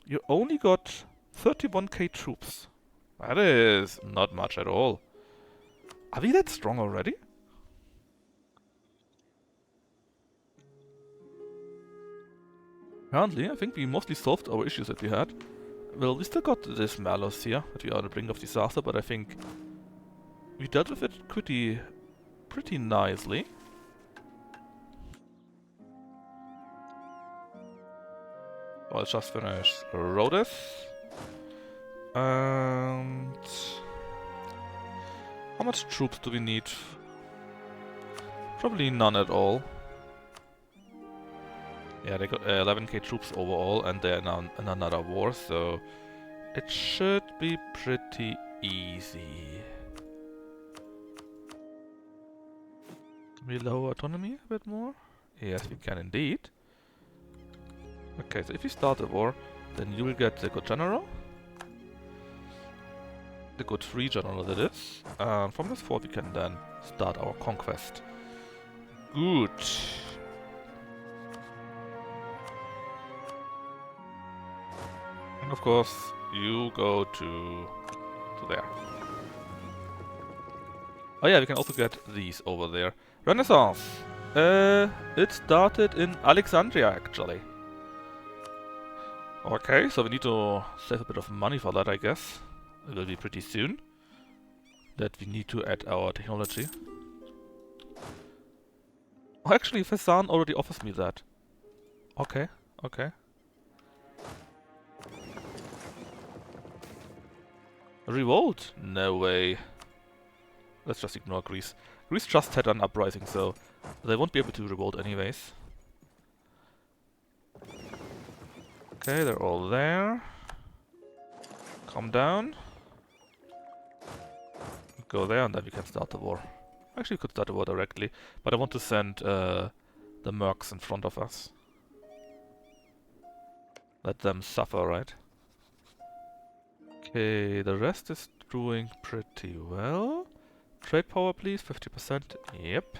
You only got 31k troops. That is not much at all. Are we that strong already? Apparently, I think we mostly solved our issues that we had. Well, we still got this Malus here, that we are on the brink of disaster, but I think we dealt with it pretty nicely. I'll just finish Rhodes. And how much troops do we need? Probably none at all. Yeah, they got 11k troops overall, and they're now in another war, so it should be pretty easy. Can we lower autonomy a bit more? Yes, we can indeed. Okay, so if we start a war, then you will get the good general. The good free general that is. And from this fort we can then start our conquest. Good. And of course, You go to there. Oh yeah, we can also get these over there. Renaissance. It started in Alexandria, actually. Okay, so we need to save a bit of money for that, I guess. It will be pretty soon that we need to add our technology. Oh, actually, Fesan already offers me that. Okay, okay. Revolt? No way. Let's just ignore Greece. Greece just had an uprising, so they won't be able to revolt anyways. Okay, they're all there. Calm down. Go there and then we can start the war. Actually, we could start the war directly, but I want to send the mercs in front of us. Let them suffer, right? Okay, the rest is doing pretty well. Trade power, please, 50%. Yep.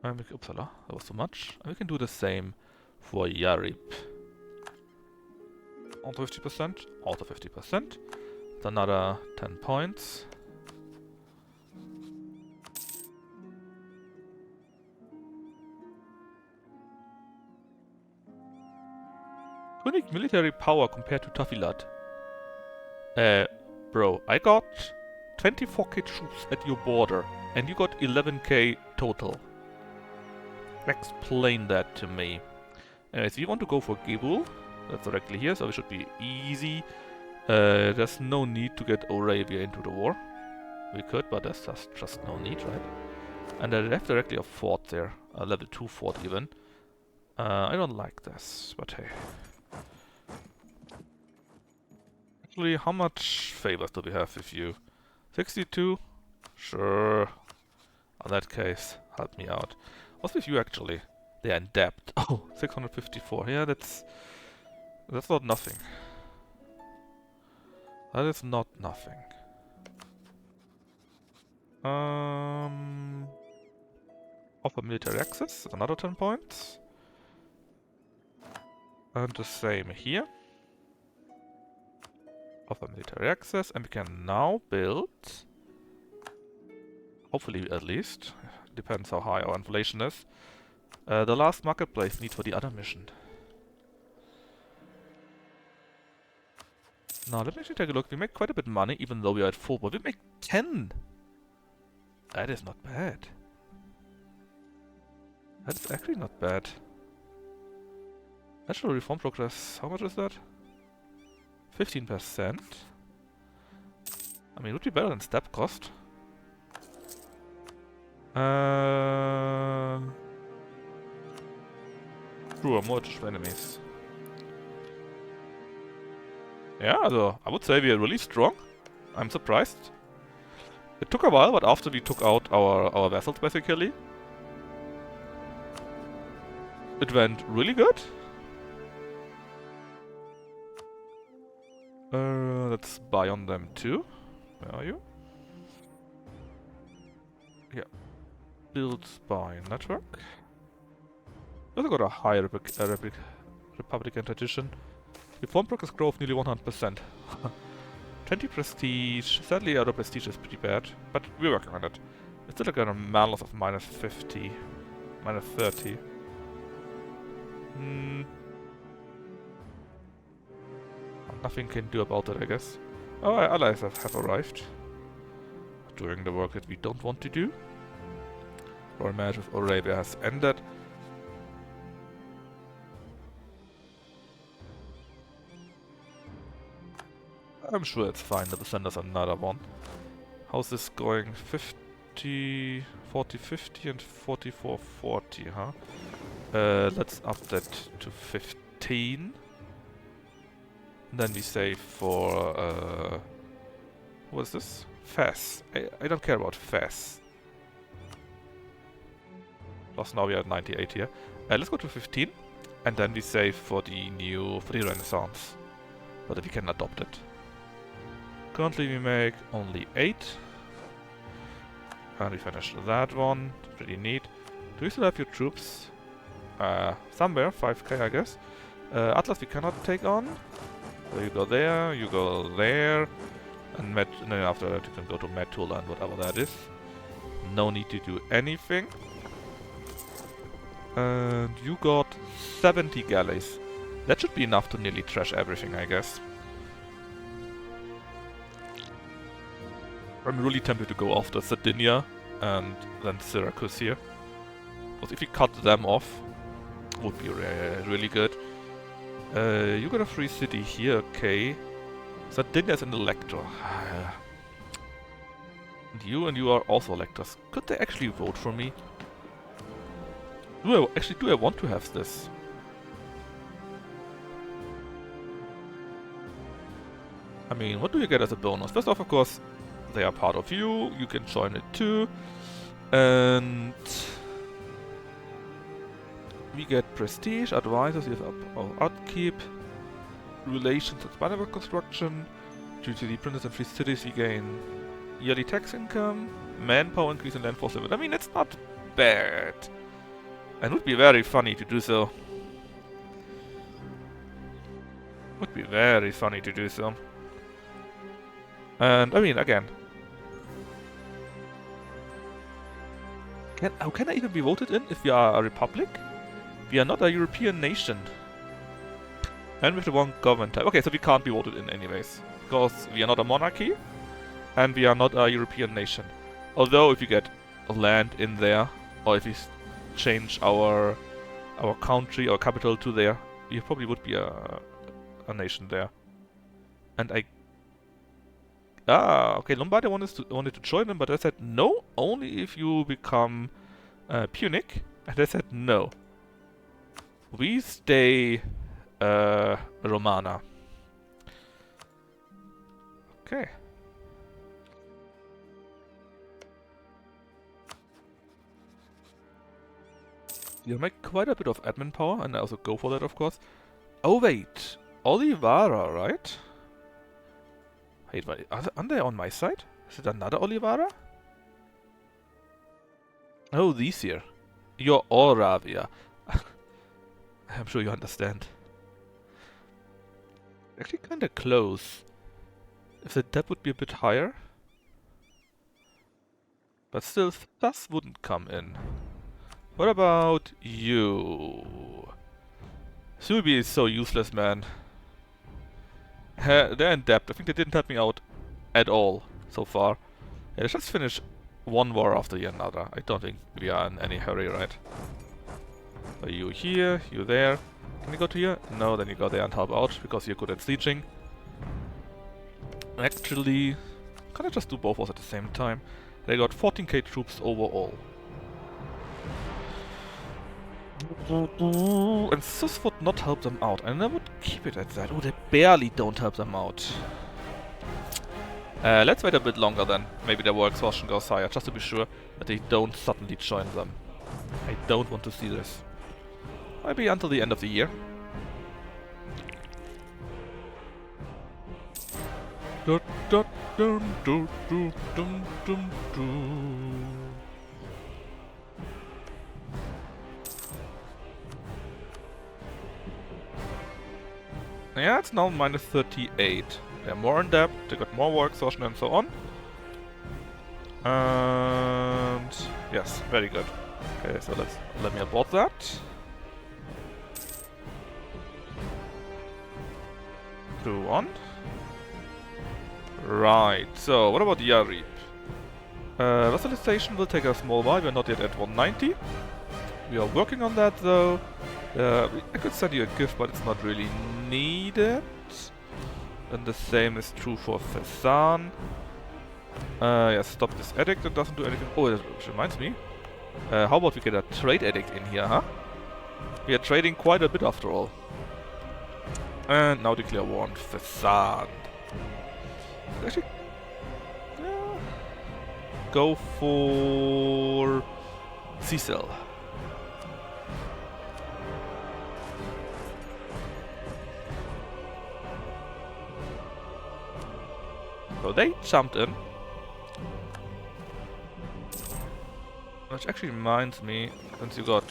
Uppsala, that was too much. And we can do the same for Yarib. Also 50%, also 50%. It's another 10 points. Unique military power compared to Tafilat. Bro, I got 24k troops at your border, and you got 11k total. Explain that to me. Anyways, we want to go for Gibul. That's directly here, so it should be easy. There's no need to get Arabia into the war. We could, but there's just no need, right? And I have directly a fort there, a level 2 fort even. I don't like this, but hey. Actually, how much favors do we have with you? 62? Sure. In that case, help me out. What's with you actually? They are in debt. Oh, 654. Yeah, that's not nothing. That is not nothing. Offer military access, another 10 points. And the same here. Offer military access, and we can now build, hopefully at least, depends how high our inflation is, the last marketplace need for the other mission. Now let me actually take a look. We make quite a bit of money even though we are at 4, but we make 10! That is not bad. That's actually not bad. Natural reform progress, how much is that? 15%. I mean, it would be better than step cost. Sure, more additional enemies. Yeah, so I would say we are really strong. I'm surprised. It took a while, but after we took out our vessels, basically, it went really good. Let's buy on them too. Where are you? Yeah. Build by network. Also got a high Republican tradition. Reform progress growth nearly 100%. 20 prestige. Sadly, other prestige is pretty bad, but we're working on it. It's still got a malus of minus 50, minus 30. Nothing can do about it, I guess. Oh, our allies have arrived. Doing the work that we don't want to do. Our marriage with Arabia has ended. I'm sure it's fine that we send us another one. How's this going? 50, 40, 50 and 44, 40, huh? Let's up that to 15. Then we save for, what is this? Fes. I don't care about Fes. Plus now we are at 98 here. Let's go to 15. And then we save for the Renaissance. So that we can adopt it. Currently we make only 8. And we finished that one. Pretty neat. Do you still have your troops? Somewhere, 5k I guess. Atlas we cannot take on. So you go there, and then after that you can go to Metula and whatever that is. No need to do anything. And you got 70 galleys. That should be enough to nearly trash everything, I guess. I'm really tempted to go after Sardinia and then Syracuse here. Because if you cut them off, would be really good. You got a free city here, okay. Sardinia is an elector. And you are also electors. Could they actually vote for me? Do I want to have this? I mean, what do you get as a bonus? First off, of course, they are part of you. You can join it too. And we get prestige, advisors, we have upkeep, relations and spinal construction. Due to the princess and free cities, we gain yearly tax income, manpower increase, and land force limit. I mean, it's not bad. And would be very funny to do so. Would be very funny to do so. And, I mean, again. How can I even be voted in if we are a republic? We are not a European nation. And with the one government type. Okay, so we can't be voted in anyways. Because we are not a monarchy. And we are not a European nation. Although if you get land in there, or if we change our country or capital to there, you probably would be a nation there. And okay, Lombardy wanted to join them, but I said no, only if you become Punic. And I said no. We stay Romana. Okay. You make quite a bit of admin power, and I also go for that, of course. Oh wait, Olivara, right? Wait, aren't they on my side? Is it another Olivara? Oh, these here. You're Oravia. I'm sure you understand. Actually kinda close. If the depth would be a bit higher. But still, Thus wouldn't come in. What about you? Subi is so useless, man. They're in debt. I think they didn't help me out at all so far. Yeah, let's just finish one war after another. I don't think we are in any hurry, right? So you here, you there. Can you go to here? No, then you go there and help out, because you're good at sieging. Actually, can I just do both wars at the same time? They got 14k troops overall. And Sus would not help them out, and I would keep it at that. Oh, they barely don't help them out. Let's wait a bit longer then. Maybe their war exhaustion goes higher, just to be sure that they don't suddenly join them. I don't want to see this. Maybe until the end of the year. Yeah, it's now minus 38. They're more in debt, they got more war exhaustion and so on. And yes, very good. Okay, so let me abort that. 2-1. Right, so what about Yarib? Vassalization will take a small while, we're not yet at 190. We are working on that though. I could send you a gift, but it's not really needed. And the same is true for Fesan. Yeah, stop this edict, that doesn't do anything. Oh, that reminds me. How about we get a trade edict in here, huh? We are trading quite a bit after all. And now declare war on Fesan. Actually, yeah, go for Cecil. So they jumped in. Which actually reminds me, since you got...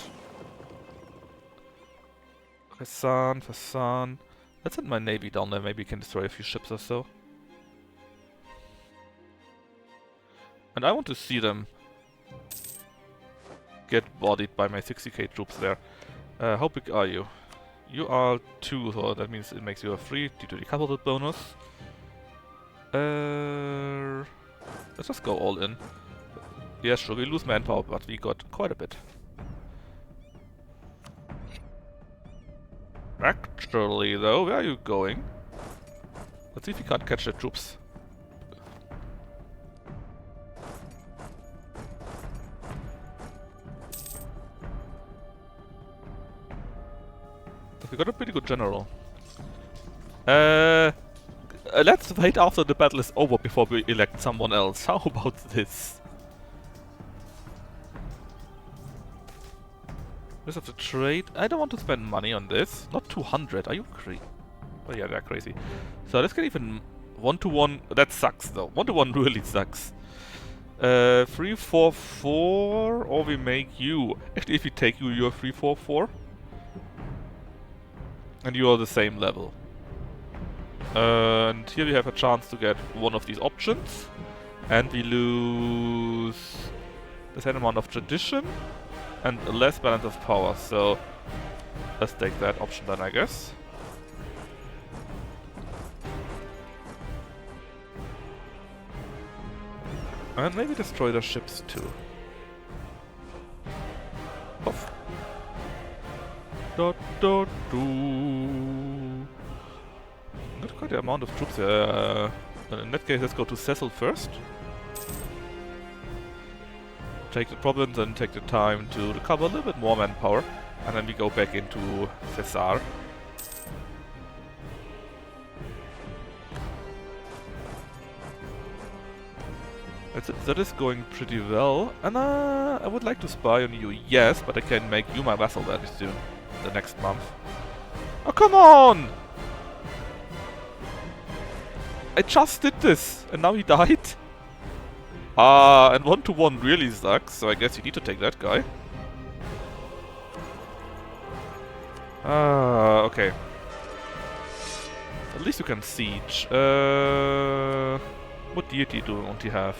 Fasan, Fasan. Let's send my navy down there, maybe we can destroy a few ships or so. And I want to see them get bodied by my 60k troops there. How big are you? You are 2, so that means it makes you a 3 due to the capital bonus. Let's just go all in. Yeah, sure, we lose manpower, but we got quite a bit. Actually, though, where are you going? Let's see if we can't catch the troops. We got a pretty good general. Let's wait after the battle is over before we elect someone else. How about this? Rest of the trade. I don't want to spend money on this. Not 200. Are you crazy? Oh yeah, they're crazy. So let's get even 1-to-1. That sucks though. 1-to-1 really sucks. 3-4-4, or we make you. Actually, if we take you, you're 3-4-4. And you are the same level. And here we have a chance to get one of these options. And we lose the same amount of tradition and less balance of power. So let's take that option then, I guess. And maybe destroy the ships too. Off. Dot dot do. Not quite the amount of troops here. In that case, let's go to Cecil first. Take the province and take the time to recover a little bit more manpower. And then we go back into Cesar. That is going pretty well. And I would like to spy on you, yes, but I can make you my vassal very soon. The next month. Oh, come on! I just did this, and now he died? And 1-to-1 really sucks, so I guess you need to take that guy. Okay. At least you can siege. What deity do we want to have?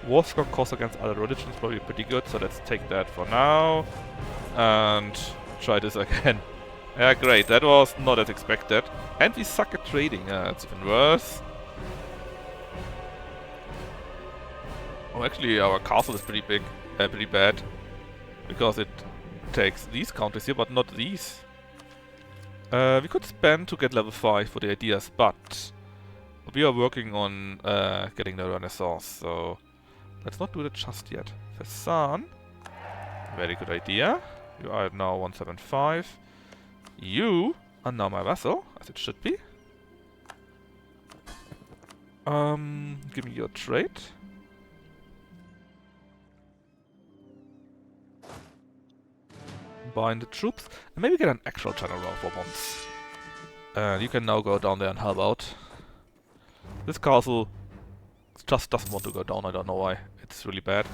Warscroll cost against other religions probably pretty good, so let's take that for now. And try this again. Yeah, great, that was not as expected. And we suck at trading, it's even worse. Oh, actually our castle is pretty big, pretty bad. Because it takes these countries here, but not these. We could spend to get level 5 for the ideas, but we are working on getting the Renaissance, so let's not do that just yet. Fasan, very good idea. You are now 175. You are now my vassal, as it should be. Give me your trade. Bind the troops, and maybe get an actual general for once. And you can now go down there and help out. This castle just doesn't want to go down, I don't know why. It's really bad.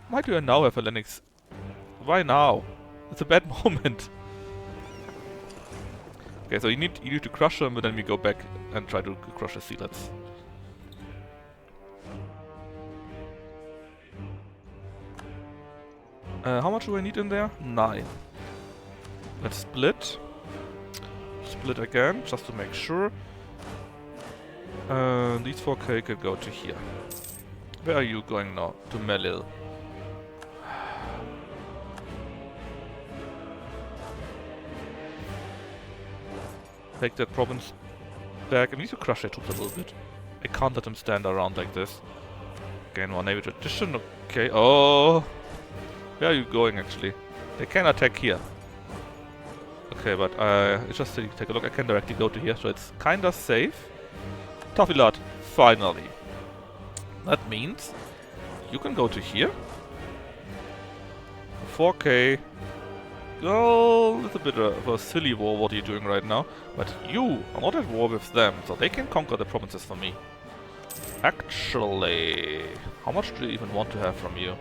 Why do I now have a Lennox? Why now? It's a bad moment. Okay, so you need to crush them, but then we go back and try to crush the zealots. How much do I need in there? 9. Let's split. Split again, just to make sure. These 4k can go to here. Where are you going now? To Melil. Take that province back. I need to crush their troops a little bit. I can't let them stand around like this. Gain more navy tradition. Okay. Oh. Where are you going actually? They can attack here. Okay, but just take a look. I can directly go to here, so it's kinda safe. Tafilad, finally. That means you can go to here. 4k. Well, a little bit of a silly war what you're doing right now. But you are not at war with them, so they can conquer the provinces for me. Actually, how much do you even want to have from you?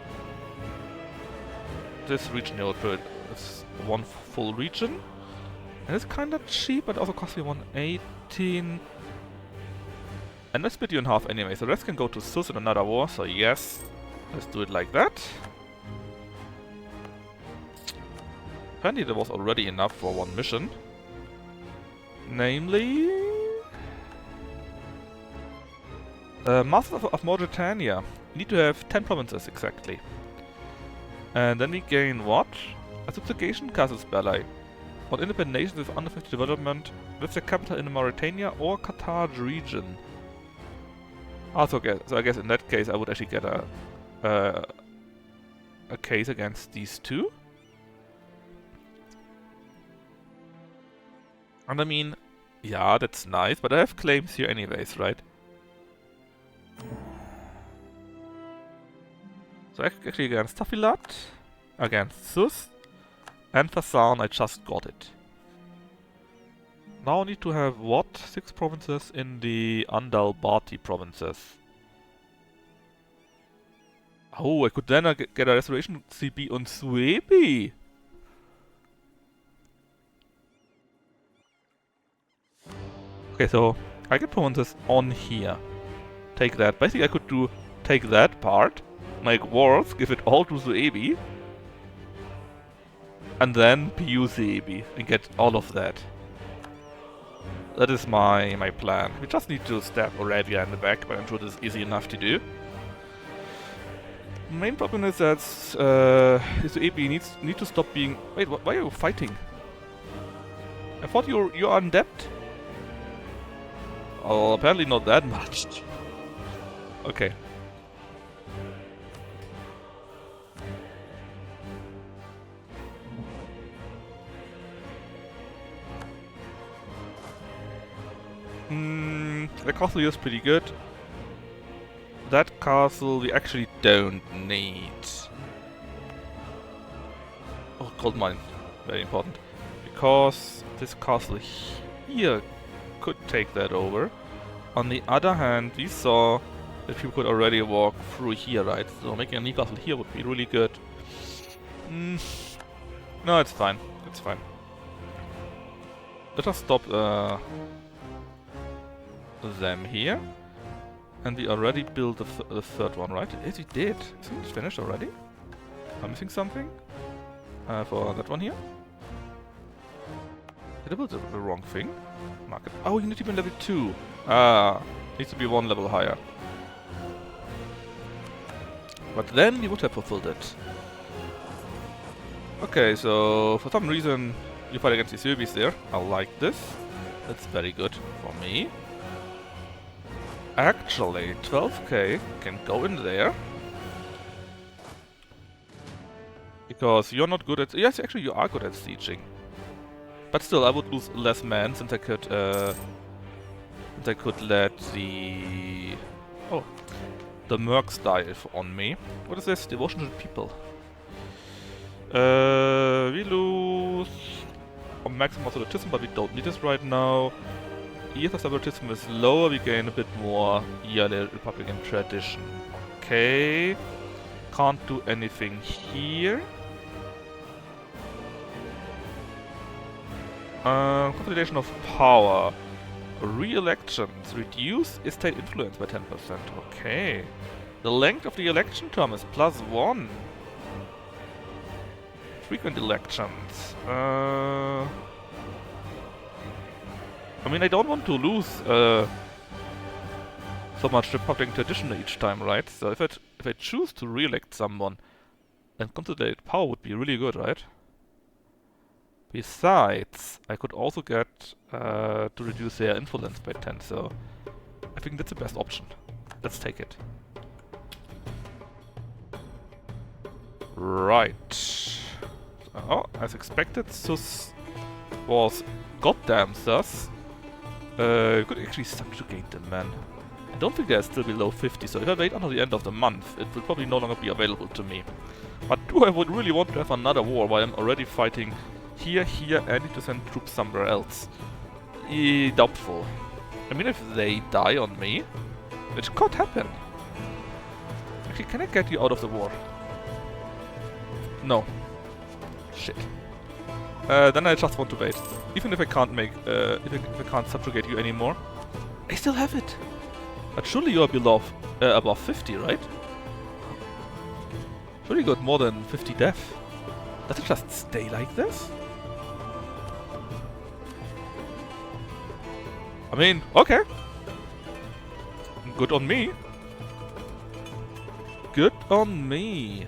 This regional one full region. And it's kinda cheap, but it also costs me 118. And I split you in half anyway, so the rest can go to Sus in another war, so yes. Let's do it like that. Apparently there was already enough for one mission. Namely... Masters of Mauritania. We need to have 10 provinces exactly. And then we gain what? A subjugation casus belli. On independent nations with under 50 development with their capital in the Mauritania or Carthage region. So I guess in that case I would actually get a case against these two. And I mean, yeah, that's nice, but I have claims here anyways, right? So actually against Tafilat, against Sus, and Fasan I just got it. Now I need to have what? 6 provinces in the Andal Bati provinces. Oh, I could then get a restoration CB on Suebi. Okay, so I get provinces on here. Take that. Basically I could take that part, make wars, give it all to Suebi, and then PU Suebi and get all of that. That is my plan. We just need to stab Arabia in the back, but I'm sure this is easy enough to do. The main problem is that Suebi need to stop being... Wait, why are you fighting? I thought you're in debt? Oh, apparently not that much. Okay. The castle here is pretty good. That castle we actually don't need. Oh, gold mine. Very important. Because this castle here could take that over. On the other hand, we saw that people could already walk through here, right? So making a new castle here would be really good. No, it's fine. It's fine. Let us stop them here. And we already built the third one, right? Yes, we did. Isn't it finished already? I'm missing something? For that one here? Did I build the wrong thing? Market. Oh, you need to be level 2. Needs to be 1 level higher. But then you would have fulfilled it. Okay, so for some reason you fight against the Serbis there. I like this. That's very good for me. Actually, 12k can go in there. Because you're not good at... Yes, actually you are good at sieging. But still, I would lose less men since I could let the... Oh. The mercs die on me. What is this? Devotion to the people. We lose... a maximum absolutism, but we don't need this right now. Years of absolutism is lower, we gain a bit more yearly Republican tradition. Okay. Can't do anything here. Consolidation of power. Re-elections. Reduce estate influence by 10%. Okay. The length of the election term is +1. Frequent elections. I mean, I don't want to lose so much Republican tradition each time, right? So if I choose to re-elect someone, then consolidated power would be really good, right? Besides, I could also get to reduce their influence by 10, so I think that's the best option. Let's take it. Right. Oh, as expected, Sus was goddamn sus. Could actually subjugate them, man. I don't think they're still below 50, so if I wait until the end of the month, it will probably no longer be available to me. But do I would really want to have another war while I'm already fighting here, and need to send troops somewhere else? Doubtful. I mean, if they die on me, which could happen. Actually, can I get you out of the war? No. Shit. then I just want to wait. Even if I can't make, if I can't subjugate you anymore, I still have it. But surely you are below, above 50, right? Surely you got more than 50 death. Does it just stay like this? I mean, okay. Good on me. Good on me.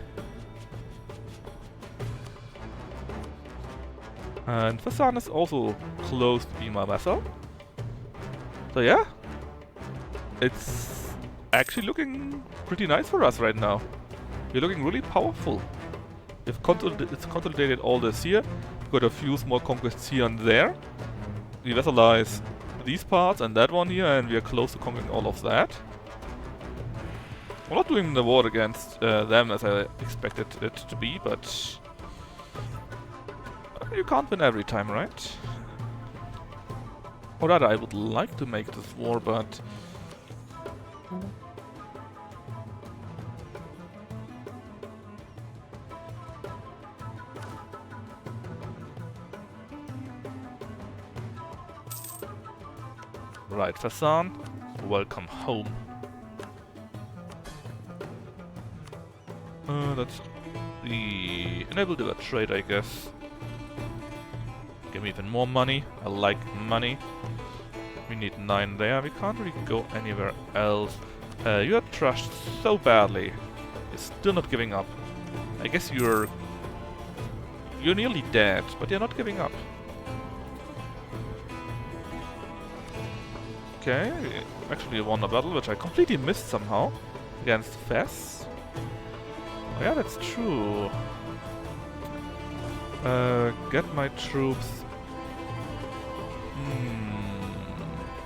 And Fasan is also close to be my vassal. So yeah. It's actually looking pretty nice for us right now. We're looking really powerful. It's consolidated all this here. We've got a few small conquests here and there. We vassalize these parts and that one here, and we are close to conquering all of that. We're not doing the war against them as I expected it to be, but you can't win every time, right? Or rather, I would like to make this war, but right, Fasan, welcome home. That's the enable the trade, I guess. Give me even more money. I like money. We need 9 there. We can't really go anywhere else. You are trashed so badly. You're still not giving up. I guess you're nearly dead, but you're not giving up. Okay, we actually won a battle, which I completely missed somehow against Fes. Oh, yeah, that's true. Get my troops.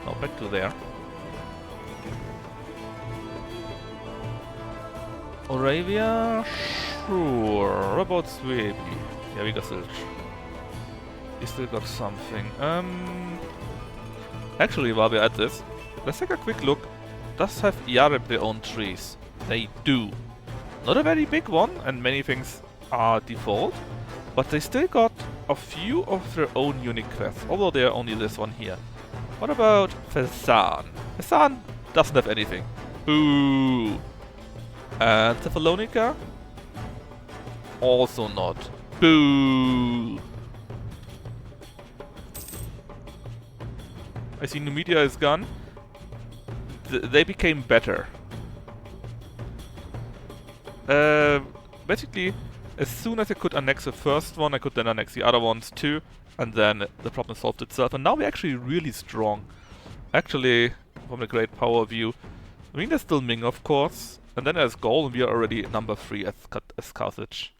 No, back to there. Moravia? Sure. What about Sweden? Yeah, we still got something. Actually, while we're at this, let's take a quick look. Does have Yareb their own trees? They do. Not a very big one, and many things are default, but they still got a few of their own unique quests, although they are only this one here. What about Fezzan? Fezzan doesn't have anything. Boo! And Thessalonica? Also not. Boo! I see Numidia is gone. They became better. Basically, as soon as I could annex the first one, I could then annex the other ones too, and then the problem solved itself. And now we're actually really strong. Actually, from the great power view, I mean, there's still Ming, of course, and then there's Gaul, and we are already number 3 as Carthage.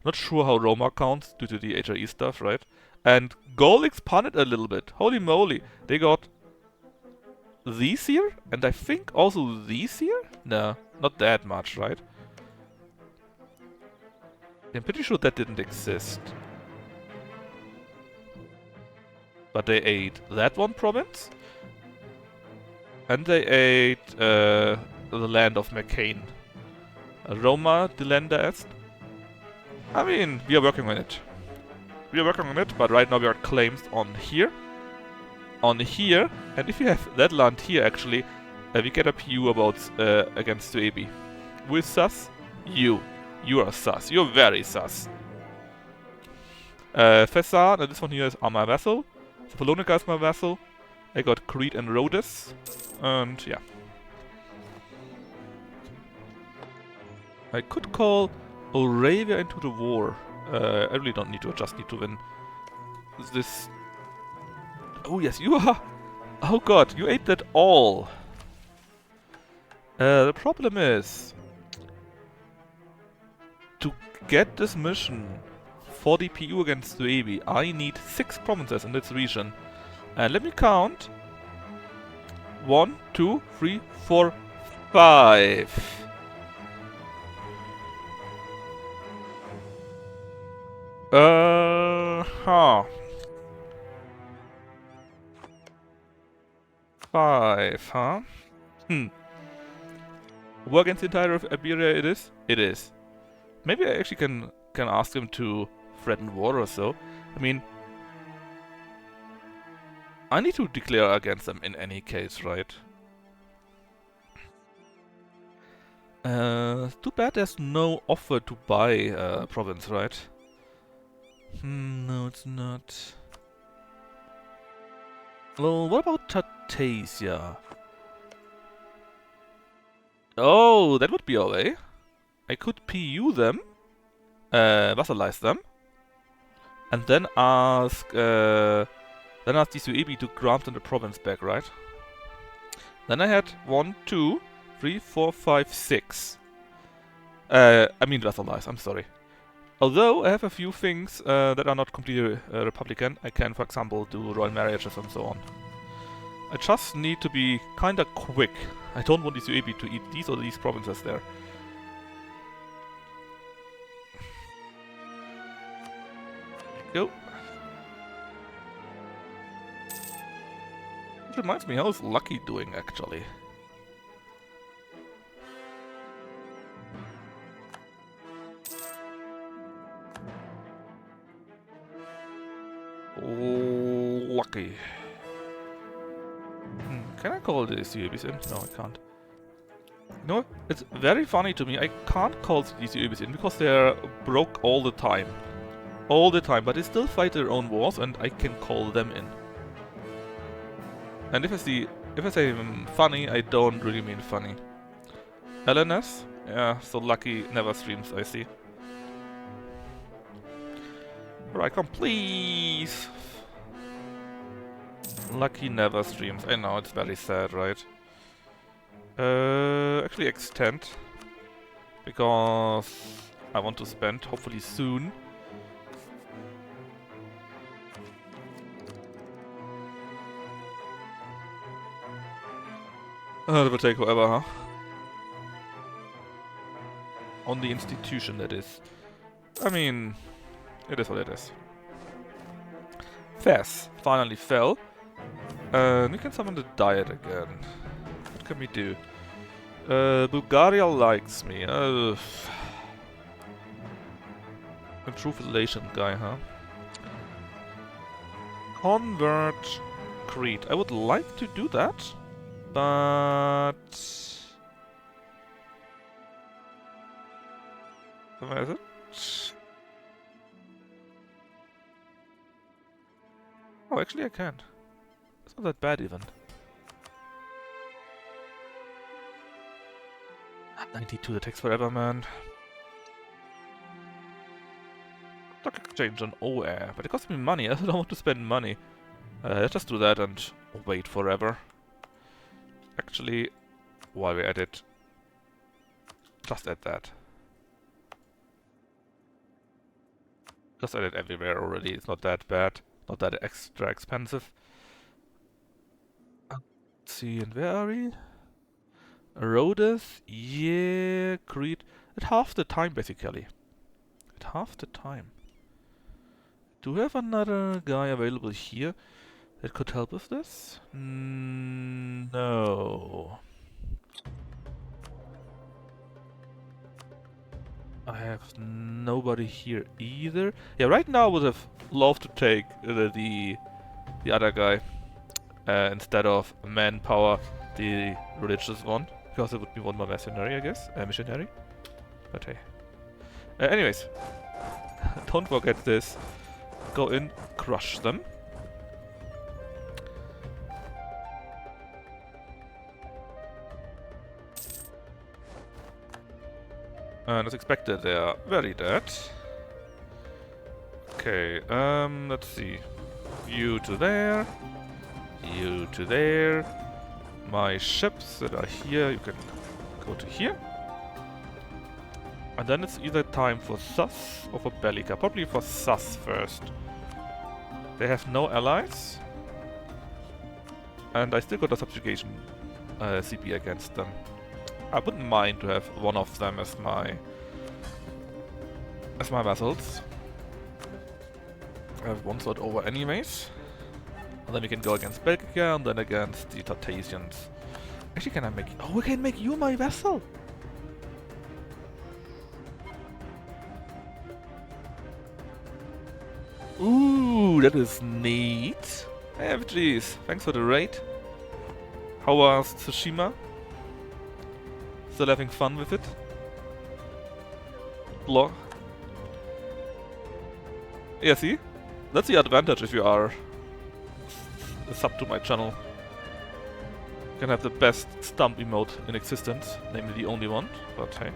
Not sure how Roma counts due to the HRE stuff, right? And Gaul expanded a little bit. Holy moly, they got these here, and I think also these here? No, not that much, right? I'm pretty sure that didn't exist. But they ate that one province. And they ate the land of McCain. Roma delenda est. I mean, we are working on it. We are working on it, but right now we are claims on here. On here. And if you have that land here, actually, we get a PU about against Suebi. Who is sus? You. You are sus. You're very sus. Fezzan, and this one here are my vassal. Thessalonica is my vassal. I got Crete and Rhodes. And yeah. I could call Moravia into the war. I really don't need to, I just need to win this. Oh yes, you are. Oh god, you ate that all. The problem is, to get this mission for the PU against Suebi, I need 6 provinces in this region. And let me count. 1, 2, 3, 4, 5. Huh. 5, huh? War against the entire of Iberia it is? It is. Maybe I actually can ask him to threaten war or so. I mean, I need to declare against them in any case, right? Too bad there's no offer to buy province, right? No, it's not. Well, what about Tartasia? Oh, that would be a way. I could PU them, vassalize them, and then ask Disuebi to grant them the province back, right? Then I had 1, 2, 3, 4, 5, 6. I mean vassalize, I'm sorry. Although I have a few things that are not completely Republican, I can, for example, do royal marriages and so on. I just need to be kinda quick. I don't want Disuebi to eat these or these provinces there. Go. It reminds me, how's Lucky doing actually? Lucky. Can I call this UABs in? No, I can't. You know, it's very funny to me. I can't call these UABs in because they're broke all the time. All the time, but they still fight their own wars and I can call them in. And if I say funny, I don't really mean funny. LNS? Yeah, so Lucky never streams, I see. Right, come please! Lucky never streams. I know, it's very sad, right? Actually extend. Because I want to spend, hopefully soon. That will take forever, huh? On the institution, that is. I mean, it is what it is. Fez finally fell. We can summon the Diet again. What can we do? Bulgaria likes me. Improve relation guy, huh? Convert Crete. I would like to do that, but where is it? Oh, actually I can. It's not that bad even. 92, that takes forever, man. Stock exchange on OR, but it costs me money. I don't want to spend money. Let's just do that and wait forever. Actually, while we're at it, just add that. Just add it everywhere already. It's not that bad. Not that extra expensive. Let's see, and where are we? Rhodes, yeah, Crete. At half the time, basically. At half the time. Do we have another guy available here that could help with this? No. I have nobody here either. Yeah, right now I would have loved to take the other guy instead of manpower, the religious one, because it would be one more mercenary, I guess, missionary. But hey. Anyways, don't forget this. Go in, crush them. And as expected, they are very dead. Okay, let's see. You to there. You to there. My ships that are here, you can go to here. And then it's either time for Sus or for Bellica. Probably for Sus first. They have no allies. And I still got a subjugation CP against them. I wouldn't mind to have one of them as my vassals. I have one slot over anyways. And then we can go against Belgica and then against the Tartasians. Actually, can I make... Oh, we can make you my vassal! Ooh! that is neat. Hey, jeez, thanks for the raid. How was Tsushima? Still having fun with it? Blog. Yeah, see? That's the advantage if you are a sub to my channel. You can have the best stump emote in existence, namely the only one, but hey.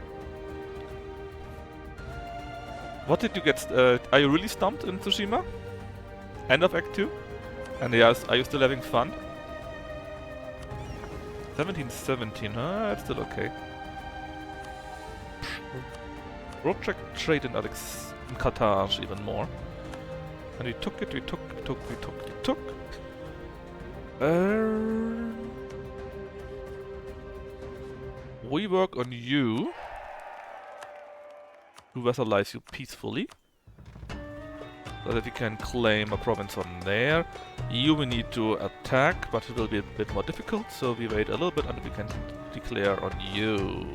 What did you get? Are you really stumped in Tsushima? End of Act 2? And yes, are you still having fun? 1717, huh? That's still okay. Project trade in Qatar even more. And we took it, we took. We work on you to vassalize you peacefully, so that we can claim a province from there. You will need to attack, but it will be a bit more difficult, so we wait a little bit until we can declare on you.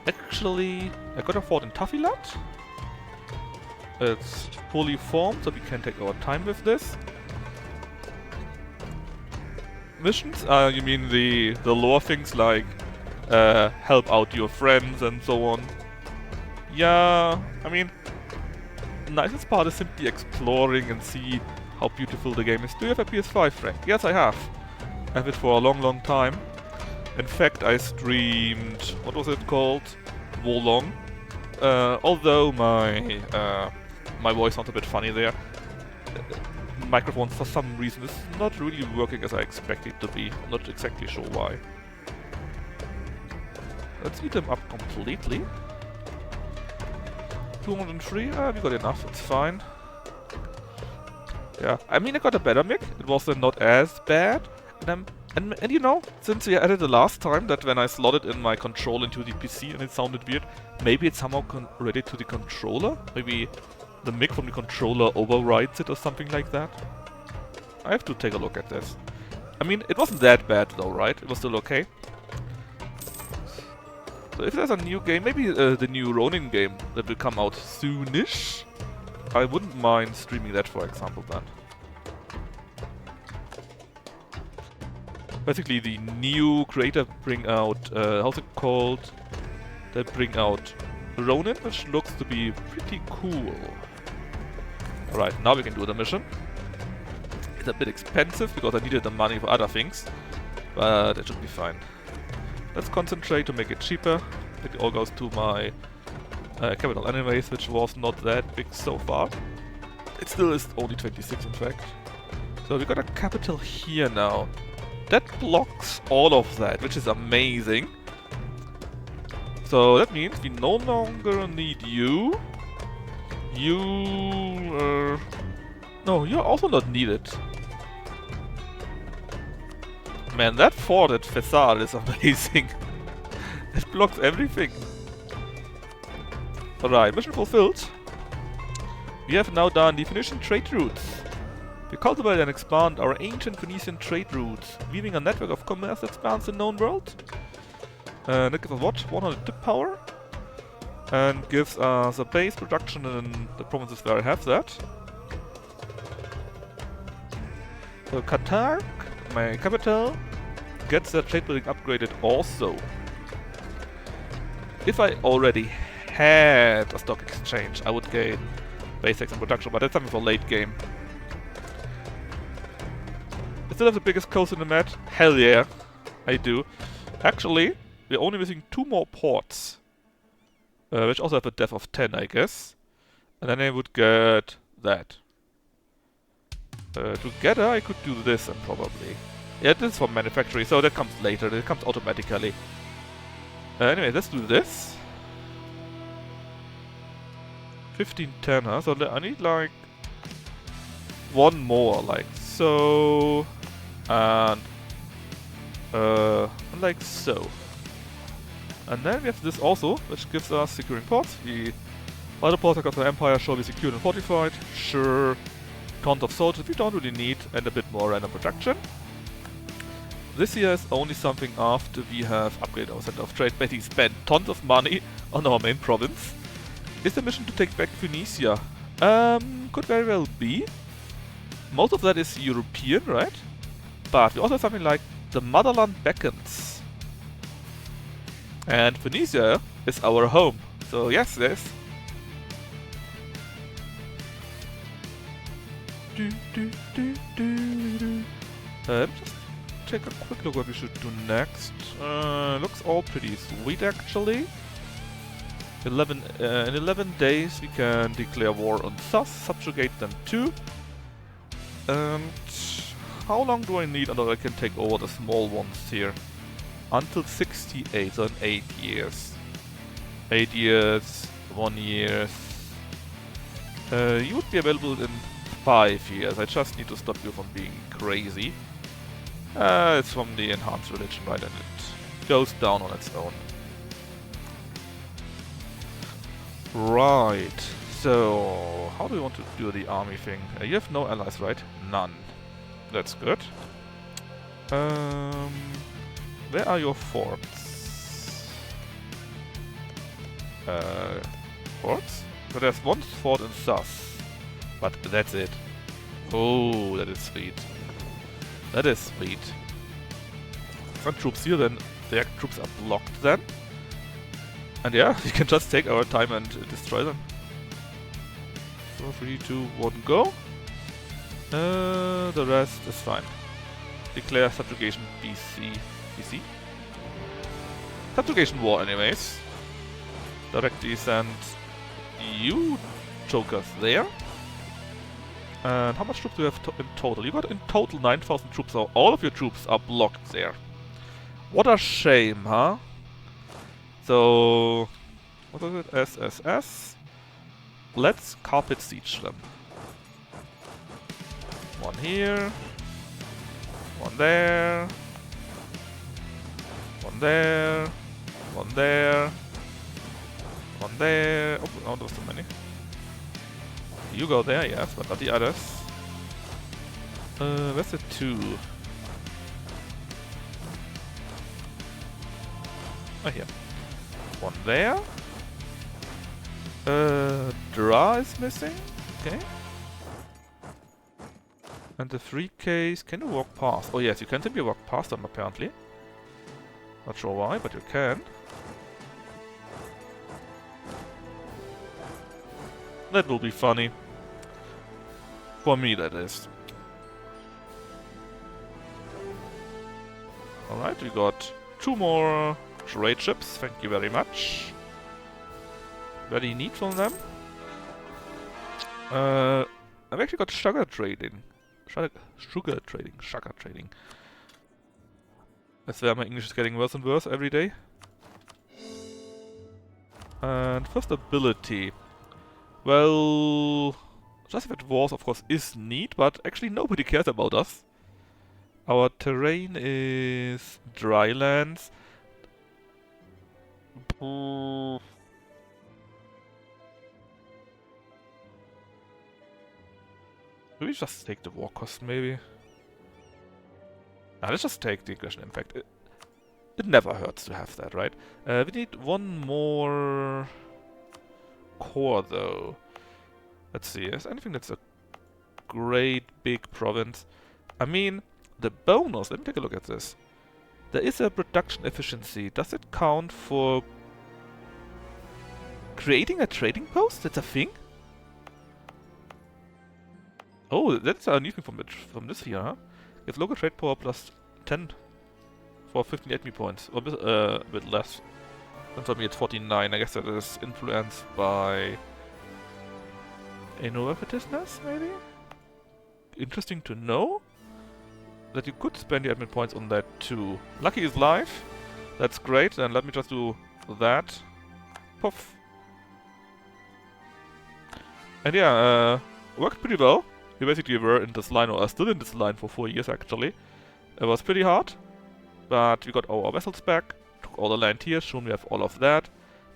Actually, I got a fort in Tafilat. It's fully formed, so we can take our time with this. Missions? You mean the lore things like help out your friends and so on? Yeah, I mean, the nicest part is simply exploring and see how beautiful the game is. Do you have a PS5, Frank? Yes, I have. I have it for a long time. In fact, I streamed, what was it called? Wolong. Although my voice sounds a bit funny there. Microphone, for some reason, is not really working as I expect it to be. Not exactly sure why. Let's eat them up completely. 203? We got enough, it's fine. Yeah, I mean, I got a better mic. It was not as bad. And you know, since we added the last time that when I slotted in my controller into the PC and it sounded weird, maybe it's somehow related to the controller? Maybe the mic from the controller overrides it or something like that? I have to take a look at this. I mean, it wasn't that bad though, right? It was still okay. So if there's a new game, maybe the new Ronin game that will come out soonish, I wouldn't mind streaming that, for example, then. Basically, the new creator bring out, how's it called? They bring out Ronin, which looks to be pretty cool. Alright, now we can do the mission. It's a bit expensive because I needed the money for other things, but it should be fine. Let's concentrate to make it cheaper. It all goes to my capital anyways, which was not that big so far. It still is only 26 in fact. So we got a capital here now. That blocks all of that, which is amazing. So that means we no longer need you. No, you're also not needed. Man, that fort at Fessal is amazing. It blocks everything. Alright, mission fulfilled. We have now done the Phoenician trade routes. We cultivate and expand our ancient Phoenician trade routes, weaving a network of commerce that spans the known world. That gives us what? 100 tip power. And gives us a base production in the provinces where I have that. So Qatar, my capital, gets their trade building upgraded also. If I already had a stock exchange, I would gain basics and production, but that's something for late game. I still have the biggest coast in the map? Hell yeah, I do. Actually, we're only missing 2 more ports, which also have a depth of 10, I guess. And then I would get that. Together I could do this and probably... Yeah, this is for manufacturing, so that comes later, that comes automatically. Anyway, let's do this. 1510, huh? So I need like... 1 more, like so... And like so. And then we have this also, which gives us securing ports. The other ports across the Empire shall be secured and fortified. Sure. Tons of soldiers we don't really need, and a bit more random production. This here is only something after we have upgraded our center of trade, basically spent tons of money on our main province. Is the mission to take back Phoenicia? Could very well be. most of that is European, right? But we also have something like the motherland beckons. And Phoenicia is our home. So yes, yes. Just take a quick look what we should do next. Looks all pretty sweet actually. In 11 days we can declare war on Sus, subjugate them too. And how long do I need until I can take over the small ones here? Until 68, so in 8 years. 8 years, 1 year. You would be available in 5 years. I just need to stop you from being crazy. It's from the enhanced religion, right? And it goes down on its own. Right. So, how do we want to do the army thing? You have no allies, right? None. That's good. Where are your forts? Forts? So there's one fort in Sus. But that's it. Oh, that is sweet. That is sweet. Some troops here, then their troops are blocked then. And yeah, we can just take our time and destroy them. So 3, 2, 1, go. The rest is fine. Declare subjugation BC. BC? Subjugation war anyways. Directly send you jokers there. And how much troops do you have in total? You got in total 9,000 troops, so all of your troops are blocked there. What a shame, huh? So, what is it? SSS. Let's carpet siege them. One here. One there. One there. One there. One there. Oh, no, there's too many. You go there, yes, but not the others. Where's the 2? Oh, here. One there. Dra is missing. Okay. And the 3Ks, can you walk past? Oh yes, you can simply walk past them apparently. Not sure why, but you can. That will be funny. For me, that is. Alright, we got 2 more trade ships, thank you very much. Very neat from them. I've actually got sugar trading. Sugar trading. I swear my English is getting worse and worse every day. And first ability. Well, Justified Wars of course is neat, but actually nobody cares about us. Our terrain is dry lands. Will we just take the war cost, maybe? Let's just take the aggression impact. It never hurts to have that, right? We need 1 more core, though. Let's see, is anything that's a great big province? I mean, the bonus, let me take a look at this. There is a production efficiency. Does it count for creating a trading post? That's a thing? Oh, that's a new thing from this here, huh? It's local trade power plus 10 for 15 admin points, or a bit less. And for me it's 49. I guess that is influenced by innovativeness, maybe? Interesting to know that you could spend your admin points on that too. Lucky is live. That's great. Then let me just do that. Puff. And yeah, worked pretty well. We basically were in this line, or are still in this line for 4 years actually. It was pretty hard, but we got all our vessels back, took all the land here, soon we have all of that.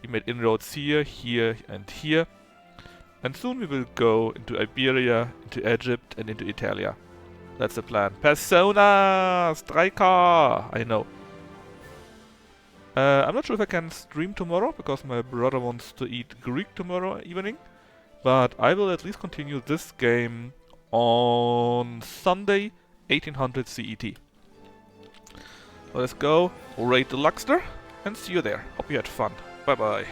We made inroads here, here, and here. And soon we will go into Iberia, into Egypt, and into Italia. That's the plan. Persona! Striker! I know. I'm not sure if I can stream tomorrow, because my brother wants to eat Greek tomorrow evening. But I will at least continue this game on Sunday, 1800 CET. Let's go, raid the Luxor, and see you there. Hope you had fun. Bye bye.